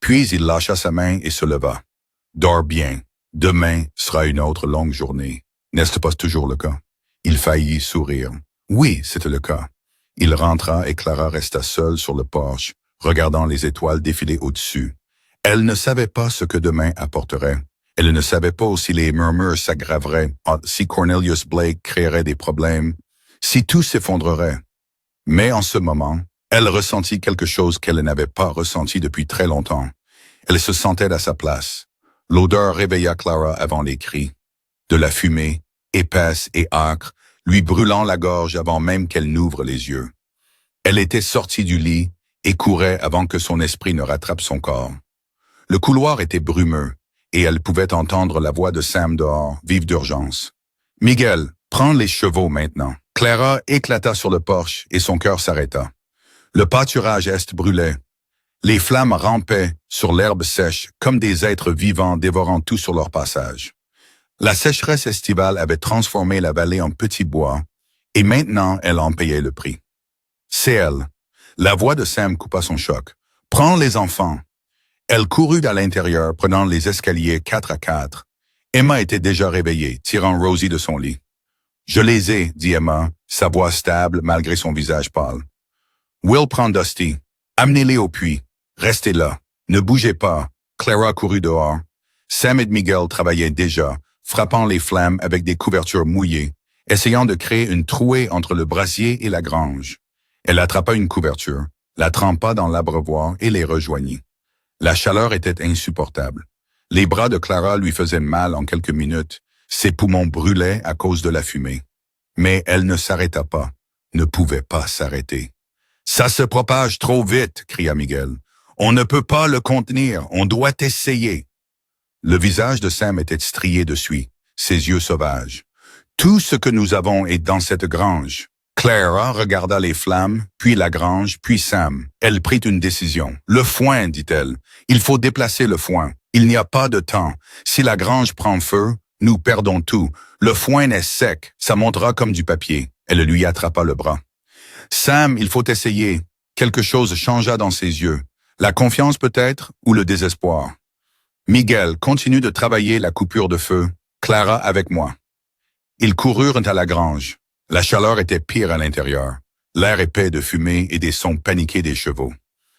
Puis il lâcha sa main et se leva. « Dors bien. Demain sera une autre longue journée. N'est-ce pas toujours le cas? » Il faillit sourire. Oui, c'était le cas. Il rentra et Clara resta seule sur le porche, regardant les étoiles défiler au-dessus. Elle ne savait pas ce que demain apporterait. Elle ne savait pas si les murmures s'aggraveraient, si Cornelius Blake créerait des problèmes, si tout s'effondrerait. Mais en ce moment, elle ressentit quelque chose qu'elle n'avait pas ressenti depuis très longtemps. Elle se sentait à sa place. L'odeur réveilla Clara avant les cris. De la fumée, épaisse et âcre, lui brûlant la gorge avant même qu'elle n'ouvre les yeux. Elle était sortie du lit et courait avant que son esprit ne rattrape son corps. Le couloir était brumeux et elle pouvait entendre la voix de Sam dehors, vive d'urgence. « Miguel, prends les chevaux maintenant. » Clara éclata sur le porche et son cœur s'arrêta. Le pâturage est brûlait. Les flammes rampaient sur l'herbe sèche comme des êtres vivants dévorant tout sur leur passage. La sécheresse estivale avait transformé la vallée en petit bois, et maintenant elle en payait le prix. C'est elle. La voix de Sam coupa son choc. « Prends les enfants. » Elle courut à l'intérieur, prenant les escaliers 4 à 4. Emma était déjà réveillée, tirant Rosie de son lit. « Je les ai, » dit Emma, sa voix stable malgré son visage pâle. « Will prend Dusty. Amenez-les au puits. Restez là. Ne bougez pas. Clara courut dehors. Sam et Miguel travaillaient déjà, frappant les flammes avec des couvertures mouillées, essayant de créer une trouée entre le brasier et la grange. Elle attrapa une couverture, la trempa dans l'abreuvoir et les rejoignit. La chaleur était insupportable. Les bras de Clara lui faisaient mal en quelques minutes. Ses poumons brûlaient à cause de la fumée. Mais elle ne s'arrêta pas, ne pouvait pas s'arrêter. « Ça se propage trop vite !» cria Miguel. « On ne peut pas le contenir, on doit essayer !» Le visage de Sam était strié de suie, ses yeux sauvages. « Tout ce que nous avons est dans cette grange. » Clara regarda les flammes, puis la grange, puis Sam. Elle prit une décision. « Le foin, dit-elle. Il faut déplacer le foin. Il n'y a pas de temps. Si la grange prend feu, nous perdons tout. Le foin est sec, ça montera comme du papier. » Elle lui attrapa le bras. « Sam, il faut essayer. » Quelque chose changea dans ses yeux. La confiance peut-être, ou le désespoir. « Miguel, continue de travailler la coupure de feu. Clara avec moi. » Ils coururent à la grange. La chaleur était pire à l'intérieur. L'air épais de fumée et des sons paniqués des chevaux.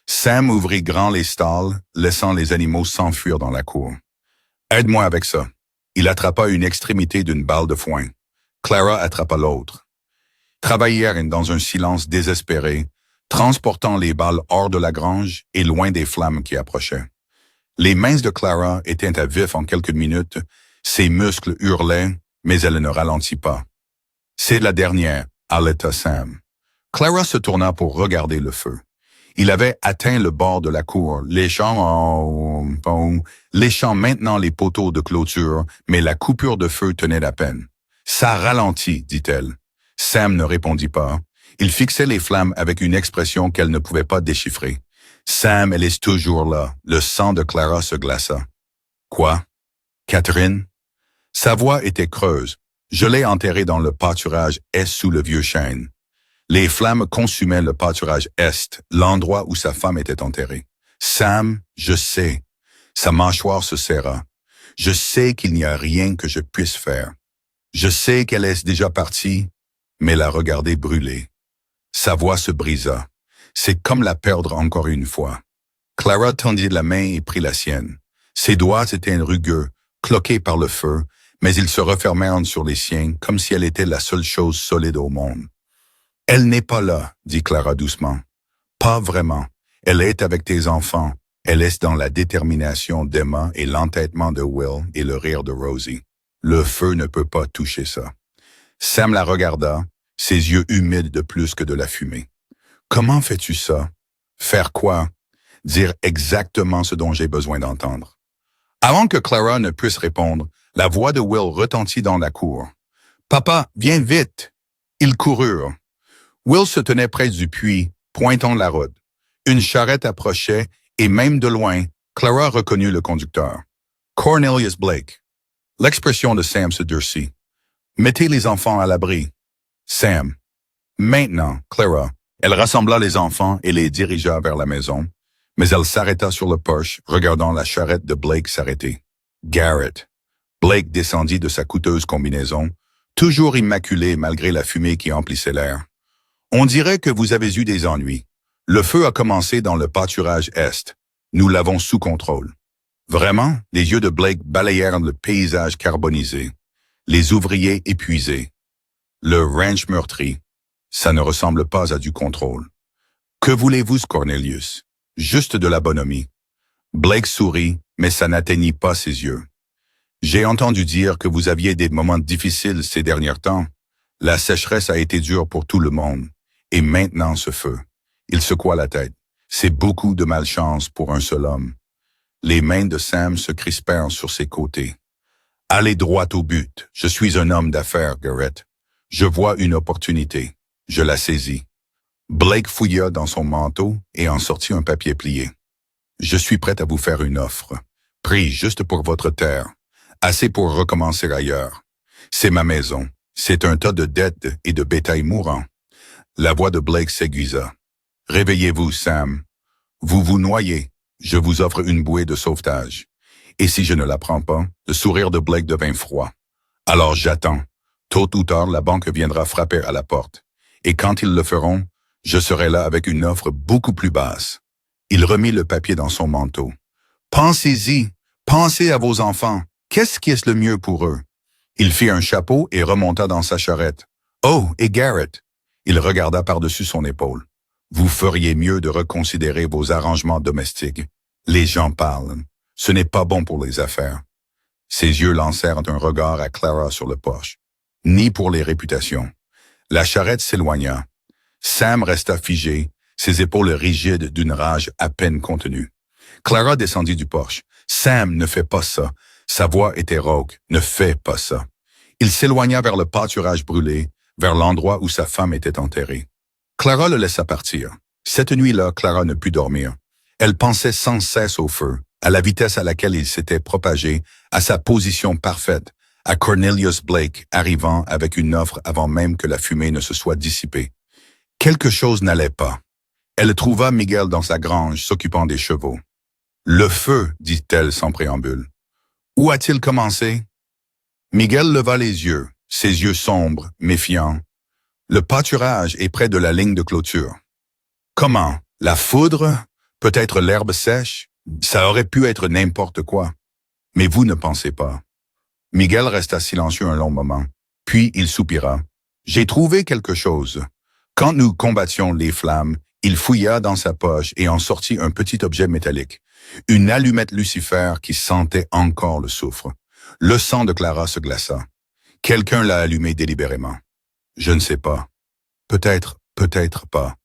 Sam ouvrit grand les stalles, laissant les animaux s'enfuir dans la cour. « Aide-moi avec ça. » Il attrapa une extrémité d'une balle de foin. Clara attrapa l'autre. Travaillèrent dans un silence désespéré, transportant les balles hors de la grange et loin des flammes qui approchaient. Les mains de Clara étaient à vif en quelques minutes, ses muscles hurlaient, mais elle ne ralentit pas. « C'est la dernière », haleta Sam. Clara se tourna pour regarder le feu. Il avait atteint le bord de la cour, léchant maintenant les poteaux de clôture, mais la coupure de feu tenait à peine. « Ça ralentit », dit-elle. Sam ne répondit pas. Il fixait les flammes avec une expression qu'elle ne pouvait pas déchiffrer. « Sam, elle est toujours là. » Le sang de Clara se glaça. « Quoi? Catherine? » Sa voix était creuse. Je l'ai enterrée dans le pâturage est sous le vieux chêne. Les flammes consumaient le pâturage est, l'endroit où sa femme était enterrée. « Sam, je sais. » Sa mâchoire se serra. « Je sais qu'il n'y a rien que je puisse faire. Je sais qu'elle est déjà partie, mais la regarder brûler. » Sa voix se brisa. C'est comme la perdre encore une fois. Clara tendit la main et prit la sienne. Ses doigts étaient rugueux, cloqués par le feu, mais ils se refermèrent sur les siens comme si elle était la seule chose solide au monde. « Elle n'est pas là, » dit Clara doucement. « Pas vraiment. Elle est avec tes enfants. Elle est dans la détermination d'Emma et l'entêtement de Will et le rire de Rosie. Le feu ne peut pas toucher ça. » Sam la regarda, ses yeux humides de plus que de la fumée. « Comment fais-tu ça? » « Faire quoi? » « Dire exactement ce dont j'ai besoin d'entendre. » Avant que Clara ne puisse répondre, la voix de Will retentit dans la cour. « Papa, viens vite! » Ils coururent. Will se tenait près du puits, pointant la route. Une charrette approchait et même de loin, Clara reconnut le conducteur. Cornelius Blake. L'expression de Sam se durcit. « Mettez les enfants à l'abri. » Sam. « Maintenant, Clara. » Elle rassembla les enfants et les dirigea vers la maison, mais elle s'arrêta sur le porche, regardant la charrette de Blake s'arrêter. Garrett. Blake descendit de sa coûteuse combinaison, toujours immaculé malgré la fumée qui emplissait l'air. « On dirait que vous avez eu des ennuis. Le feu a commencé dans le pâturage est. Nous l'avons sous contrôle. » Vraiment, les yeux de Blake balayèrent le paysage carbonisé, les ouvriers épuisés, le ranch meurtri. Ça ne ressemble pas à du contrôle. Que voulez-vous, Cornelius? Juste de la bonhomie. Blake sourit, mais ça n'atteignit pas ses yeux. J'ai entendu dire que vous aviez des moments difficiles ces derniers temps. La sécheresse a été dure pour tout le monde. Et maintenant ce feu. Il secoua la tête. C'est beaucoup de malchance pour un seul homme. Les mains de Sam se crispèrent sur ses côtés. Allez droit au but. Je suis un homme d'affaires, Garrett. Je vois une opportunité. Je la saisis. Blake fouilla dans son manteau et en sortit un papier plié. Je suis prêt à vous faire une offre. Prix juste pour votre terre. Assez pour recommencer ailleurs. C'est ma maison. C'est un tas de dettes et de bétail mourant. La voix de Blake s'aiguisa. Réveillez-vous, Sam. Vous vous noyez. Je vous offre une bouée de sauvetage. Et si je ne la prends pas, le sourire de Blake devint froid. Alors j'attends. Tôt ou tard, la banque viendra frapper à la porte. Et quand ils le feront, je serai là avec une offre beaucoup plus basse. Il remit le papier dans son manteau. Pensez-y, pensez à vos enfants. Qu'est-ce qui est le mieux pour eux? Il fit un chapeau et remonta dans sa charrette. Oh, et Garrett! Il regarda par-dessus son épaule. Vous feriez mieux de reconsidérer vos arrangements domestiques. Les gens parlent. Ce n'est pas bon pour les affaires. Ses yeux lancèrent un regard à Clara sur le porche. Ni pour les réputations. La charrette s'éloigna. Sam resta figé, ses épaules rigides d'une rage à peine contenue. Clara descendit du porche. Sam, ne fais pas ça. Sa voix était rauque. Ne fais pas ça. Il s'éloigna vers le pâturage brûlé, vers l'endroit où sa femme était enterrée. Clara le laissa partir. Cette nuit-là, Clara ne put dormir. Elle pensait sans cesse au feu, à la vitesse à laquelle il s'était propagé, à sa position parfaite, à Cornelius Blake arrivant avec une offre avant même que la fumée ne se soit dissipée. Quelque chose n'allait pas. Elle trouva Miguel dans sa grange s'occupant des chevaux. « Le feu, dit-elle sans préambule. Où a-t-il commencé? » Miguel leva les yeux, ses yeux sombres, méfiants. Le pâturage est près de la ligne de clôture. Comment? La foudre? Peut-être l'herbe sèche? Ça aurait pu être n'importe quoi. Mais vous ne pensez pas. Miguel resta silencieux un long moment. Puis il soupira. J'ai trouvé quelque chose. Quand nous combattions les flammes, il fouilla dans sa poche et en sortit un petit objet métallique. Une allumette Lucifer qui sentait encore le soufre. Le sang de Clara se glaça. Quelqu'un l'a allumé délibérément. Je ne sais pas. Peut-être, peut-être pas.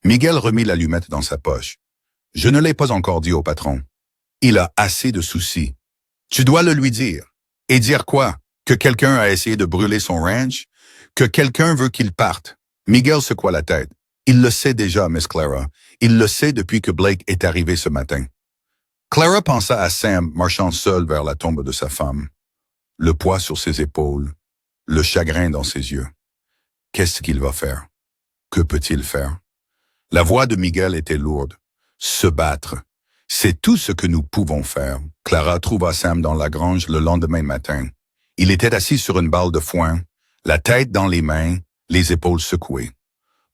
Miguel remit l'allumette dans sa poche. Je ne l'ai pas encore dit au patron. Il a assez de soucis. Tu dois le lui dire. Et dire quoi? Que quelqu'un a essayé de brûler son ranch? Que quelqu'un veut qu'il parte? Miguel secoua la tête. Il le sait déjà, Miss Clara. Il le sait depuis que Blake est arrivé ce matin. Clara pensa à Sam marchant seul vers la tombe de sa femme. Le poids sur ses épaules, le chagrin dans ses yeux. Qu'est-ce qu'il va faire? Que peut-il faire? La voix de Miguel était lourde. Se battre. C'est tout ce que nous pouvons faire. Clara trouva Sam dans la grange le lendemain matin. Il était assis sur une balle de foin, la tête dans les mains, les épaules secouées.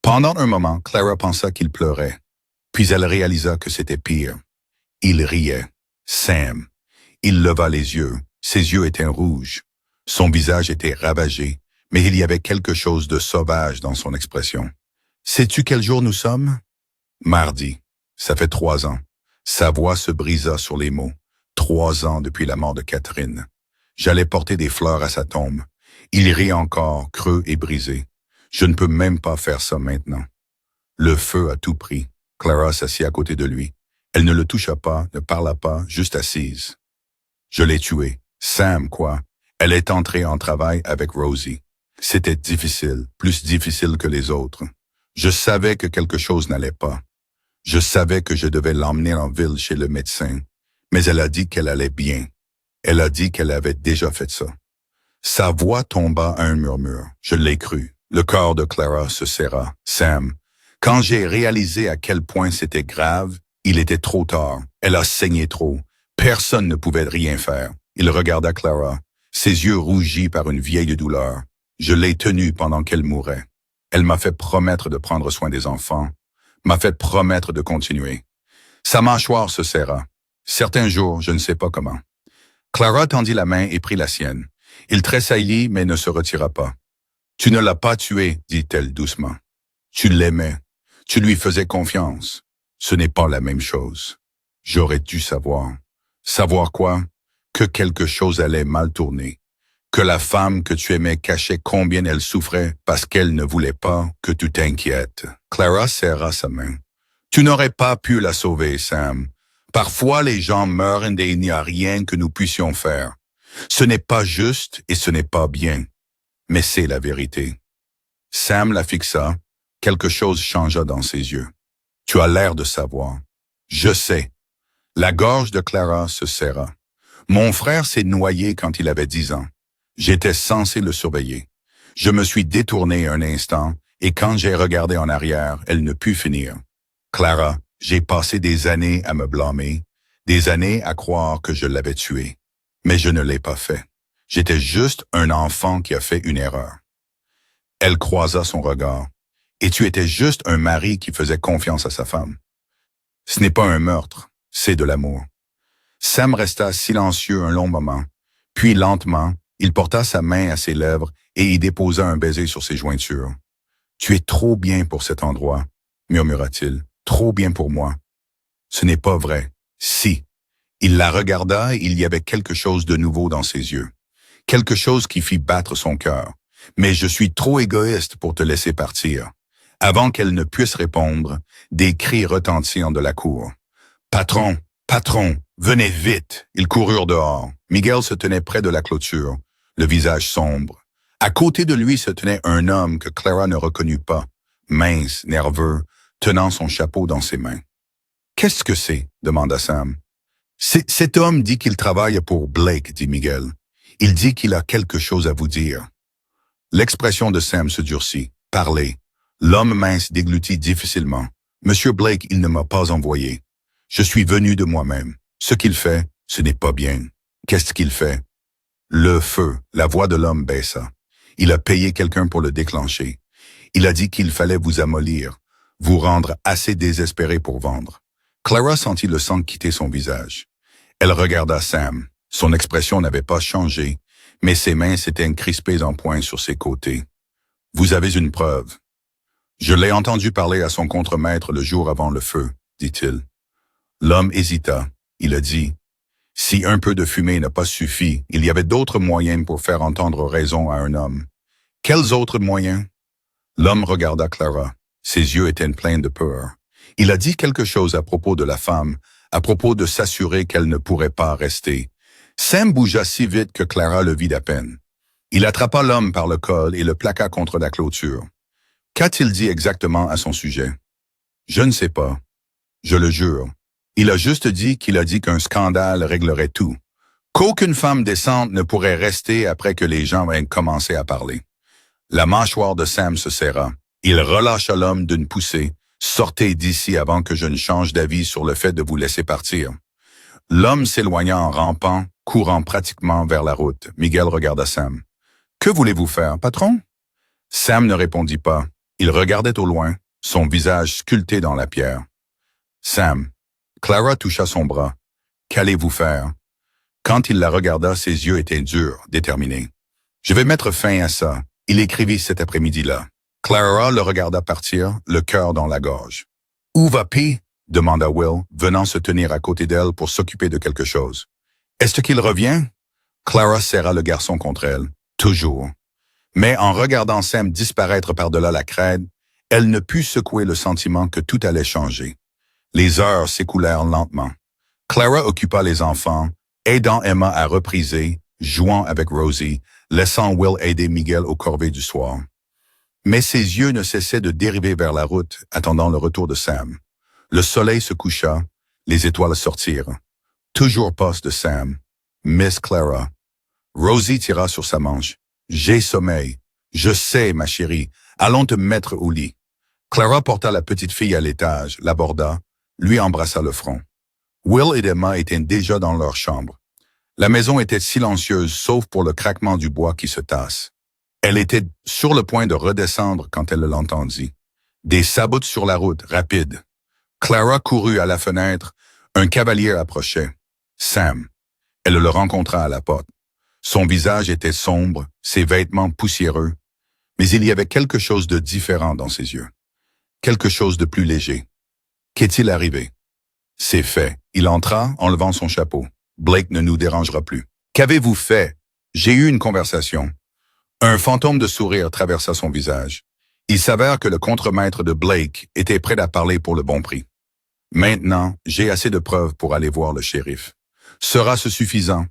Pendant un moment, Clara pensa qu'il pleurait. Puis elle réalisa que c'était pire. Il riait. Sam. Il leva les yeux. Ses yeux étaient rouges. Son visage était ravagé, mais il y avait quelque chose de sauvage dans son expression. « Sais-tu quel jour nous sommes? » « Mardi. Ça fait 3 ans. » Sa voix se brisa sur les mots. 3 ans depuis la mort de Catherine. J'allais porter des fleurs à sa tombe. Il rit encore, creux et brisé. Je ne peux même pas faire ça maintenant. Le feu à tout prix. Clara s'assit à côté de lui. Elle ne le toucha pas, ne parla pas, juste assise. Je l'ai tué. Sam, quoi. Elle est entrée en travail avec Rosie. C'était difficile, plus difficile que les autres. Je savais que quelque chose n'allait pas. Je savais que je devais l'emmener en ville chez le médecin, mais elle a dit qu'elle allait bien. Elle a dit qu'elle avait déjà fait ça. Sa voix tomba à un murmure. Je l'ai cru. Le corps de Clara se serra. Sam, quand j'ai réalisé à quel point c'était grave, il était trop tard. Elle a saigné trop. Personne ne pouvait rien faire. Il regarda Clara, ses yeux rougis par une vieille douleur. Je l'ai tenue pendant qu'elle mourait. Elle m'a fait promettre de prendre soin des enfants, m'a fait promettre de continuer. Sa mâchoire se serra. Certains jours, je ne sais pas comment. Clara tendit la main et prit la sienne. Il tressaillit, mais ne se retira pas. « Tu ne l'as pas tué, dit-elle doucement. Tu l'aimais. Tu lui faisais confiance. Ce n'est pas la même chose. J'aurais dû savoir. Savoir quoi? Que quelque chose allait mal tourner. Que la femme que tu aimais cachait combien elle souffrait parce qu'elle ne voulait pas que tu t'inquiètes. » Clara serra sa main. « Tu n'aurais pas pu la sauver, Sam. Parfois, les gens meurent et il n'y a rien que nous puissions faire. Ce n'est pas juste et ce n'est pas bien. Mais c'est la vérité. » Sam la fixa. Quelque chose changea dans ses yeux. « Tu as l'air de savoir. »« Je sais. » La gorge de Clara se serra. « Mon frère s'est noyé quand il avait 10 ans. J'étais censé le surveiller. Je me suis détourné un instant et quand j'ai regardé en arrière, elle ne put finir. Clara, j'ai passé des années à me blâmer, des années à croire que je l'avais tué. Mais je ne l'ai pas fait. J'étais juste un enfant qui a fait une erreur. » Elle croisa son regard. « Et tu étais juste un mari qui faisait confiance à sa femme. Ce n'est pas un meurtre, c'est de l'amour. » Sam resta silencieux un long moment, puis lentement, il porta sa main à ses lèvres et y déposa un baiser sur ses jointures. « Tu es trop bien pour cet endroit, » murmura-t-il. « Trop bien pour moi. » Ce n'est pas vrai. Si. Il la regarda et il y avait quelque chose de nouveau dans ses yeux. Quelque chose qui fit battre son cœur. Mais je suis trop égoïste pour te laisser partir. Avant qu'elle ne puisse répondre, des cris retentirent de la cour. Patron, patron, venez vite. Ils coururent dehors. Miguel se tenait près de la clôture, le visage sombre. À côté de lui se tenait un homme que Clara ne reconnut pas, mince, nerveux, tenant son chapeau dans ses mains. « Qu'est-ce que c'est » demanda Sam. « Cet homme dit qu'il travaille pour Blake, dit Miguel. Il dit qu'il a quelque chose à vous dire. » L'expression de Sam se durcit. « Parlez. » L'homme mince déglutit difficilement. « Monsieur Blake, il ne m'a pas envoyé. Je suis venu de moi-même. Ce qu'il fait, ce n'est pas bien. Qu'est-ce qu'il fait? » Le feu, la voix de l'homme baissa. Il a payé quelqu'un pour le déclencher. Il a dit qu'il fallait vous amollir, vous rendre assez désespéré pour vendre. Clara sentit le sang quitter son visage. Elle regarda Sam. Son expression n'avait pas changé, mais ses mains s'étaient crispées en poing sur ses côtés. « Vous avez une preuve. »« Je l'ai entendu parler à son contremaître le jour avant le feu, » dit-il. L'homme hésita. Il a dit « Si un peu de fumée n'a pas suffi, il y avait d'autres moyens pour faire entendre raison à un homme. » « Quels autres moyens? » L'homme regarda Clara. Ses yeux étaient pleins de peur. Il a dit quelque chose à propos de la femme, à propos de s'assurer qu'elle ne pourrait pas rester. Sam bougea si vite que Clara le vit à peine. Il attrapa l'homme par le col et le plaqua contre la clôture. Qu'a-t-il dit exactement à son sujet? Je ne sais pas. Je le jure. Il a juste dit qu'il a dit qu'un scandale réglerait tout. Qu'aucune femme décente ne pourrait rester après que les gens aient commencé à parler. La mâchoire de Sam se serra. Il relâcha l'homme d'une poussée. « Sortez d'ici avant que je ne change d'avis sur le fait de vous laisser partir. » L'homme s'éloigna en rampant, courant pratiquement vers la route. Miguel regarda Sam. « Que voulez-vous faire, patron? » Sam ne répondit pas. Il regardait au loin, son visage sculpté dans la pierre. « Sam. » Clara toucha son bras. « Qu'allez-vous faire? » Quand il la regarda, ses yeux étaient durs, déterminés. « Je vais mettre fin à ça. » Il écrivit cet après-midi-là. Clara le regarda partir, le cœur dans la gorge. « Où va P? » demanda Will, venant se tenir à côté d'elle pour s'occuper de quelque chose. « Est-ce qu'il revient? » Clara serra le garçon contre elle. « Toujours. » Mais en regardant Sam disparaître par-delà la crête, elle ne put secouer le sentiment que tout allait changer. Les heures s'écoulèrent lentement. Clara occupa les enfants, aidant Emma à repriser, jouant avec Rosie, laissant Will aider Miguel aux corvées du soir. Mais ses yeux ne cessaient de dériver vers la route, attendant le retour de Sam. Le soleil se coucha, les étoiles sortirent. Toujours pas de Sam. Miss Clara. Rosie tira sur sa manche. « J'ai sommeil. Je sais, ma chérie. Allons te mettre au lit. » Clara porta la petite fille à l'étage, l'aborda, lui embrassa le front. Will et Emma étaient déjà dans leur chambre. La maison était silencieuse, sauf pour le craquement du bois qui se tasse. Elle était sur le point de redescendre quand elle l'entendit. Des sabots sur la route, rapides. Clara courut à la fenêtre. Un cavalier approchait. Sam. Elle le rencontra à la porte. Son visage était sombre, ses vêtements poussiéreux. Mais il y avait quelque chose de différent dans ses yeux. Quelque chose de plus léger. Qu'est-il arrivé? C'est fait. Il entra, enlevant son chapeau. Blake ne nous dérangera plus. Qu'avez-vous fait? J'ai eu une conversation. Un fantôme de sourire traversa son visage. Il s'avère que le contremaître de Blake était prêt à parler pour le bon prix. Maintenant, j'ai assez de preuves pour aller voir le shérif. Sera-ce suffisant?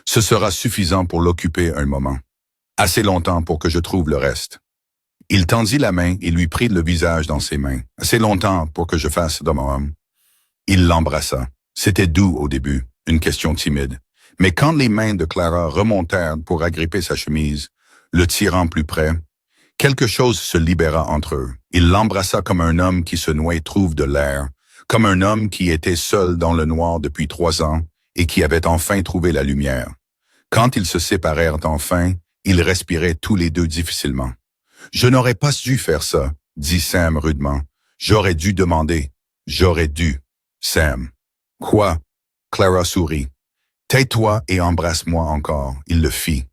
Ce sera suffisant pour l'occuper un moment. Assez longtemps pour que je trouve le reste. Il tendit la main et lui prit le visage dans ses mains. Assez longtemps pour que je fasse de mon homme. Il l'embrassa. C'était doux au début, une question timide. Mais quand les mains de Clara remontèrent pour agripper sa chemise, le tirant plus près, quelque chose se libéra entre eux. Il l'embrassa comme un homme qui se noie trouve de l'air, comme un homme qui était seul dans le noir depuis 3 ans et qui avait enfin trouvé la lumière. Quand ils se séparèrent enfin, ils respiraient tous les deux difficilement. « Je n'aurais pas dû faire ça, » dit Sam rudement. « J'aurais dû demander. J'aurais dû. » Sam. « Quoi? » Clara sourit. Tais-toi et embrasse-moi encore. Il le fit.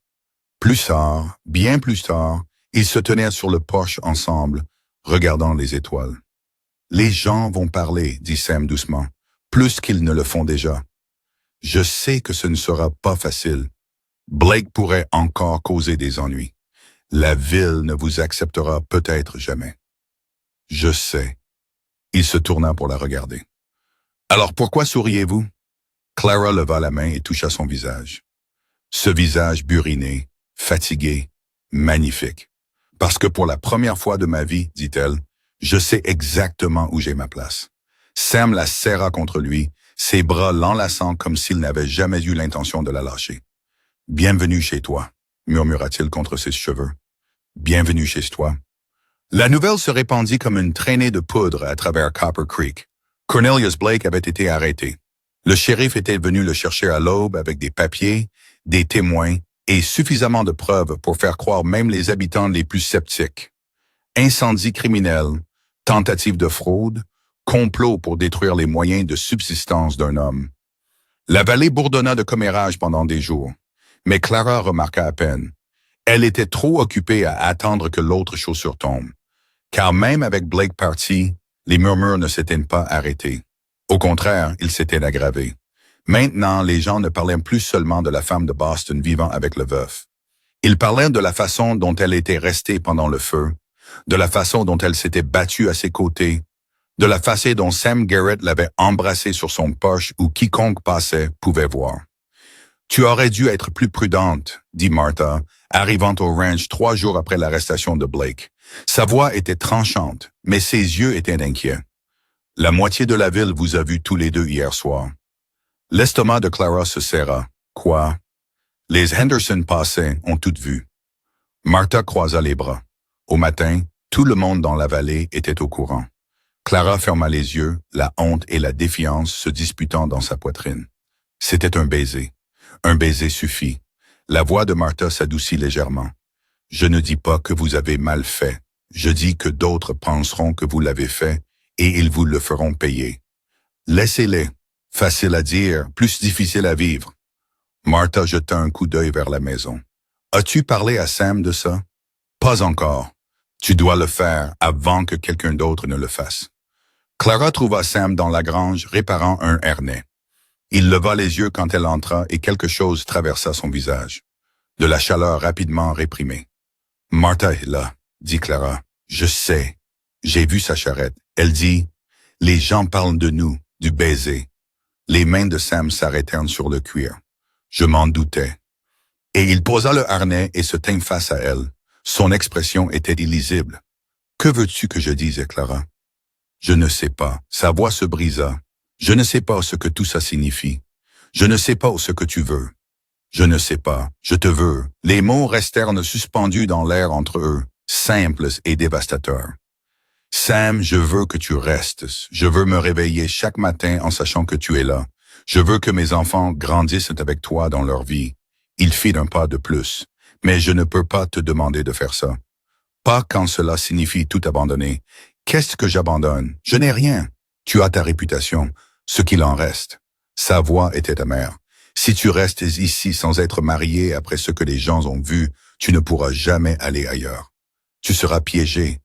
Plus tard, bien plus tard, ils se tenaient sur le porche ensemble, regardant les étoiles. Les gens vont parler, dit Sam doucement, plus qu'ils ne le font déjà. Je sais que ce ne sera pas facile. Blake pourrait encore causer des ennuis. La ville ne vous acceptera peut-être jamais. Je sais. Il se tourna pour la regarder. Alors pourquoi souriez-vous? Clara leva la main et toucha son visage. Ce visage buriné, fatigué, magnifique. Parce que pour la première fois de ma vie, dit-elle, je sais exactement où j'ai ma place. Sam la serra contre lui, ses bras l'enlaçant comme s'il n'avait jamais eu l'intention de la lâcher. « Bienvenue chez toi », murmura-t-il contre ses cheveux. « Bienvenue chez toi. » La nouvelle se répandit comme une traînée de poudre à travers Copper Creek. Cornelius Blake avait été arrêté. Le shérif était venu le chercher à l'aube avec des papiers, des témoins et suffisamment de preuves pour faire croire même les habitants les plus sceptiques. Incendie criminel, tentative de fraude, complot pour détruire les moyens de subsistance d'un homme. La vallée bourdonna de commérages pendant des jours, mais Clara remarqua à peine. Elle était trop occupée à attendre que l'autre chaussure tombe, car même avec Blake parti, les murmures ne s'étaient pas arrêtés. Au contraire, ils s'étaient aggravés. Maintenant, les gens ne parlaient plus seulement de la femme de Boston vivant avec le veuf. Ils parlaient de la façon dont elle était restée pendant le feu, de la façon dont elle s'était battue à ses côtés, de la façon dont Sam Garrett l'avait embrassée sur son porche où quiconque passait pouvait voir. « Tu aurais dû être plus prudente, » dit Martha, arrivant au ranch 3 jours après l'arrestation de Blake. Sa voix était tranchante, mais ses yeux étaient inquiets. « La moitié de la ville vous a vus tous les deux hier soir. » L'estomac de Clara se serra. « Quoi? » Les Henderson passaient, ont tout vu. Martha croisa les bras. Au matin, tout le monde dans la vallée était au courant. Clara ferma les yeux, la honte et la défiance se disputant dans sa poitrine. C'était un baiser. Un baiser suffit. La voix de Martha s'adoucit légèrement. « Je ne dis pas que vous avez mal fait. Je dis que d'autres penseront que vous l'avez fait et ils vous le feront payer. Laissez-les. Facile à dire, plus difficile à vivre. » Martha jeta un coup d'œil vers la maison. « As-tu parlé à Sam de ça? »« Pas encore. Tu dois le faire avant que quelqu'un d'autre ne le fasse. » Clara trouva Sam dans la grange réparant un harnais. Il leva les yeux quand elle entra et quelque chose traversa son visage. De la chaleur rapidement réprimée. « Martha est là, » dit Clara. « Je sais. J'ai vu sa charrette. » Elle dit, « Les gens parlent de nous, du baiser. » Les mains de Sam s'arrêtèrent sur le cuir. Je m'en doutais. Et il posa le harnais et se tint face à elle. Son expression était illisible. « Que veux-tu que je dise, Clara? » « Je ne sais pas. » Sa voix se brisa. « Je ne sais pas ce que tout ça signifie. Je ne sais pas ce que tu veux. Je ne sais pas. Je te veux. » Les mots restèrent suspendus dans l'air entre eux, simples et dévastateurs. « Sam, je veux que tu restes. Je veux me réveiller chaque matin en sachant que tu es là. Je veux que mes enfants grandissent avec toi dans leur vie. » Il fit un pas de plus. « Mais je ne peux pas te demander de faire ça. Pas quand cela signifie tout abandonner. Qu'est-ce que j'abandonne? Je n'ai rien. Tu as ta réputation, ce qu'il en reste. » Sa voix était amère. « Si tu restes ici sans être marié après ce que les gens ont vu, tu ne pourras jamais aller ailleurs. Tu seras piégé.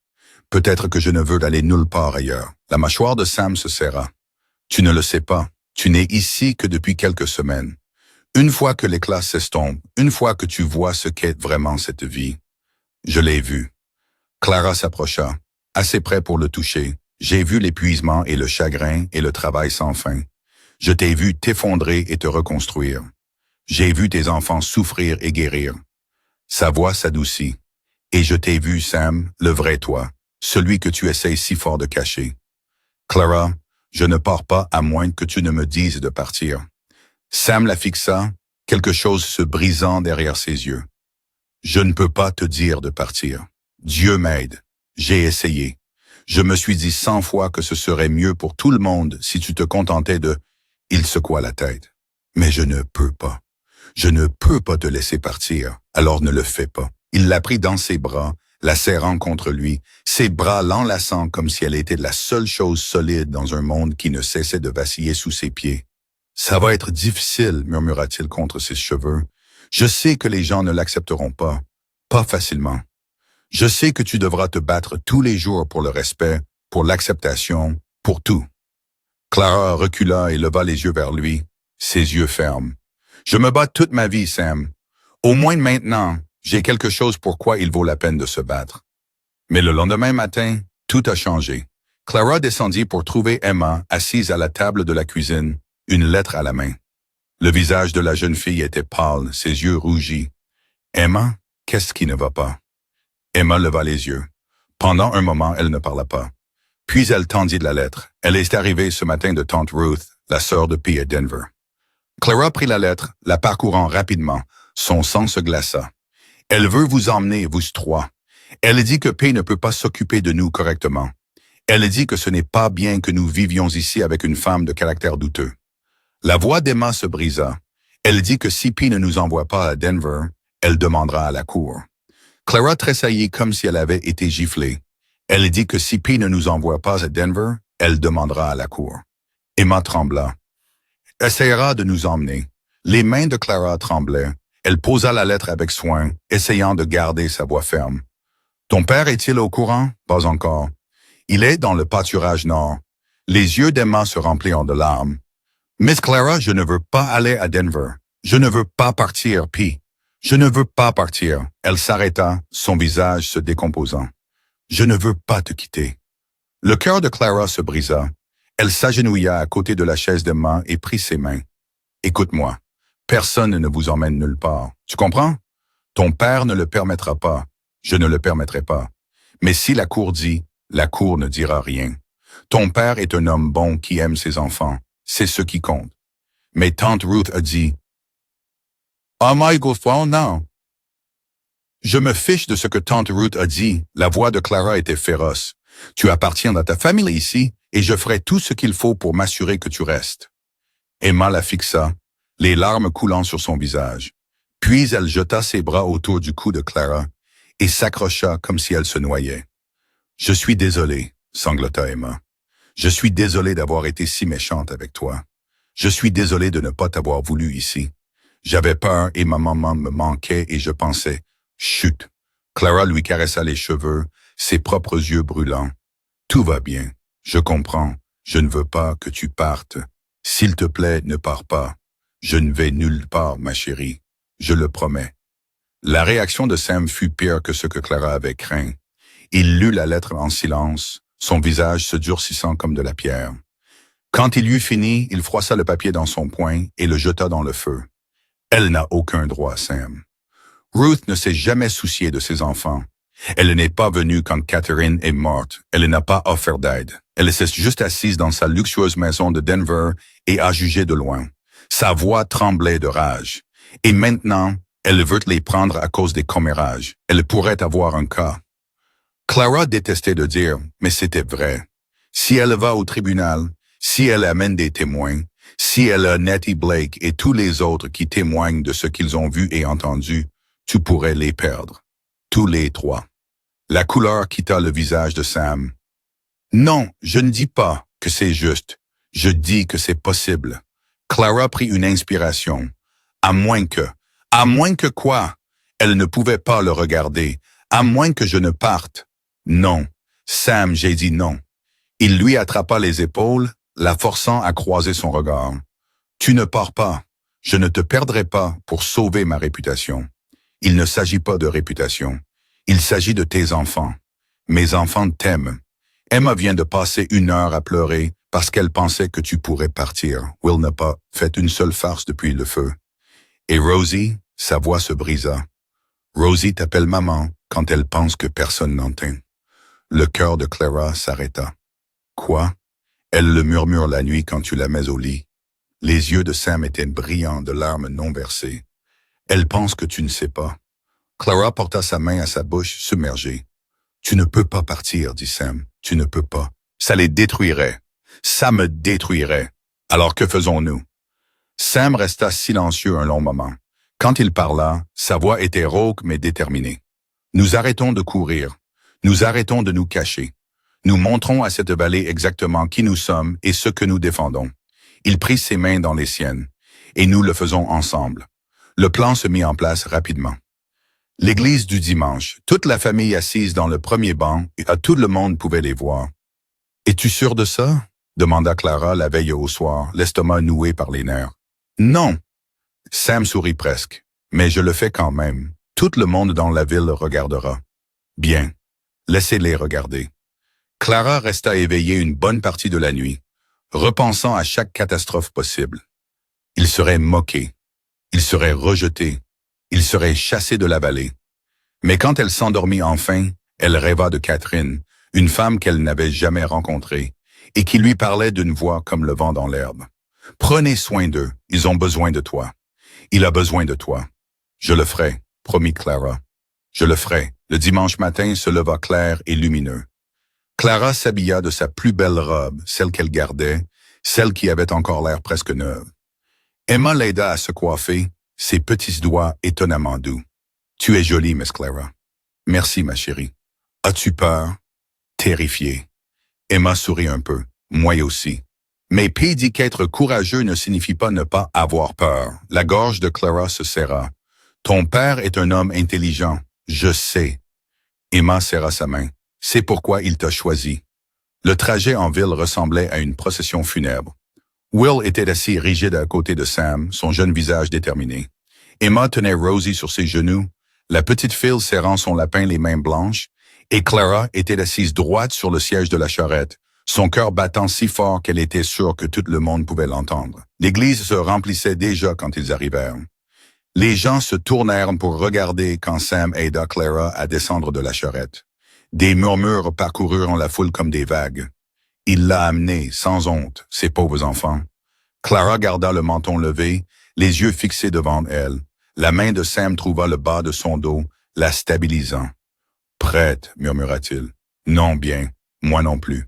Peut-être que je ne veux aller nulle part ailleurs. » La mâchoire de Sam se serra. « Tu ne le sais pas. Tu n'es ici que depuis quelques semaines. Une fois que l'éclat s'estompe, une fois que tu vois ce qu'est vraiment cette vie. » Je l'ai vu. Clara s'approcha, assez près pour le toucher. J'ai vu l'épuisement et le chagrin et le travail sans fin. Je t'ai vu t'effondrer et te reconstruire. J'ai vu tes enfants souffrir et guérir. Sa voix s'adoucit. Et je t'ai vu, Sam, le vrai toi, celui que tu essayes si fort de cacher. Clara, je ne pars pas à moins que tu ne me dises de partir. Sam la fixa, quelque chose se brisant derrière ses yeux. Je ne peux pas te dire de partir. Dieu m'aide. J'ai essayé. Je me suis dit 100 fois que ce serait mieux pour tout le monde si tu te contentais de... Il secoua la tête. Mais je ne peux pas. Je ne peux pas te laisser partir, alors ne le fais pas. Il la prit dans ses bras, la serrant contre lui, ses bras l'enlaçant comme si elle était la seule chose solide dans un monde qui ne cessait de vaciller sous ses pieds. Ça va être difficile, murmura-t-il contre ses cheveux. Je sais que les gens ne l'accepteront pas facilement. Je sais que tu devras te battre tous les jours pour le respect, pour l'acceptation, pour tout. Clara recula et leva les yeux vers lui, ses yeux fermes. Je me bats toute ma vie, Sam. Au moins maintenant, j'ai quelque chose pour quoi il vaut la peine de se battre. Mais le lendemain matin, tout a changé. Clara descendit pour trouver Emma assise à la table de la cuisine, une lettre à la main. Le visage de la jeune fille était pâle, ses yeux rougis. Emma, qu'est-ce qui ne va pas? Emma leva les yeux. Pendant un moment, elle ne parla pas. Puis elle tendit la lettre. Elle est arrivée ce matin de tante Ruth, la sœur de P. à Denver. Clara prit la lettre, la parcourant rapidement. Son sang se glaça. Elle veut vous emmener, vous trois. Elle dit que P. ne peut pas s'occuper de nous correctement. Elle dit que ce n'est pas bien que nous vivions ici avec une femme de caractère douteux. La voix d'Emma se brisa. Elle dit que si P. ne nous envoie pas à Denver, elle demandera à la cour. Clara tressaillit comme si elle avait été giflée. Elle dit que si P. ne nous envoie pas à Denver, elle demandera à la cour. Emma trembla. Essayera de nous emmener. Les mains de Clara tremblaient. Elle posa la lettre avec soin, essayant de garder sa voix ferme. Ton père est-il au courant? Pas encore. Il est dans le pâturage nord. Les yeux d'Emma se remplirent de larmes. Miss Clara, je ne veux pas aller à Denver. Je ne veux pas partir, P. Je ne veux pas partir. Elle s'arrêta, son visage se décomposant. Je ne veux pas te quitter. Le cœur de Clara se brisa. Elle s'agenouilla à côté de la chaise d'Emma et prit ses mains. Écoute-moi. Personne ne vous emmène nulle part. Tu comprends? Ton père ne le permettra pas. Je ne le permettrai pas. Mais si la cour dit, la cour ne dira rien. Ton père est un homme bon qui aime ses enfants. C'est ce qui compte. Mais tante Ruth a dit, « Michael, non. » Je me fiche de ce que tante Ruth a dit. La voix de Clara était féroce. Tu appartiens à ta famille ici, et je ferai tout ce qu'il faut pour m'assurer que tu restes. Emma la fixa, les larmes coulant sur son visage. Puis elle jeta ses bras autour du cou de Clara et s'accrocha comme si elle se noyait. « Je suis désolé, » sanglota Emma. « Je suis désolé d'avoir été si méchante avec toi. Je suis désolé de ne pas t'avoir voulu ici. J'avais peur et ma maman me manquait et je pensais, chut. » Clara lui caressa les cheveux, ses propres yeux brûlants. « Tout va bien. Je comprends. Je ne veux pas que tu partes. S'il te plaît, ne pars pas. Je ne vais nulle part, ma chérie. Je le promets. » La réaction de Sam fut pire que ce que Clara avait craint. Il lut la lettre en silence, son visage se durcissant comme de la pierre. Quand il eut fini, il froissa le papier dans son poing et le jeta dans le feu. Elle n'a aucun droit, Sam. Ruth ne s'est jamais souciée de ses enfants. Elle n'est pas venue quand Catherine est morte. Elle n'a pas offert d'aide. Elle s'est juste assise dans sa luxueuse maison de Denver et a jugé de loin. Sa voix tremblait de rage. Et maintenant, elle veut les prendre à cause des commérages. Elle pourrait avoir un cas. Clara détestait de dire, mais c'était vrai. Si elle va au tribunal, si elle amène des témoins, si elle a Nettie Blake et tous les autres qui témoignent de ce qu'ils ont vu et entendu, tu pourrais les perdre. Tous les trois. La couleur quitta le visage de Sam. Non, je ne dis pas que c'est juste. Je dis que c'est possible. Clara prit une inspiration. À moins que quoi? Elle ne pouvait pas le regarder. À moins que je ne parte. Non. Sam, j'ai dit non. Il lui attrapa les épaules, la forçant à croiser son regard. Tu ne pars pas. Je ne te perdrai pas pour sauver ma réputation. Il ne s'agit pas de réputation. Il s'agit de tes enfants. Mes enfants t'aiment. Emma vient de passer 1 heure à pleurer parce qu'elle pensait que tu pourrais partir. Will n'a pas fait une seule farce depuis le feu. Et Rosie, sa voix se brisa. Rosie t'appelle maman quand elle pense que personne n'entend. Le cœur de Clara s'arrêta. Quoi? Elle le murmure la nuit quand tu la mets au lit. Les yeux de Sam étaient brillants de larmes non versées. Elle pense que tu ne sais pas. Clara porta sa main à sa bouche submergée. Tu ne peux pas partir, dit Sam. Tu ne peux pas. Ça les détruirait. Ça me détruirait. Alors que faisons-nous? Sam resta silencieux un long moment. Quand il parla, sa voix était rauque mais déterminée. Nous arrêtons de courir. Nous arrêtons de nous cacher. Nous montrons à cette vallée exactement qui nous sommes et ce que nous défendons. Il prit ses mains dans les siennes, et nous le faisons ensemble. Le plan se mit en place rapidement. L'église du dimanche, toute la famille assise dans le premier banc, et tout le monde pouvait les voir. « Es-tu sûr de ça ?» demanda Clara la veille au soir, l'estomac noué par les nerfs. « Non !» Sam sourit presque. « Mais je le fais quand même. Tout le monde dans la ville regardera. »« Bien. Laissez-les regarder. » Clara resta éveillée une bonne partie de la nuit, repensant à chaque catastrophe possible. Il serait moqué. Il serait rejeté. Il serait chassé de la vallée. Mais quand elle s'endormit enfin, elle rêva de Catherine, une femme qu'elle n'avait jamais rencontrée, et qui lui parlait d'une voix comme le vent dans l'herbe. « Prenez soin d'eux, ils ont besoin de toi. Il a besoin de toi. »« Je le ferai, » promit Clara. « Je le ferai. » Le dimanche matin se leva clair et lumineux. Clara s'habilla de sa plus belle robe, celle qu'elle gardait, celle qui avait encore l'air presque neuve. Emma l'aida à se coiffer, ses petits doigts étonnamment doux. « Tu es jolie, Miss Clara. »« Merci, ma chérie. »« As-tu peur? » Terrifiée. Emma sourit un peu. « Moi aussi. » Mais P dit qu'être courageux ne signifie pas ne pas avoir peur. La gorge de Clara se serra. « Ton père est un homme intelligent. Je sais. » Emma serra sa main. « C'est pourquoi il t'a choisi. » Le trajet en ville ressemblait à une procession funèbre. Will était assis rigide à côté de Sam, son jeune visage déterminé. Emma tenait Rosie sur ses genoux, la petite Phil serrant son lapin les mains blanches, et Clara était assise droite sur le siège de la charrette, son cœur battant si fort qu'elle était sûre que tout le monde pouvait l'entendre. L'église se remplissait déjà quand ils arrivèrent. Les gens se tournèrent pour regarder quand Sam aida Clara à descendre de la charrette. Des murmures parcoururent la foule comme des vagues. Il l'a amenée, sans honte, ces pauvres enfants. Clara garda le menton levé, les yeux fixés devant elle. La main de Sam trouva le bas de son dos, la stabilisant. « Prête, murmura-t-il. « Non bien, moi non plus. »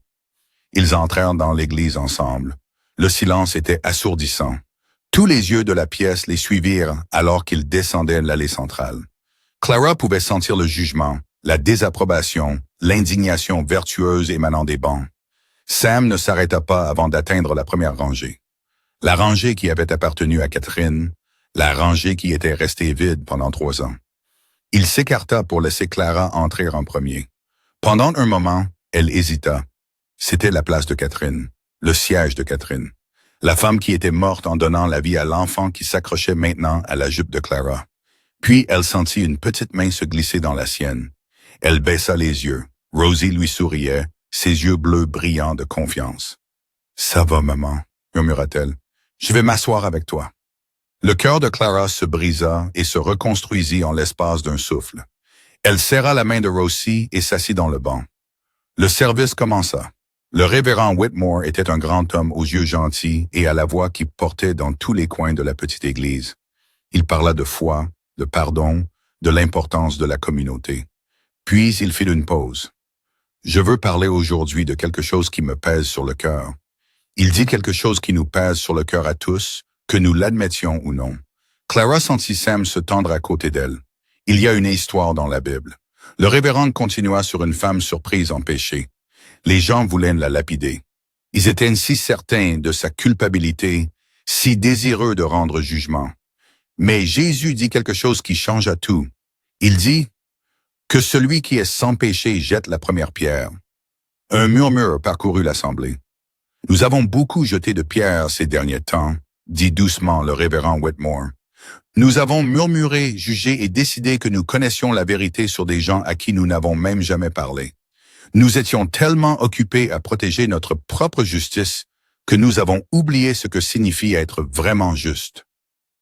Ils entrèrent dans l'église ensemble. Le silence était assourdissant. Tous les yeux de la pièce les suivirent alors qu'ils descendaient l'allée centrale. Clara pouvait sentir le jugement, la désapprobation, l'indignation vertueuse émanant des bancs. Sam ne s'arrêta pas avant d'atteindre la première rangée. La rangée qui avait appartenu à Catherine, la rangée qui était restée vide pendant 3 ans. Il s'écarta pour laisser Clara entrer en premier. Pendant un moment, elle hésita. C'était la place de Catherine, le siège de Catherine. La femme qui était morte en donnant la vie à l'enfant qui s'accrochait maintenant à la jupe de Clara. Puis elle sentit une petite main se glisser dans la sienne. Elle baissa les yeux. Rosie lui souriait, ses yeux bleus brillants de confiance. « Ça va, maman, » murmura-t-elle. « Je vais m'asseoir avec toi. » Le cœur de Clara se brisa et se reconstruisit en l'espace d'un souffle. Elle serra la main de Rosie et s'assit dans le banc. Le service commença. Le révérend Whitmore était un grand homme aux yeux gentils et à la voix qui portait dans tous les coins de la petite église. Il parla de foi, de pardon, de l'importance de la communauté. Puis il fit une pause. « Je veux parler aujourd'hui de quelque chose qui me pèse sur le cœur. » Il dit quelque chose qui nous pèse sur le cœur à tous, que nous l'admettions ou non. Clara sentit Sam se tendre à côté d'elle. Il y a une histoire dans la Bible. Le révérend continua sur une femme surprise en péché. Les gens voulaient la lapider. Ils étaient si certains de sa culpabilité, si désireux de rendre jugement. Mais Jésus dit quelque chose qui changea tout. Il dit que celui qui est sans péché jette la première pierre. Un murmure parcourut l'assemblée. « Nous avons beaucoup jeté de pierres ces derniers temps, » dit doucement le révérend Whitmore. « Nous avons murmuré, jugé et décidé que nous connaissions la vérité sur des gens à qui nous n'avons même jamais parlé. Nous étions tellement occupés à protéger notre propre justice que nous avons oublié ce que signifie être vraiment juste. »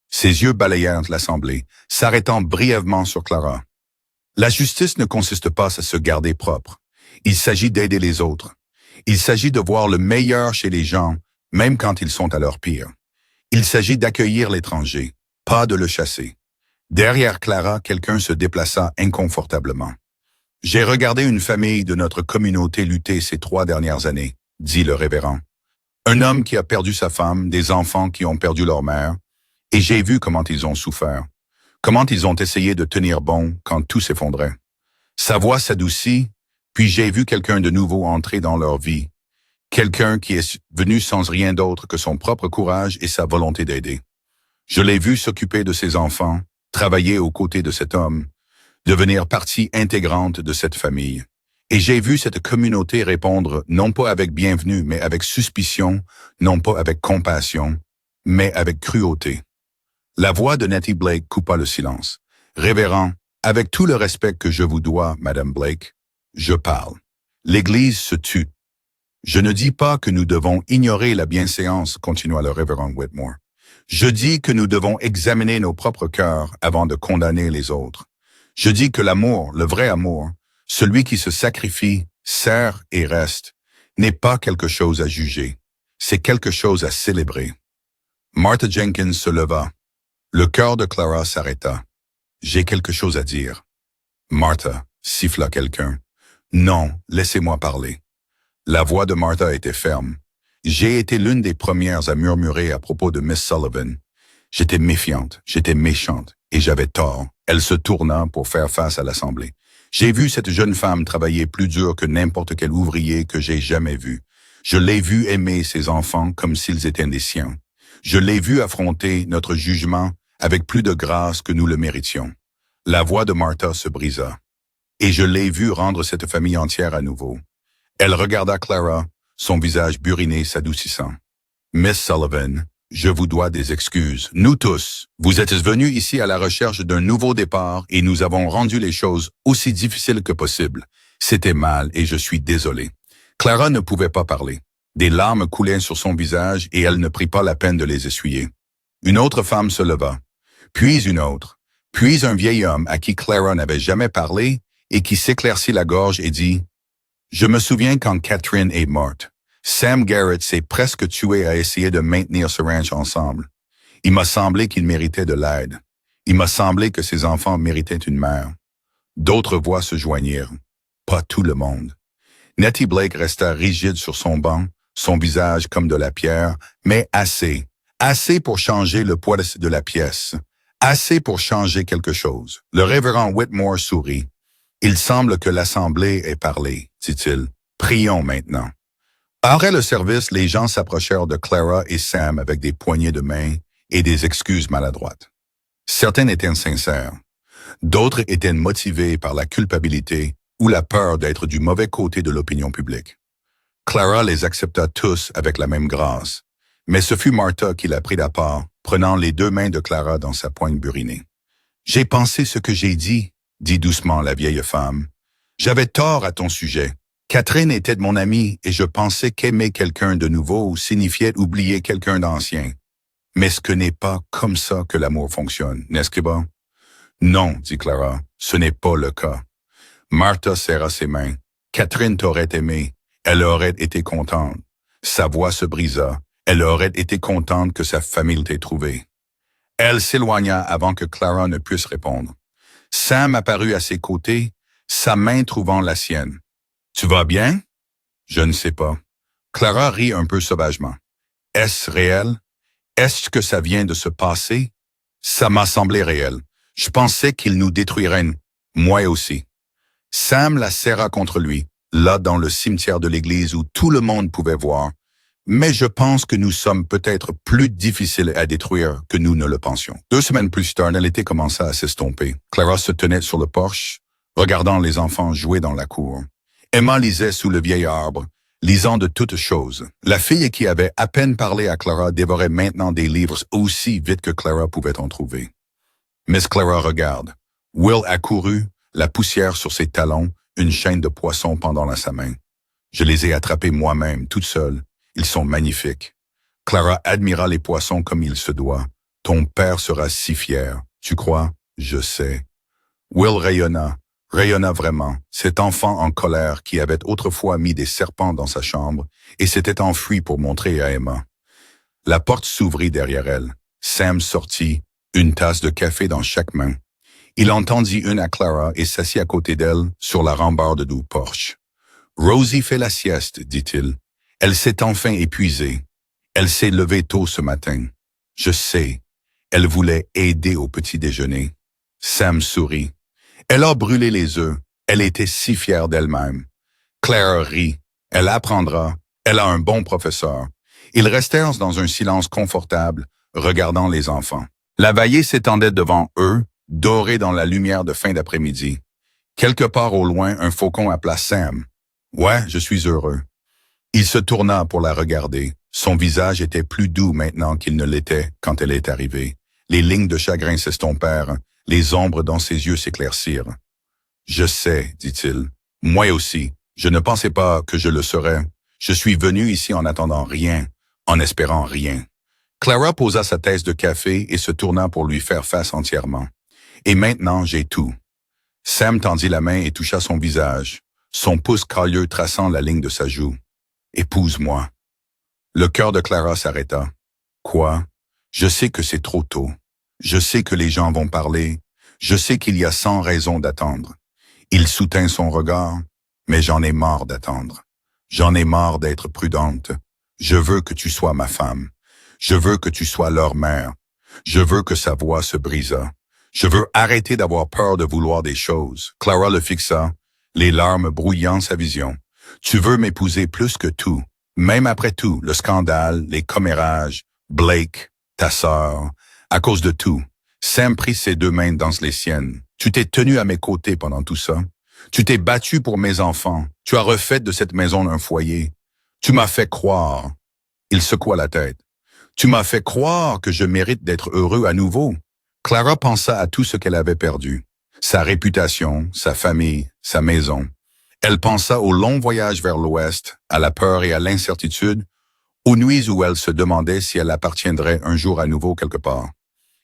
Ses yeux balayèrent l'assemblée, s'arrêtant brièvement sur Clara. La justice ne consiste pas à se garder propre. Il s'agit d'aider les autres. Il s'agit de voir le meilleur chez les gens, même quand ils sont à leur pire. Il s'agit d'accueillir l'étranger, pas de le chasser. Derrière Clara, quelqu'un se déplaça inconfortablement. « J'ai regardé une famille de notre communauté lutter ces 3 dernières années, » dit le révérend. « Un homme qui a perdu sa femme, des enfants qui ont perdu leur mère, et j'ai vu comment ils ont souffert, comment ils ont essayé de tenir bon quand tout s'effondrait. Sa voix s'adoucit, puis j'ai vu quelqu'un de nouveau entrer dans leur vie, Quelqu'un qui est venu sans rien d'autre que son propre courage et sa volonté d'aider. Je l'ai vu s'occuper de ses enfants, travailler aux côtés de cet homme, devenir partie intégrante de cette famille. Et j'ai vu cette communauté répondre non pas avec bienvenue, mais avec suspicion, non pas avec compassion, mais avec cruauté. La voix de Nettie Blake coupa le silence. Révérend, avec tout le respect que je vous dois, Madame Blake, je parle. L'Église se tue. Je ne dis pas que nous devons ignorer la bienséance, continua le révérend Whitmore. Je dis que nous devons examiner nos propres cœurs avant de condamner les autres. Je dis que l'amour, le vrai amour, celui qui se sacrifie, sert et reste, n'est pas quelque chose à juger. C'est quelque chose à célébrer. Martha Jenkins se leva. Le cœur de Clara s'arrêta. J'ai quelque chose à dire. Martha, siffla quelqu'un. Non, laissez-moi parler. La voix de Martha était ferme. J'ai été l'une des premières à murmurer à propos de Miss Sullivan. J'étais méfiante, j'étais méchante, et j'avais tort. Elle se tourna pour faire face à l'Assemblée. J'ai vu cette jeune femme travailler plus dur que n'importe quel ouvrier que j'ai jamais vu. Je l'ai vue aimer ses enfants comme s'ils étaient des siens. Je l'ai vue affronter notre jugement avec plus de grâce que nous le méritions. La voix de Martha se brisa. Et je l'ai vue rendre cette famille entière à nouveau. Elle regarda Clara, son visage buriné s'adoucissant. Miss Sullivan, je vous dois des excuses. Nous tous, vous êtes venus ici à la recherche d'un nouveau départ et nous avons rendu les choses aussi difficiles que possible. C'était mal et je suis désolé. Clara ne pouvait pas parler. Des larmes coulaient sur son visage et elle ne prit pas la peine de les essuyer. Une autre femme se leva, puis une autre, puis un vieil homme à qui Clara n'avait jamais parlé et qui s'éclaircit la gorge et dit « Je me souviens quand Catherine est morte. Sam Garrett s'est presque tué à essayer de maintenir ce ranch ensemble. Il m'a semblé qu'il méritait de l'aide. Il m'a semblé que ses enfants méritaient une mère. » D'autres voix se joignirent. Pas tout le monde. Nettie Blake resta rigide sur son banc, son visage comme de la pierre, mais assez pour changer le poids de la pièce, assez pour changer quelque chose. Le révérend Whitmore sourit. Il semble que l'Assemblée ait parlé, dit-il. Prions maintenant. Après le service, les gens s'approchèrent de Clara et Sam avec des poignées de main et des excuses maladroites. Certaines étaient sincères. D'autres étaient motivées par la culpabilité ou la peur d'être du mauvais côté de l'opinion publique. Clara les accepta tous avec la même grâce, mais ce fut Martha qui la prit à part, prenant les deux mains de Clara dans sa poigne burinée. « J'ai pensé ce que j'ai dit, » dit doucement la vieille femme. « J'avais tort à ton sujet. Catherine était de mon amie et je pensais qu'aimer quelqu'un de nouveau signifiait oublier quelqu'un d'ancien. Mais ce que n'est pas comme ça que l'amour fonctionne, n'est-ce pas? » « Non, dit Clara, ce n'est pas le cas. » Martha serra ses mains. Catherine t'aurait aimé. Elle aurait été contente. Sa voix se brisa. Elle aurait été contente que sa famille t'ait trouvé. Elle s'éloigna avant que Clara ne puisse répondre. Sam apparut à ses côtés, sa main trouvant la sienne. « Tu vas bien? » « Je ne sais pas. » Clara rit un peu sauvagement. « Est-ce réel? Est-ce que ça vient de se passer? » Ça m'a semblé réel. Je pensais qu'il nous détruirait, moi aussi. Sam la serra contre lui, là dans le cimetière de l'église où tout le monde pouvait voir. Mais je pense que nous sommes peut-être plus difficiles à détruire que nous ne le pensions. 2 semaines plus tard, l'été commença à s'estomper. Clara se tenait sur le porche, regardant les enfants jouer dans la cour. Emma lisait sous le vieil arbre, lisant de toutes choses. La fille qui avait à peine parlé à Clara dévorait maintenant des livres aussi vite que Clara pouvait en trouver. Miss Clara regarde. Will accourut, la poussière sur ses talons, une chaîne de poissons pendant sa main. Je les ai attrapés moi-même, toute seule. Ils sont magnifiques. Clara admira les poissons comme il se doit. Ton père sera si fier. Tu crois? Je sais. Will rayonna vraiment, cet enfant en colère qui avait autrefois mis des serpents dans sa chambre et s'était enfui pour montrer à Emma. La porte s'ouvrit derrière elle. Sam sortit, une tasse de café dans chaque main. Il en tendit une à Clara et s'assit à côté d'elle sur la rambarde du porche. « Rosie fait la sieste, dit-il. Elle s'est enfin épuisée. Elle s'est levée tôt ce matin. Je sais. Elle voulait aider au petit déjeuner. » Sam sourit. Elle a brûlé les œufs. Elle était si fière d'elle-même. Claire rit. Elle apprendra. Elle a un bon professeur. Ils restèrent dans un silence confortable, regardant les enfants. La veillée s'étendait devant eux, dorée dans la lumière de fin d'après-midi. Quelque part au loin, un faucon appela Sam. « Ouais, je suis heureux. » Il se tourna pour la regarder. Son visage était plus doux maintenant qu'il ne l'était quand elle est arrivée. Les lignes de chagrin s'estompèrent, les ombres dans ses yeux s'éclaircirent. « Je sais, dit-il. Moi aussi. Je ne pensais pas que je le serais. Je suis venu ici en attendant rien, en espérant rien. » Clara posa sa tasse de café et se tourna pour lui faire face entièrement. « Et maintenant, j'ai tout. » Sam tendit la main et toucha son visage, son pouce calleux traçant la ligne de sa joue. « Épouse-moi. » Le cœur de Clara s'arrêta. « Quoi? Je sais que c'est trop tôt. Je sais que les gens vont parler. Je sais qu'il y a 100 raisons d'attendre. » Il soutint son regard. « Mais j'en ai marre d'attendre. J'en ai marre d'être prudente. Je veux que tu sois ma femme. Je veux que tu sois leur mère. Je veux que sa voix se brisât. Je veux arrêter d'avoir peur de vouloir des choses. » Clara le fixa, les larmes brouillant sa vision. « Tu veux m'épouser plus que tout. Même après tout, le scandale, les commérages, Blake, ta sœur, à cause de tout. » Sam prit ses 2 mains dans les siennes. « Tu t'es tenu à mes côtés pendant tout ça. Tu t'es battu pour mes enfants. Tu as refait de cette maison un foyer. Tu m'as fait croire. » Il secoua la tête. « Tu m'as fait croire que je mérite d'être heureux à nouveau. » Clara pensa à tout ce qu'elle avait perdu. Sa réputation, sa famille, sa maison. Elle pensa au long voyage vers l'Ouest, à la peur et à l'incertitude, aux nuits où elle se demandait si elle appartiendrait un jour à nouveau quelque part.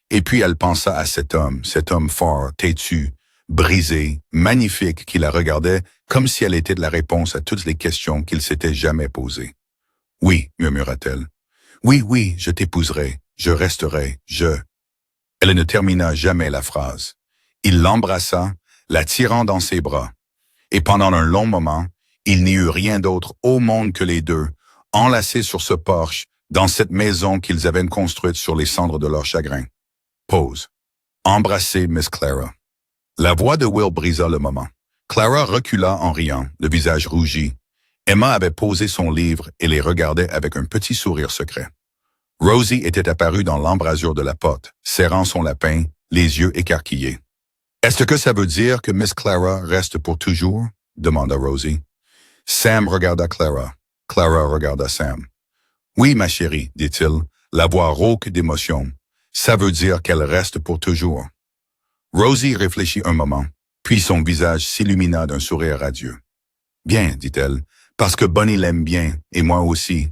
Et puis elle pensa à cet homme fort, têtu, brisé, magnifique, qui la regardait comme si elle était de la réponse à toutes les questions qu'il s'était jamais posées. « Oui, murmura-t-elle. Oui, oui, je t'épouserai, je resterai, je... » Elle ne termina jamais la phrase. Il l'embrassa, la tirant dans ses bras. Et pendant un long moment, il n'y eut rien d'autre au monde que les deux, enlacés sur ce porche, dans cette maison qu'ils avaient construite sur les cendres de leur chagrin. Pause. Embrasser Miss Clara. La voix de Will brisa le moment. Clara recula en riant, le visage rougi. Emma avait posé son livre et les regardait avec un petit sourire secret. Rosie était apparue dans l'embrasure de la porte, serrant son lapin, les yeux écarquillés. « Est-ce que ça veut dire que Miss Clara reste pour toujours? » demanda Rosie. Sam regarda Clara. Clara regarda Sam. « Oui, ma chérie, dit-il, la voix rauque d'émotion. Ça veut dire qu'elle reste pour toujours. » Rosie réfléchit un moment, puis son visage s'illumina d'un sourire radieux. « Bien, dit-elle, parce que Bonnie l'aime bien, et moi aussi. »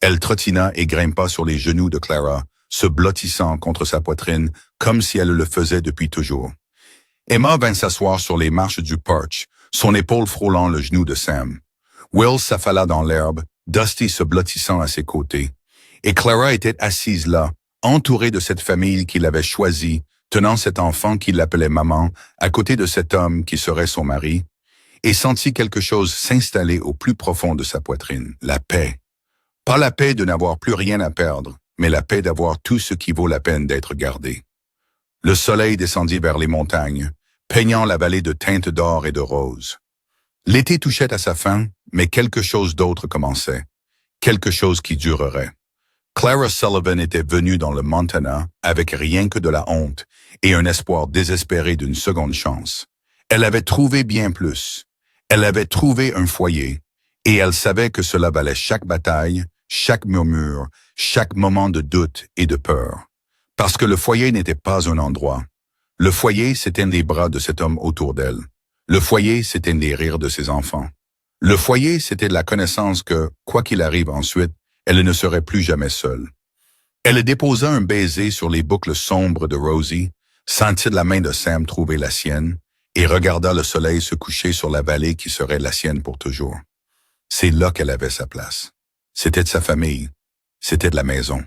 Elle trottina et grimpa sur les genoux de Clara, se blottissant contre sa poitrine comme si elle le faisait depuis toujours. Emma vint s'asseoir sur les marches du porch, son épaule frôlant le genou de Sam. Will s'affala dans l'herbe, Dusty se blottissant à ses côtés. Et Clara était assise là, entourée de cette famille qu'il avait choisie, tenant cet enfant qu'il appelait maman, à côté de cet homme qui serait son mari, et sentit quelque chose s'installer au plus profond de sa poitrine, la paix. Pas la paix de n'avoir plus rien à perdre, mais la paix d'avoir tout ce qui vaut la peine d'être gardé. Le soleil descendit vers les montagnes, peignant la vallée de teintes d'or et de rose. L'été touchait à sa fin, mais quelque chose d'autre commençait, quelque chose qui durerait. Clara Sullivan était venue dans le Montana avec rien que de la honte et un espoir désespéré d'une seconde chance. Elle avait trouvé bien plus. Elle avait trouvé un foyer, et elle savait que cela valait chaque bataille, chaque murmure, chaque moment de doute et de peur. Parce que le foyer n'était pas un endroit. Le foyer, c'était les bras de cet homme autour d'elle. Le foyer, c'était les rires de ses enfants. Le foyer, c'était la connaissance que, quoi qu'il arrive ensuite, elle ne serait plus jamais seule. Elle déposa un baiser sur les boucles sombres de Rosie, sentit la main de Sam trouver la sienne, et regarda le soleil se coucher sur la vallée qui serait la sienne pour toujours. C'est là qu'elle avait sa place. C'était de sa famille. C'était de la maison.